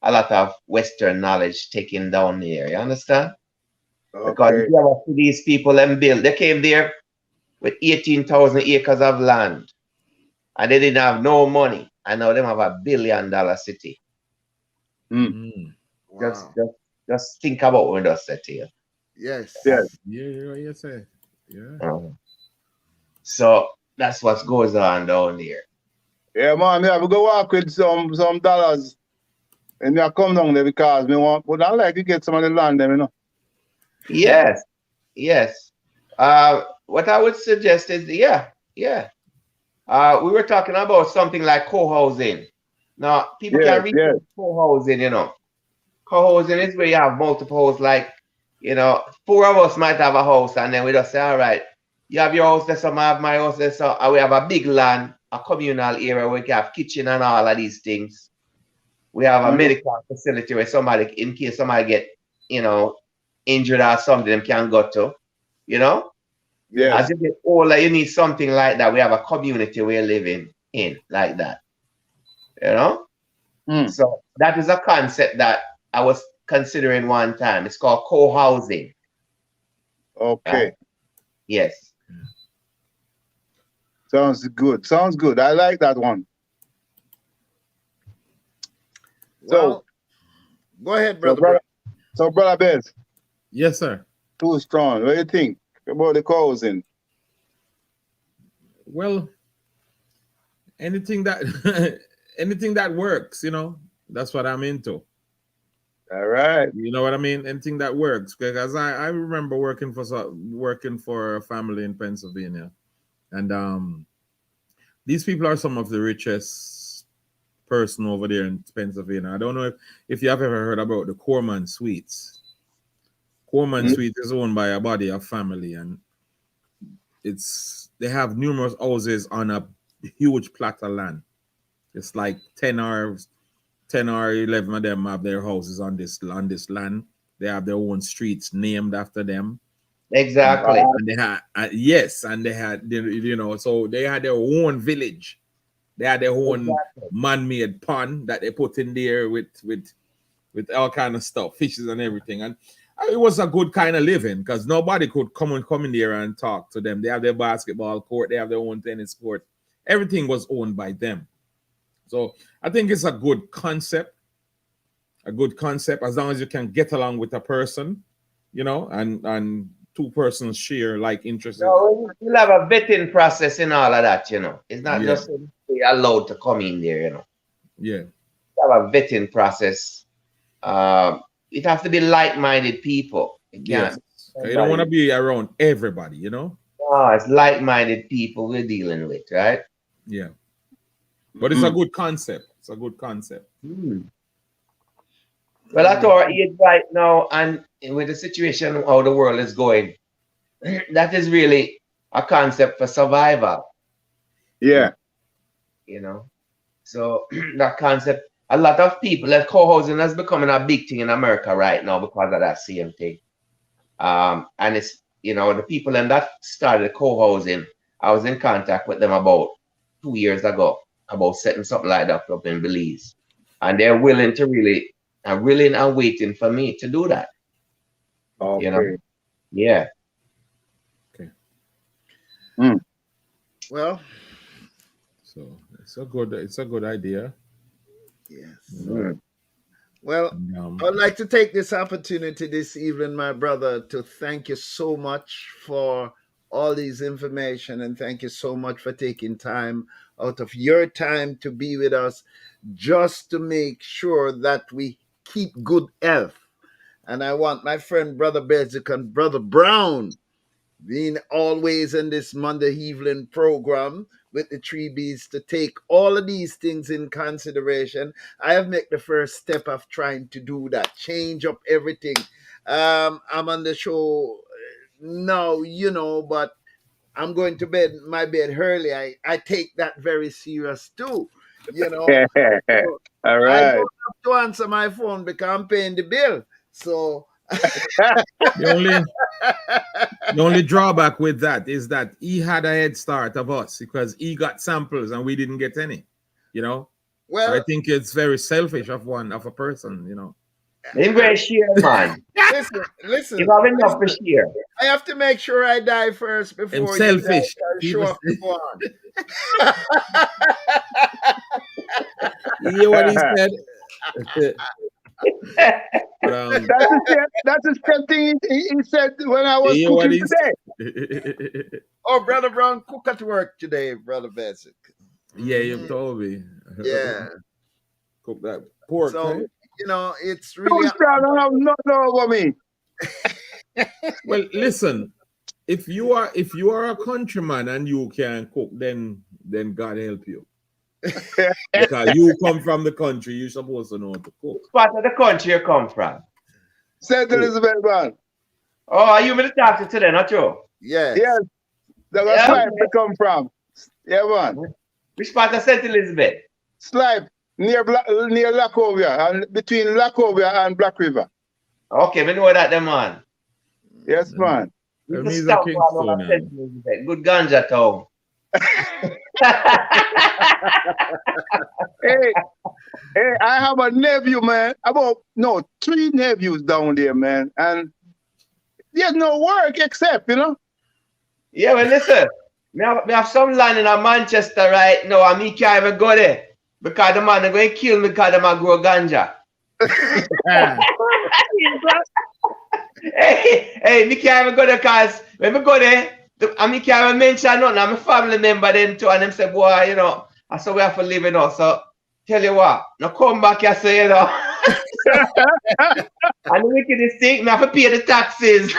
Speaker 12: a lot of Western knowledge taken down there. You understand? Okay. Because if you ever see these people and build, they came there with 18,000 acres of land and they didn't have no money. And now they have $1 billion city. Wow. Just think about what that's said here.
Speaker 7: Yes.
Speaker 12: So that's what goes on down there.
Speaker 8: Yeah, man, I have to go walk with some dollars. And I come down there because but I like to get some of the land there, you know.
Speaker 12: Yes. What I would suggest is, we were talking about something like co-housing. Now, people
Speaker 8: Yes,
Speaker 12: can read
Speaker 8: yes.
Speaker 12: co-housing, you know. Co-housing is where you have multiple houses, like, you know, 4 of us might have a house, and then we just say, all right, you have your house there, some I have my house there, so and we have a big land, a communal area where we can have kitchen and all of these things. We have a medical facility where somebody, in case somebody get, you know, injured or something, them can go to, you know.
Speaker 8: Yes.
Speaker 12: As you get older, you need something like that. We have a community we're living in, like that, you know. So that is a concept that I was considering one time. It's called co-housing.
Speaker 8: Okay.
Speaker 12: Yes.
Speaker 8: Sounds good. Sounds good. I like that one.
Speaker 7: Well, go ahead, brother.
Speaker 8: So, brother Bez.
Speaker 9: Yes, sir.
Speaker 8: Too strong. What do you think about the co-housing?
Speaker 9: Well, anything that anything that works, you know, that's what I'm into.
Speaker 8: All right.
Speaker 9: You know what I mean? Anything that works. Because I remember working for a family in Pennsylvania. And these people are some of the richest person over there in Pennsylvania. I don't know if you have ever heard about the Corman Suites. Corman Suites is owned by a body of family, and they have numerous houses on a huge plot of land. It's like 10 or 11 of them have their houses on this land. They have their own streets named after them.
Speaker 12: Exactly.
Speaker 9: And they had and they had, you know, so they had their own village. They had their own man-made pond that they put in there with all kind of stuff, fishes and everything. And it was a good kind of living because nobody could come in there and talk to them. They have their basketball court, they have their own tennis court. Everything was owned by them. So I think it's a good concept. As long as you can get along with a person, you know, and two persons share like interests.
Speaker 12: No, you'll have a vetting process and all of that, you know. It's not just allowed to come in there, you know.
Speaker 9: Yeah.
Speaker 12: You have a vetting process. It has to be like-minded people.
Speaker 9: Yes. You don't want to be around everybody, you know.
Speaker 12: No, it's like-minded people we're dealing with, right?
Speaker 9: Yeah. But it's a good concept. It's a good concept.
Speaker 12: Well, at our age right now, and with the situation how the world is going, that is really a concept for survival.
Speaker 8: Yeah.
Speaker 12: You know, so that concept, a lot of people, that co-housing is becoming a big thing in America right now because of that same thing. And it's, you know, the people that started co-housing, I was in contact with them about 2 years ago about setting something like that up in Belize. And they're willing and waiting for me to do that.
Speaker 8: Okay.
Speaker 12: You know? Yeah.
Speaker 9: Okay.
Speaker 7: Well,
Speaker 9: so it's a good idea.
Speaker 7: Yes. Well, I'd like to take this opportunity this evening, my brother, to thank you so much for all these information, and thank you so much for taking time out of your time to be with us, just to make sure that we keep good health. And I want my friend Brother Bezic and Brother Brown being always in this Monday evening program with the 3 Bs to take all of these things in consideration. I have made the first step of trying to do that, change up everything. I'm on the show now, you know, but I'm going to my bed early. I take that very serious too, you know.
Speaker 8: All right.
Speaker 7: I don't have to answer my phone because I'm paying the bill. So
Speaker 9: the only drawback with that is that he had a head start of us because he got samples and we didn't get any, you know.
Speaker 7: Well,
Speaker 9: so I think it's very selfish of a person, you know.
Speaker 12: They're very share, man.
Speaker 7: Listen.
Speaker 12: You have enough to share.
Speaker 7: I have to make sure I die first before
Speaker 9: I'm selfish.
Speaker 7: Show up to go on.
Speaker 9: You hear what he said?
Speaker 8: That's the same thing he said when I was cooking today.
Speaker 7: Oh, Brother Brown, cook at work today, Brother Basic.
Speaker 9: Yeah, you told me.
Speaker 7: Yeah.
Speaker 9: Cook that pork.
Speaker 7: So,
Speaker 9: right?
Speaker 7: you know, it's really...
Speaker 8: I don't have nothing over me.
Speaker 9: Well, listen, if you are a countryman and you can cook, then God help you. Because you come from the country, you're supposed to know how to cook.
Speaker 12: What part of the country you come from?
Speaker 8: St. Elizabeth, man.
Speaker 12: Oh, are you with the taxi today, not you?
Speaker 7: Yes.
Speaker 8: Yes. That's where Slipe they come from. Yeah, man.
Speaker 12: Which part of St. Elizabeth?
Speaker 8: Slipe, near Lacovia, and between Lacovia and Black River.
Speaker 12: Okay, we know that, man.
Speaker 8: Yes, man.
Speaker 12: Good ganja town.
Speaker 8: Hey, I have a nephew, man. Three nephews down there, man. And there's no work except,
Speaker 12: Yeah, well, listen. We have some land in Manchester right now, and me can't even go there. Because the man is going to kill me because they might grow ganja. Hey, me can't even go there because when we go there, and me can't even mention nothing. I'm a family member then too, and them say, boy, I saw we have to live, So tell you what, now come back here, say, And the wickedest thing, me have to pay the taxes.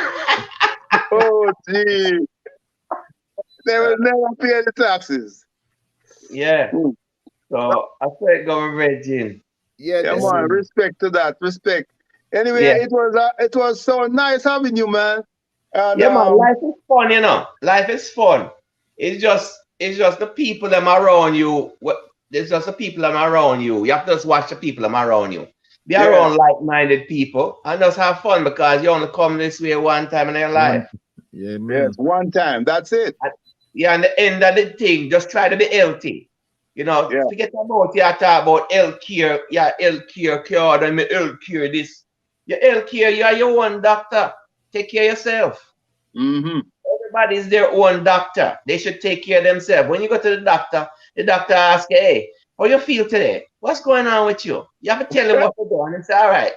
Speaker 8: Oh, gee. They will never pay the taxes.
Speaker 12: Yeah. So I said, go with Regine.
Speaker 8: Yeah, man. Respect to that. Respect. Anyway, it was so nice having you, man. And,
Speaker 12: man. Life is fun, Life is fun. It's just the people that are around you. It's just the people that are around you. You have to just watch the people that are around you. Be around like-minded people and just have fun because you only come this way one time in your life.
Speaker 9: Yeah, man.
Speaker 8: Yes, one time. That's it.
Speaker 12: And the end of the thing, just try to be healthy. Forget about you talk about health care. Yeah, health care card and health care this. Your health care, you are your own doctor. Take care of yourself. Everybody's their own doctor. They should take care of themselves. When you go to the doctor asks you, hey, how you feel today? What's going on with you? You have to tell him what to do. And he say, all right,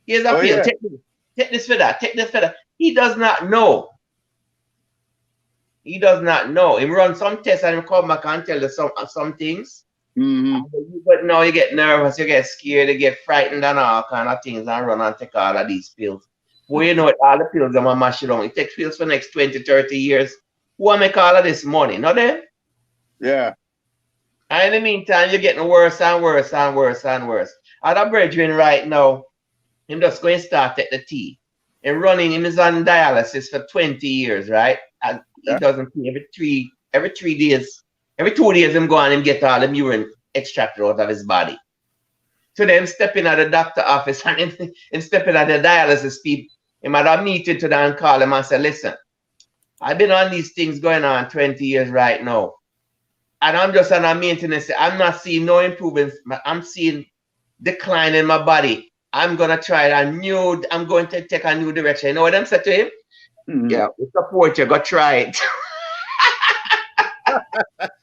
Speaker 12: here's a pill.
Speaker 8: Yeah.
Speaker 12: Take this for that. Take this for that. He does not know. He does not know. He run some tests and he come back and tell you some things. But now you get nervous, you get scared, you get frightened and all kind of things and run and take all of these pills. Well, you know it, all the pills I'm mash it on. It takes pills for the next 20, 30 years. Who will make all of this money? Not them?
Speaker 8: Yeah.
Speaker 12: And in the meantime, you're getting worse and worse and worse and worse. I have a brethren right now, him just going to start at the tea. And running him is on dialysis for 20 years, right? And he doesn't pay every 3 days. Every 2 days, him go and him get all the urine extracted out of his body. So them stepping at the doctor office and him stepping at the dialysis people. Him had a meeting to them and call him and say, listen, I've been on these things going on 20 years right now. And I'm just on a maintenance. I'm not seeing no improvements. I'm seeing decline in my body. I'm going to try I'm going to take a new direction. You know what them said to him? Yeah, we support you. Go try it.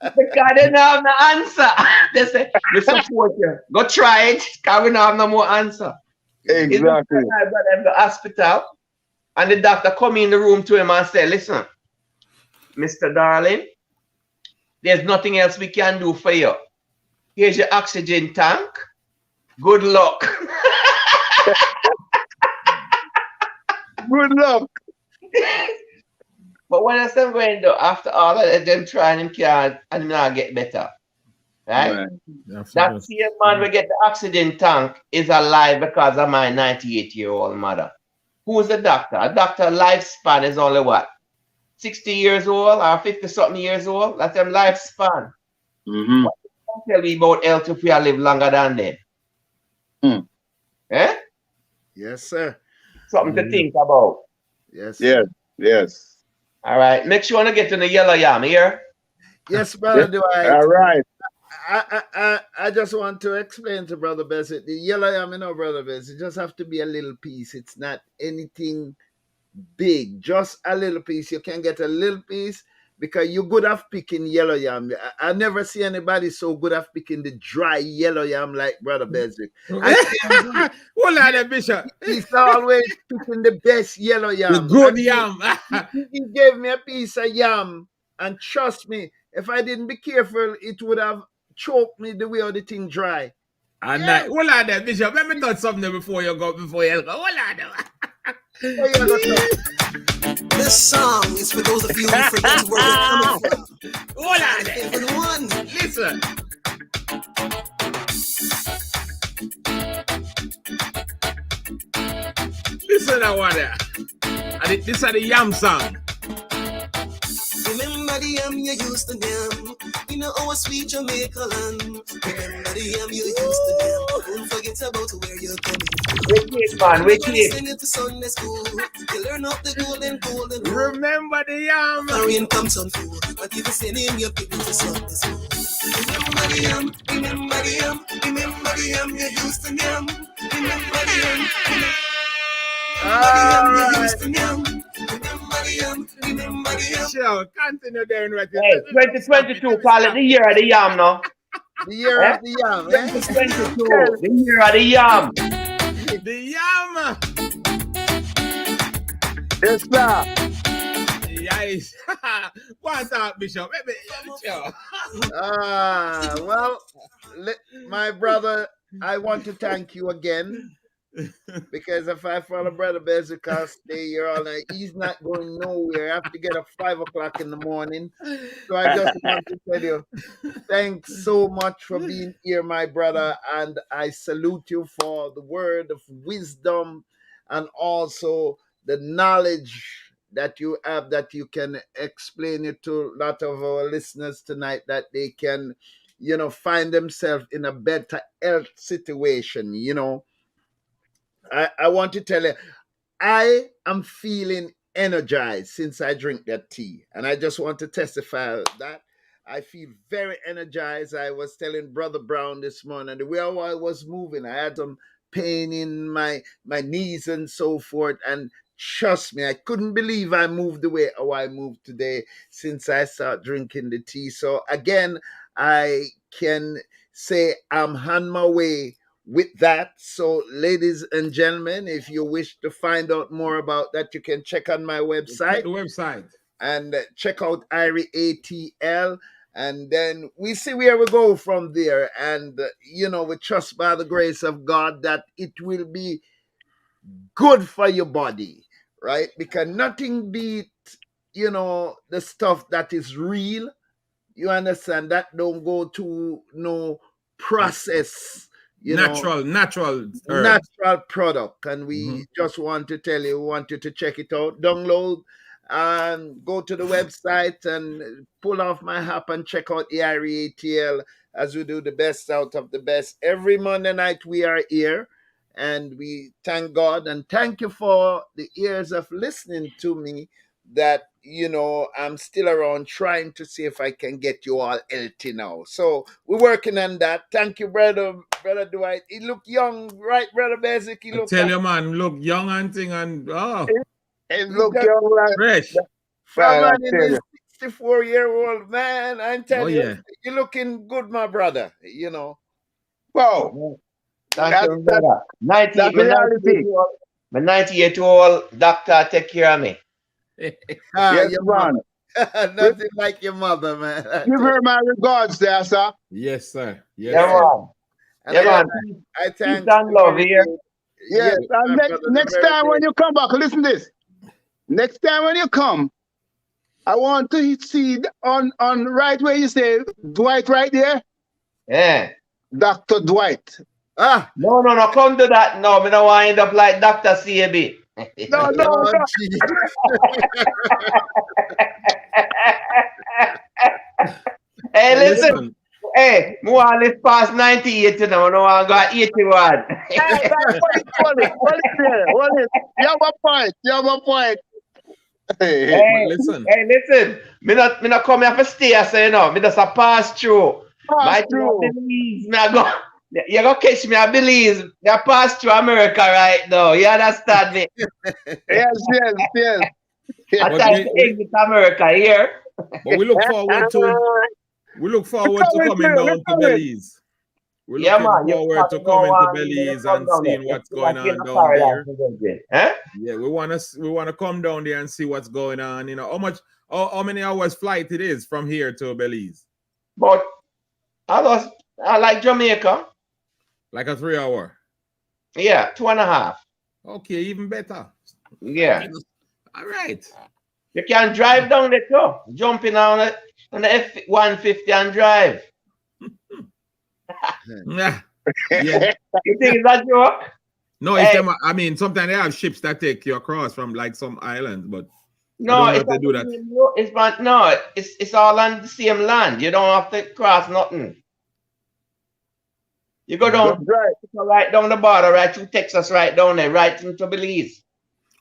Speaker 12: Because they don't have no answer. They say, we support you. Go try it. Because we don't have no more answer.
Speaker 8: Exactly.
Speaker 12: I got them to the hospital. And the doctor come in the room to him and say, listen, Mr. Darling, there's nothing else we can do for you. Here's your oxygen tank. Good luck.
Speaker 8: Good luck.
Speaker 12: But what else I'm going to do after all of that, them trying him can't and not get better. Right? That same man we get the oxygen tank is alive because of my 98-year-old mother. Who's the doctor? A doctor lifespan is only what? 60 years old or 50-something years old? That's them lifespan. What can tell me about health if we live longer than them? Eh?
Speaker 7: Yes, sir.
Speaker 12: Something to think about.
Speaker 7: Yes.
Speaker 8: Yes. Yes.
Speaker 12: All right. Make sure to get to the yellow yam here.
Speaker 7: Yes, brother Dwight.
Speaker 8: All right.
Speaker 7: I just want to explain to Brother Bassett, the yellow yam, Brother Bassett, it just have to be a little piece. It's not anything big, just a little piece. You can get a little piece because you're good at picking yellow yam. I never see anybody so good at picking the dry yellow yam like Brother Bassett.
Speaker 9: Hold on, Bishop.
Speaker 7: He's always picking the best yellow yam.
Speaker 9: The good yam.
Speaker 7: He gave me a piece of yam, and trust me, if I didn't be careful, it would have choked me the way the thing dry.
Speaker 9: And hold on there, Bishop. Let me touch something before you go. Hold on there.
Speaker 1: This song is for those of you who forget where we're coming from.
Speaker 9: Hold on there.
Speaker 1: Everyone.
Speaker 9: Listen. Listen to one there. And this is the Yam song.
Speaker 1: Remember the yam you used to yam. You know our sweet Jamaica land. Remember the yam you used to yam. Don't forget about where you're coming from.
Speaker 12: Wait,
Speaker 1: Send it to Sunday school. You learn up the golden rule.
Speaker 9: Remember the yam.
Speaker 1: Rain comes on food. But if you send him, you pick it to Sunday school. Remember the yam. Remember the yam. Remember the yam you used to yam. Remember the yam.
Speaker 9: Sure, continue there.
Speaker 12: Hey, 2022, call it the year of the yam, no?
Speaker 7: The year of the yam, eh?
Speaker 12: 2022, the year of the yam.
Speaker 9: The yam.
Speaker 8: Yes, sir.
Speaker 9: Yes. What's up, Bishop?
Speaker 7: Well, my brother, I want to thank you again. Because if I follow Brother Bezika stay here all night, he's not going nowhere. I have to get up 5 o'clock in the morning. So I just want to tell you, thanks so much for being here, my brother. And I salute you for the word of wisdom and also the knowledge that you have, that you can explain it to a lot of our listeners tonight, that they can, find themselves in a better health situation, I want to tell you, I am feeling energized since I drink that tea. And I just want to testify that. I feel very energized. I was telling Brother Brown this morning, the way I was moving, I had some pain in my knees and so forth. And trust me, I couldn't believe I moved the way how I moved today since I started drinking the tea. So again, I can say I'm on my way with that. So ladies and gentlemen, if you wish to find out more about that, you can check on my website.
Speaker 9: The website.
Speaker 7: And check out Irie ATL. And then we see where we go from there. And, we trust by the grace of God that it will be good for your body, right? Because nothing beat, the stuff that is real. You understand? That don't go to no process.
Speaker 9: Natural
Speaker 7: product. And we just want to tell you, we want you to check it out, download, and go to the website and pull off my app and check out Irie ATL as we do the best out of the best. Every Monday night we are here, and we thank God and thank you for the ears of listening to me, that I'm still around trying to see if I can get you all healthy now. So we're working on that. Thank you, brother Dwight. He look young, right, Brother Basic? He look
Speaker 9: tell you, man, look young and thing, and
Speaker 8: he look young, like
Speaker 9: fresh.
Speaker 7: From an 64-year-old man, I'm telling you, you're looking good, my brother.
Speaker 8: Wow.
Speaker 12: Thank you, brother. 98-year-old doctor take care of me.
Speaker 8: Yes, man.
Speaker 7: Nothing like your mother, man.
Speaker 8: Give her my regards there, sir.
Speaker 9: Yes, sir. Yes,
Speaker 12: man.
Speaker 7: I thank
Speaker 12: you. Love here.
Speaker 8: Yes. And next time when you come back, listen to this. Next time when you come, I want to see on right where you say Dwight right there.
Speaker 12: Yeah.
Speaker 8: Dr. Dwight.
Speaker 12: No, come to that. No, I don't want to end up like Dr. CAB.
Speaker 8: No.
Speaker 12: Hey, listen. Hey, more or less past 98 now. I don't want to go at 81.
Speaker 8: You have a point.
Speaker 12: Hey,
Speaker 9: listen.
Speaker 12: Me not come here for stay, me just a pass through. You go catch me, I believe. You pass through America right now. You understand me?
Speaker 8: Yes.
Speaker 12: I try to exit America here.
Speaker 9: But we look forward to coming down to Belize. We're looking forward to coming to Belize and seeing what's going on down there. Yeah, we wanna come down there and see what's going on. How many hours flight it is from here to Belize?
Speaker 12: But I like Jamaica.
Speaker 9: Like a 3 hour?
Speaker 12: Yeah, 2.5.
Speaker 9: Okay, even better.
Speaker 12: Yeah.
Speaker 9: All right.
Speaker 12: You can drive down there too. Jump in on the F-150 and drive.
Speaker 9: Yeah. Yeah.
Speaker 12: You think it's a joke?
Speaker 9: No, it's them. I mean, sometimes they have ships that take you across from like some islands, but I
Speaker 12: No,
Speaker 9: don't know
Speaker 12: it's
Speaker 9: if they
Speaker 12: not
Speaker 9: do that.
Speaker 12: it's all on the same land. You don't have to cross nothing. You go down right down the border, right through Texas, right down there, right into Belize.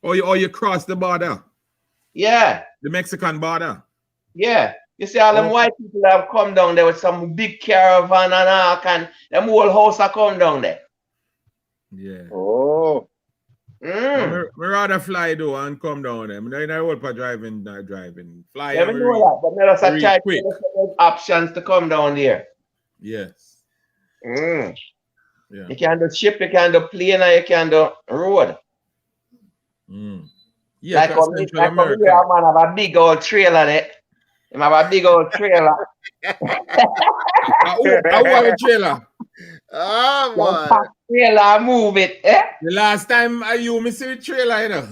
Speaker 9: Or you cross the border.
Speaker 12: Yeah.
Speaker 9: The Mexican border.
Speaker 12: Yeah. You see all them white people that have come down there with some big caravan and all kind, them whole house have come down there.
Speaker 9: Yeah.
Speaker 8: Oh.
Speaker 9: Me rather fly though and come down there. I don't work for driving. Fly.
Speaker 12: Yeah, we know that, but let us try to get options to come down there.
Speaker 9: Yes.
Speaker 12: Yeah.
Speaker 9: Yeah.
Speaker 12: You can do ship, you can do plane, and you can do road.
Speaker 9: Yeah,
Speaker 12: like over here, a man have a big old trailer there. Him have a big old trailer.
Speaker 9: I want a trailer.
Speaker 7: Oh, boy.
Speaker 12: Trailer, move it. Eh?
Speaker 9: The last time you me see the trailer, you know.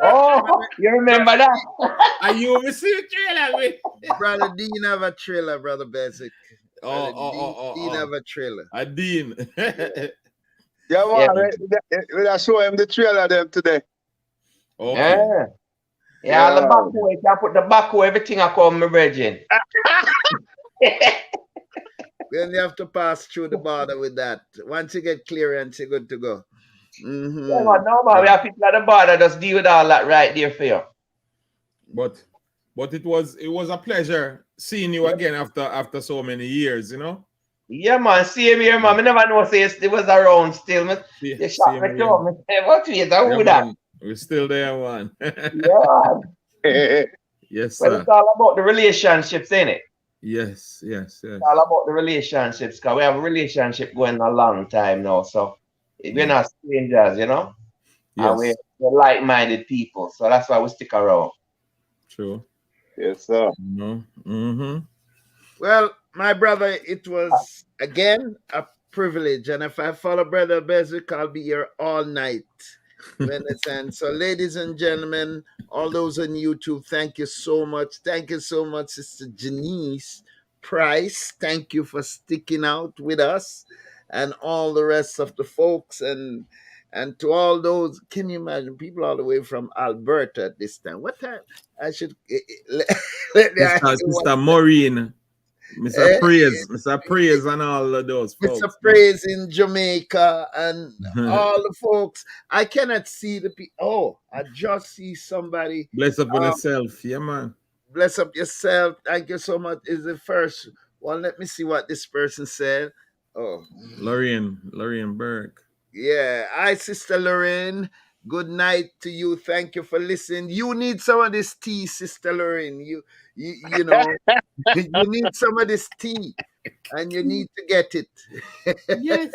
Speaker 12: Oh, you remember that?
Speaker 9: You me see the trailer, with
Speaker 7: Brother Dean have a trailer, Brother Basic.
Speaker 9: Dean
Speaker 7: have a trailer.
Speaker 9: A Dean.
Speaker 8: Yeah, man. I show him the trailer them today.
Speaker 12: Okay. Yeah, the back way, you can put the back way, everything I call my virgin.
Speaker 7: Then you have to pass through the border with that. Once you get clearance, you're good to go. Mm-hmm.
Speaker 12: Yeah, man, no, man, we have people at the border just deal with all that right there for you.
Speaker 9: But it was a pleasure seeing you again after so many years, you know.
Speaker 12: Yeah, man, same here, man. I never know say it was around still. They shot me too. What you do that?
Speaker 9: We're still there, man.
Speaker 12: Yeah.
Speaker 9: Yes,
Speaker 12: Well,
Speaker 9: sir.
Speaker 12: it's all about the relationships, ain't it?
Speaker 9: Yes.
Speaker 12: It's all about the relationships, because we have a relationship going a long time now. So we're not strangers, you know?
Speaker 9: Yes.
Speaker 12: And we're like-minded people. So that's why we stick around.
Speaker 9: True.
Speaker 8: Yes, sir.
Speaker 9: Mm-hmm.
Speaker 7: Well, my brother, it was again a privilege. And if I follow Brother Beswick, I'll be here all night. You understand? So, ladies and gentlemen, all those on YouTube, thank you so much. Thank you so much, Sister Janice Price. Thank you for sticking out with us and all the rest of the folks. And to all those, can you imagine people all the way from Alberta at this time? What time? I should let me ask you
Speaker 9: Sister Maureen. Mr. Praise and all of those folks.
Speaker 7: Mr. Praise in Jamaica and all the folks. I cannot see the people. Oh, I just see somebody.
Speaker 9: Bless up on yourself. Yeah, man.
Speaker 7: Bless up yourself. Thank you so much. Is the first one. Let me see what this person said. Oh.
Speaker 9: Lorraine Burke.
Speaker 7: Yeah. Hi, Sister Lorraine. Good night to you. Thank you for listening. You need some of this tea, Sister Lorraine. You know, you need some of this tea, and you need to get it.
Speaker 12: Yes.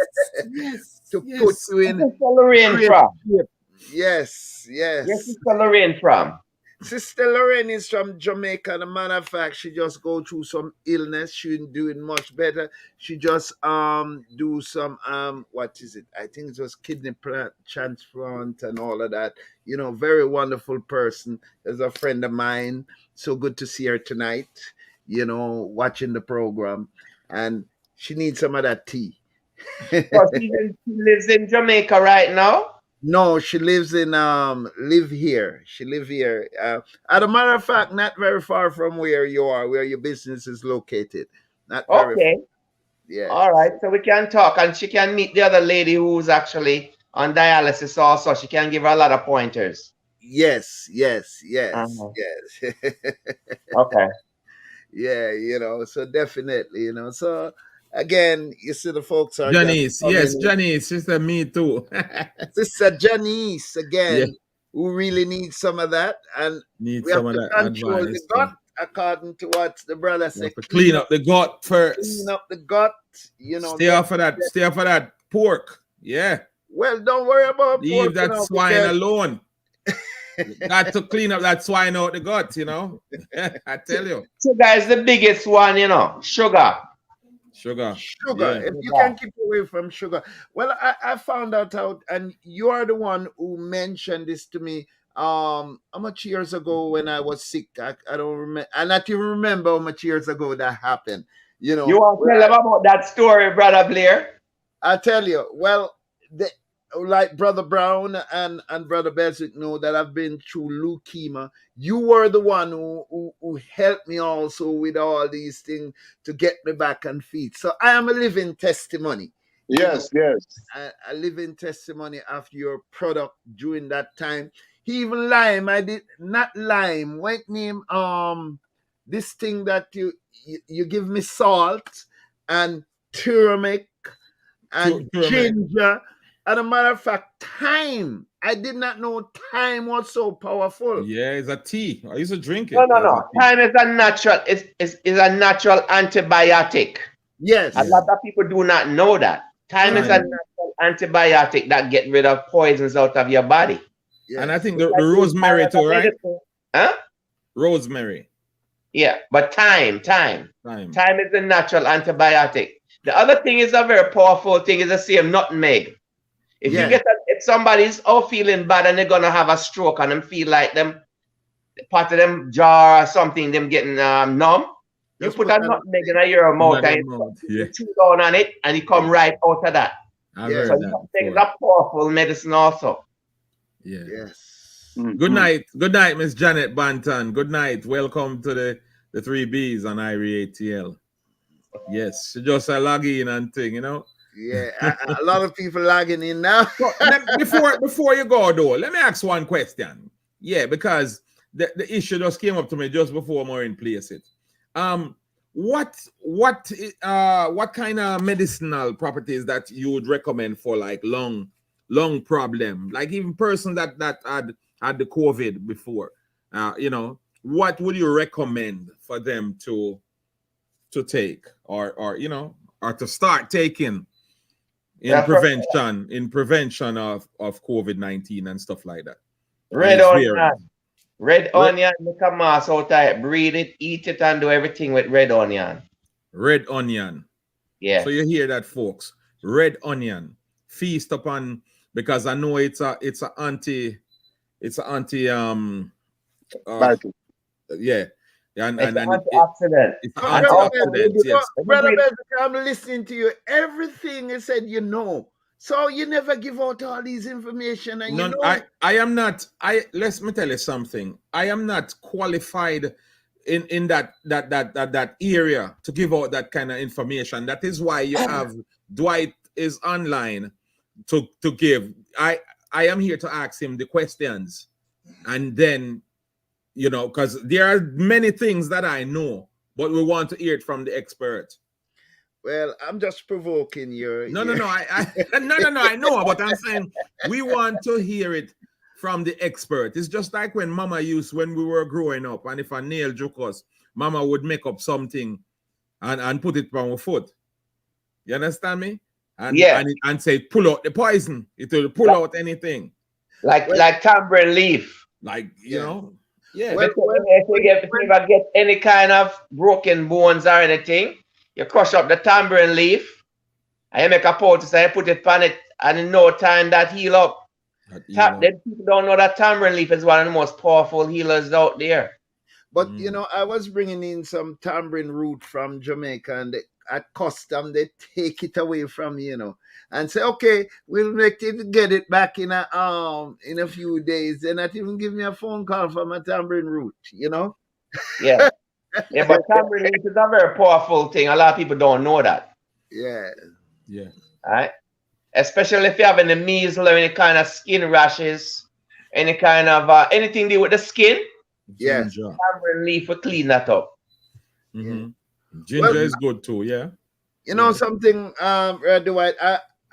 Speaker 7: To put you in.
Speaker 12: Sister Lorraine from?
Speaker 7: Yes.
Speaker 12: Where's Sister Lorraine from?
Speaker 7: Sister Lorraine is from Jamaica. As a matter of fact, she just go through some illness. She doing much better. She just do some what is it? I think it was kidney transplant and all of that. You know, very wonderful person. As a friend of mine. So good to see her tonight. You know, watching the program, and she needs some of that tea.
Speaker 12: So she lives in Jamaica right now.
Speaker 7: No, she lives in live here. She live here. As a matter of fact, not very far from where you are, where your business is located. Not very
Speaker 12: Okay.
Speaker 7: far. Yeah.
Speaker 12: All right. So we can talk, and she can meet the other lady who's actually on dialysis also. She can give her a lot of pointers.
Speaker 7: Yes.
Speaker 12: Okay.
Speaker 7: Yeah, you know, so definitely, you know. So again, you see the folks are
Speaker 9: Janice, yes, Janice, sister, me too.
Speaker 7: Sister Janice again, who really needs some of that, and
Speaker 9: we
Speaker 7: have to control the gut according to what the brother said.
Speaker 9: Clean up the gut first.
Speaker 7: Clean up the gut, you know.
Speaker 9: Stay off of that pork. Yeah.
Speaker 7: Well, don't worry about
Speaker 9: leave that swine alone. Got to clean up that swine out the gut, you know. I tell you.
Speaker 12: Sugar is the biggest one, you know. Sugar.
Speaker 7: Yeah. If you can keep away from sugar. Well, I found out how, and you are the one who mentioned this to me how much years ago when I was sick. I don't remember. I not even remember how much years ago that happened. You know,
Speaker 12: You want to tell them about that story, Brother Blair?
Speaker 7: I tell you, well, like Brother Brown and Brother Beswick know that I've been through leukemia. You were the one who helped me also with all these things to get me back on feet. So I am a living testimony.
Speaker 8: Yes, yes.
Speaker 7: A living testimony of your product during that time. Even lime, I did not lime. What name? This thing that you give me salt and turmeric and ginger. And a matter of fact, thyme. I did not know thyme was so powerful.
Speaker 9: Yeah, it's a tea. I used to drink it.
Speaker 12: No. Thyme is a natural. Is a natural antibiotic.
Speaker 7: Yes.
Speaker 12: A lot of people do not know that. Thyme is a natural antibiotic that get rid of poisons out of your body.
Speaker 7: Yes.
Speaker 9: And I think the rosemary too, right?
Speaker 12: Huh?
Speaker 9: Rosemary.
Speaker 12: Yeah, but thyme is a natural antibiotic. The other thing is a very powerful thing is the same nutmeg. If you get if somebody's feeling bad and they're gonna have a stroke and them feel like them part of them jaw or something, them getting numb, you put a nutmeg in your mouth and you chew down on it and you come right out of that.
Speaker 9: I've heard
Speaker 12: So
Speaker 9: that
Speaker 12: nutmeg is
Speaker 9: before.
Speaker 12: a powerful medicine also.
Speaker 9: Yeah.
Speaker 7: Yes.
Speaker 9: Good night, Miss Janet Banton. Good night. Welcome to the 3Bs on IRE ATL. Yes, she just log in and thing, you know.
Speaker 7: Yeah, a lot of people logging in now.
Speaker 9: before you go though, let me ask one question. Yeah, because the issue just came up to me just before Maureen plays it. What kind of medicinal properties that you would recommend for like lung problem, like even person that had the COVID before? You know, what would you recommend for them to take or you know, or to start taking in prevention of COVID-19 and stuff like that?
Speaker 12: Red onion, make a mass out of it, breathe it, eat it, and do everything with red onion.
Speaker 9: Red onion.
Speaker 12: Yeah.
Speaker 9: So you hear that, folks? Red onion. Feast upon, because I know it's an anti yeah. And
Speaker 12: it's an antioxidant.
Speaker 9: It's an antioxidant, yes.
Speaker 7: Brother Bezek, I'm listening to you. Everything you said, you know. So you never give out all these information, and you know.
Speaker 9: I am not. Let me tell you something. I am not qualified in that area to give out that kind of information. That is why you have Dwight is online to give. I am here to ask him the questions, and then, you know, because there are many things that I know, but we want to hear it from the expert.
Speaker 7: Well, I'm just provoking you.
Speaker 9: No, I know, but I'm saying we want to hear it from the expert. It's just like when Mama used when we were growing up, and if a nail took us, Mama would make up something and put it on her foot. You understand me? And, and say pull out the poison. It will pull out anything.
Speaker 12: Like tamarind leaf.
Speaker 9: Like, you know. Yeah.
Speaker 12: If you ever get any kind of broken bones or anything, you crush up the tamarind leaf and you make a poultice and you put it on it, and in no time that heal up. Then people don't know that tamarind leaf is one of the most powerful healers out there.
Speaker 7: But you know, I was bringing in some tamarind root from Jamaica, and at custom they take it away from me, you know, and say, okay, we'll make it, get it back in a few days. They not even give me a phone call for my tamarind root, you know.
Speaker 12: Yeah. Yeah, but tamarind leaf is a very powerful thing. A lot of people don't know that.
Speaker 7: Yeah.
Speaker 9: Yeah.
Speaker 12: All right. Especially if you have any measles or any kind of skin rashes, any kind of anything to do with the skin.
Speaker 7: Yeah.
Speaker 12: Tamarind leaf will clean that up.
Speaker 9: Mm-hmm. Ginger is good too, yeah.
Speaker 7: You know something, Dwight,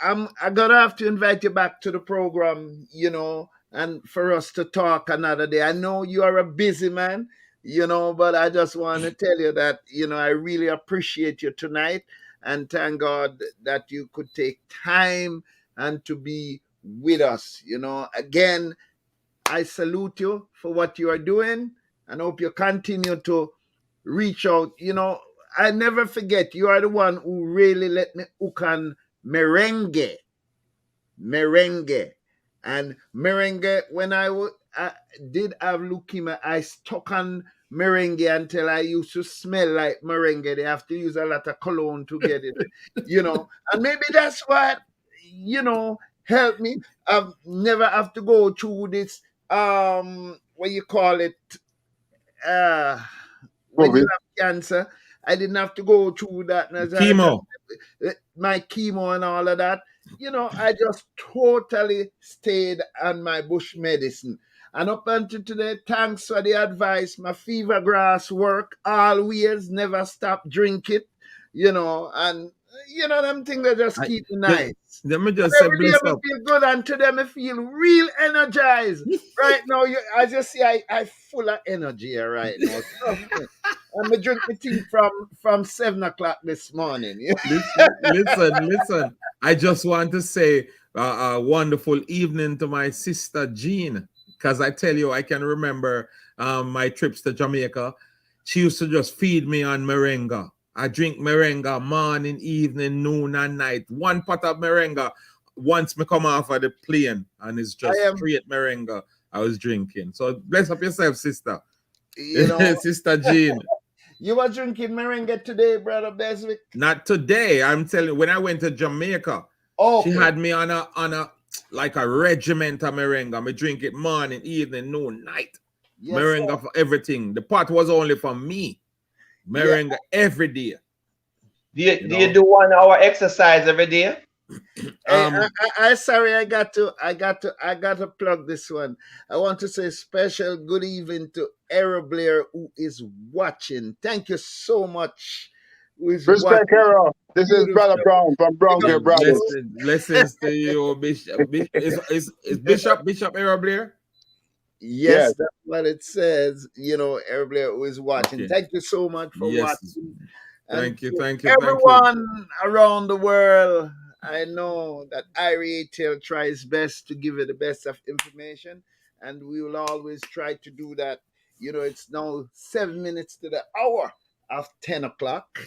Speaker 7: I'm gonna have to invite you back to the program, you know, and for us to talk another day. I know you are a busy man, you know, but I just want to tell you that, you know, I really appreciate you tonight, and thank God that you could take time and to be with us. You know, again, I salute you for what you are doing, and hope you continue to reach out. You know, I never forget, you are the one who really let me hook on merengue. And merengue, when I did have leukemia, I stuck on merengue until I used to smell like merengue. They have to use a lot of cologne to get it, and maybe that's what, helped me. I've never have to go through this, what you call it, when you have cancer. I didn't have to go through that.
Speaker 9: Chemo.
Speaker 7: My chemo and all of that. I just totally stayed on my bush medicine. And up until today, thanks for the advice. My fever grass work always, never stop drink it, and them things that just keep me nice.
Speaker 9: Let me just say,
Speaker 7: Every day I feel good, and today I feel real energized. Right now, as you see, I full of energy here right now. I'm drinking tea from 7 o'clock this morning.
Speaker 9: Listen. I just want to say a wonderful evening to my sister Jean, because I tell you, I can remember my trips to Jamaica. She used to just feed me on merengue. I drink merengue morning, evening, noon, and night. One pot of merengue once me come off of the plane, and it's just straight merengue I was drinking. So bless up yourself, sister. Sister Jean.
Speaker 7: You were drinking merengue today, Brother Beswick?
Speaker 9: Not today. I'm telling you, when I went to Jamaica, she had me on a like a regiment of merengue. Me drink it morning, evening, noon, night. Yes, merengue for everything. The pot was only for me. Merengue every day.
Speaker 12: Do you do 1 hour exercise every day?
Speaker 7: I sorry, I got to plug this one. I want to say special good evening to Errol Blair, who is watching. Thank you so much.
Speaker 8: Respect, Errol. This is Brother Brown from Brown Brothers.
Speaker 9: Blessings to you, Bishop. Is Bishop Errol Blair?
Speaker 7: Yes, that's what it says. Errol Blair, who is watching. Okay. Thank you so much for watching.
Speaker 9: Thank you.
Speaker 7: Everyone around the world. I know that IRI ATL tries best to give you the best of information, and we will always try to do that. It's now 7 minutes to the hour of 10 o'clock,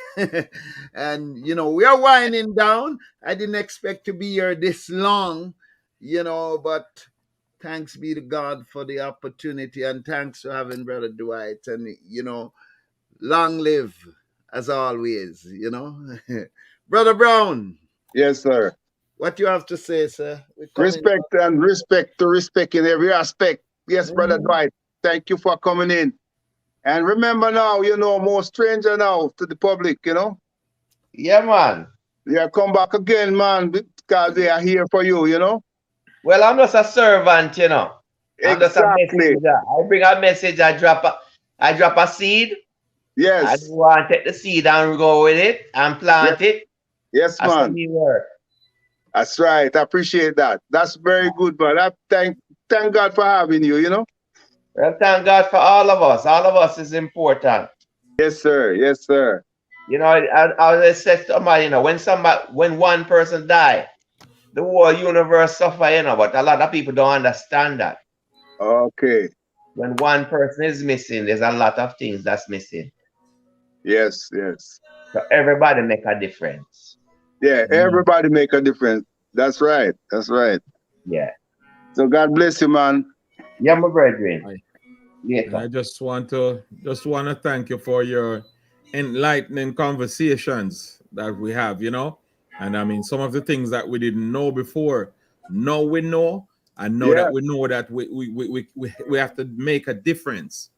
Speaker 7: and we are winding down. I didn't expect to be here this long, but thanks be to God for the opportunity, and thanks for having Brother Dwight, and long live as always. Brother Brown.
Speaker 8: Yes, sir.
Speaker 7: What you have to say, sir?
Speaker 8: Respect in every aspect. Yes, Brother Dwight. Thank you for coming in. And remember now, more stranger now to the public,
Speaker 12: Yeah, man.
Speaker 8: Yeah, come back again, man, because they are here for you,
Speaker 12: Well, I'm just a servant, I'm just a messenger. I bring a message, I drop a seed.
Speaker 8: Yes.
Speaker 12: I just want to take the seed and go with it and plant it.
Speaker 8: Yes, man. That's right. I appreciate that. That's very good, man. I thank God for having you,
Speaker 12: Well, thank God for all of us. All of us is important.
Speaker 8: Yes, sir. Yes, sir.
Speaker 12: I always say to somebody, when one person die, the whole universe suffer, but a lot of people don't understand that.
Speaker 8: Okay.
Speaker 12: When one person is missing, there's a lot of things that's missing.
Speaker 8: Yes.
Speaker 12: So everybody make a difference.
Speaker 8: Yeah, everybody make a difference. That's right.
Speaker 12: Yeah.
Speaker 8: So God bless you, man.
Speaker 12: Yeah, my brethren.
Speaker 9: I just want to thank you for your enlightening conversations that we have, and I mean some of the things that we didn't know before. Now we know, and now that we know that we have to make a difference.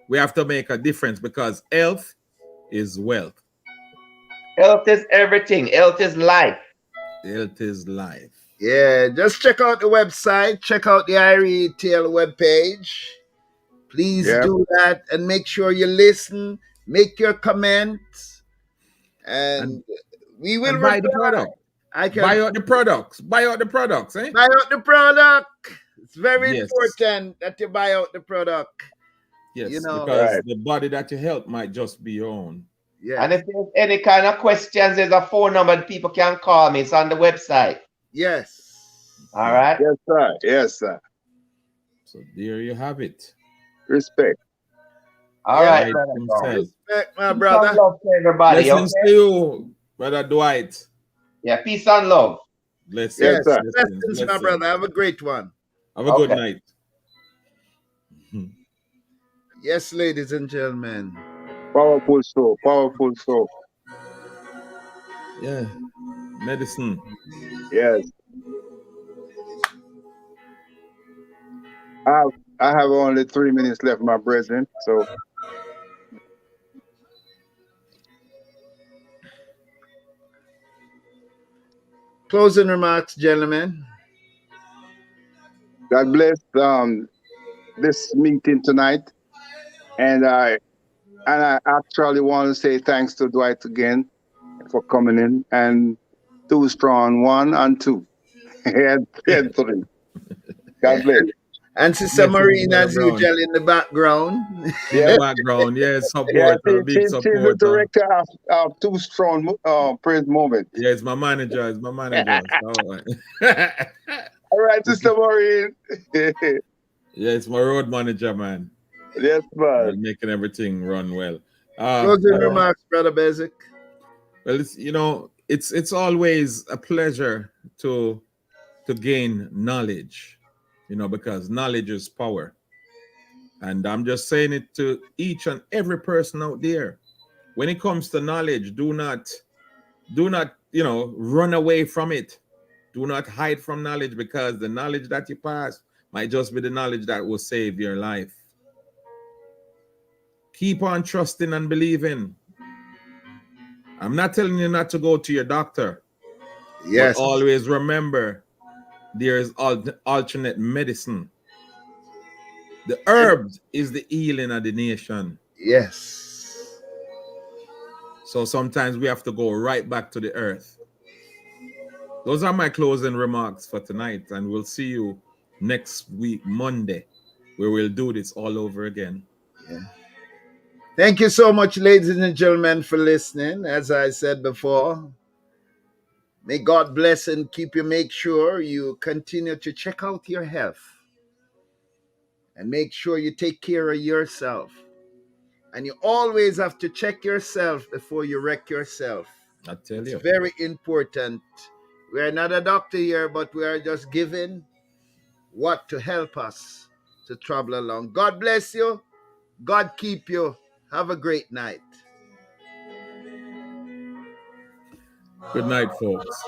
Speaker 9: We have to make a difference because health is wealth.
Speaker 12: Health is everything. Health is life.
Speaker 9: Health is life.
Speaker 7: Yeah, just check out the website. Check out the IRI ATL webpage. Please do that and make sure you listen. Make your comments, and we will
Speaker 9: buy the product. Buy out the products. Buy out the products.
Speaker 7: Buy out the product. It's very important that you buy out the product.
Speaker 9: Yes, because the body that you help might just be your own.
Speaker 12: Yeah. And if there's any kind of questions, there's a phone number that people can call me. It's on the website.
Speaker 7: Yes.
Speaker 12: All right.
Speaker 8: Yes, sir. Yes, sir.
Speaker 9: So there you have it.
Speaker 8: Respect.
Speaker 12: All right.
Speaker 7: Respect, my brother.
Speaker 12: Peace and love to everybody.
Speaker 9: Blessings to you, Brother Dwight.
Speaker 12: Yeah, peace and love.
Speaker 9: Blessings.
Speaker 7: Yes, sir. Blessings, my brother. Have a great one.
Speaker 9: Have a good night.
Speaker 7: Yes, ladies and gentlemen.
Speaker 8: Powerful show. Powerful show.
Speaker 9: Yeah. Medicine.
Speaker 8: Yes. I have only 3 minutes left, my brethren. So
Speaker 7: Closing remarks, gentlemen.
Speaker 8: God bless this meeting tonight. And I actually want to say thanks to Dwight again for coming in, and Too Strong 1 and 2 and 3. God bless.
Speaker 7: And Sister Marina, as usual, in the background.
Speaker 9: In the background, yes,
Speaker 8: Yeah,
Speaker 9: supporter, big
Speaker 8: she's the
Speaker 9: supporter.
Speaker 8: director of Too Strong Praise Moment.
Speaker 9: Yeah, it's my manager. It's my manager. So,
Speaker 8: All right, Sister Maureen.
Speaker 9: yeah, it's my road manager, man.
Speaker 8: Yes, man.
Speaker 9: Making everything run well.
Speaker 7: Closing remarks, Brother Bezic.
Speaker 9: Well, it's always a pleasure to gain knowledge, because knowledge is power. And I'm just saying it to each and every person out there. When it comes to knowledge, do not, run away from it. Do not hide from knowledge, because the knowledge that you pass might just be the knowledge that will save your life. Keep on trusting and believing. I'm not telling you not to go to your doctor.
Speaker 7: Yes.
Speaker 9: But always remember, there is alternate medicine. The herb is the healing of the nation.
Speaker 7: Yes.
Speaker 9: So sometimes we have to go right back to the earth. Those are my closing remarks for tonight, and we'll see you next week, Monday, where we'll do this all over again.
Speaker 7: Yeah. Thank you so much, ladies and gentlemen, for listening. As I said before, may God bless and keep you. Make sure you continue to check out your health, and make sure you take care of yourself. And you always have to check yourself before you wreck yourself.
Speaker 9: I tell you.
Speaker 7: It's very important. We are not a doctor here, but we are just giving what to help us to travel along. God bless you. God keep you. Have a great night.
Speaker 9: Good night, folks.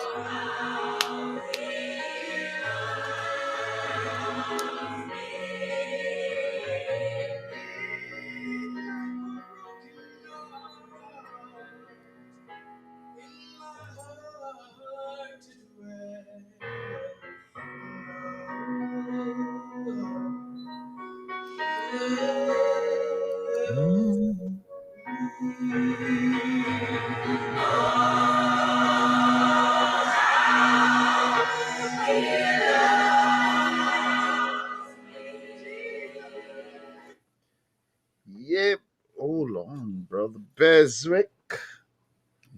Speaker 7: Yep. Hold on, Brother Beswick.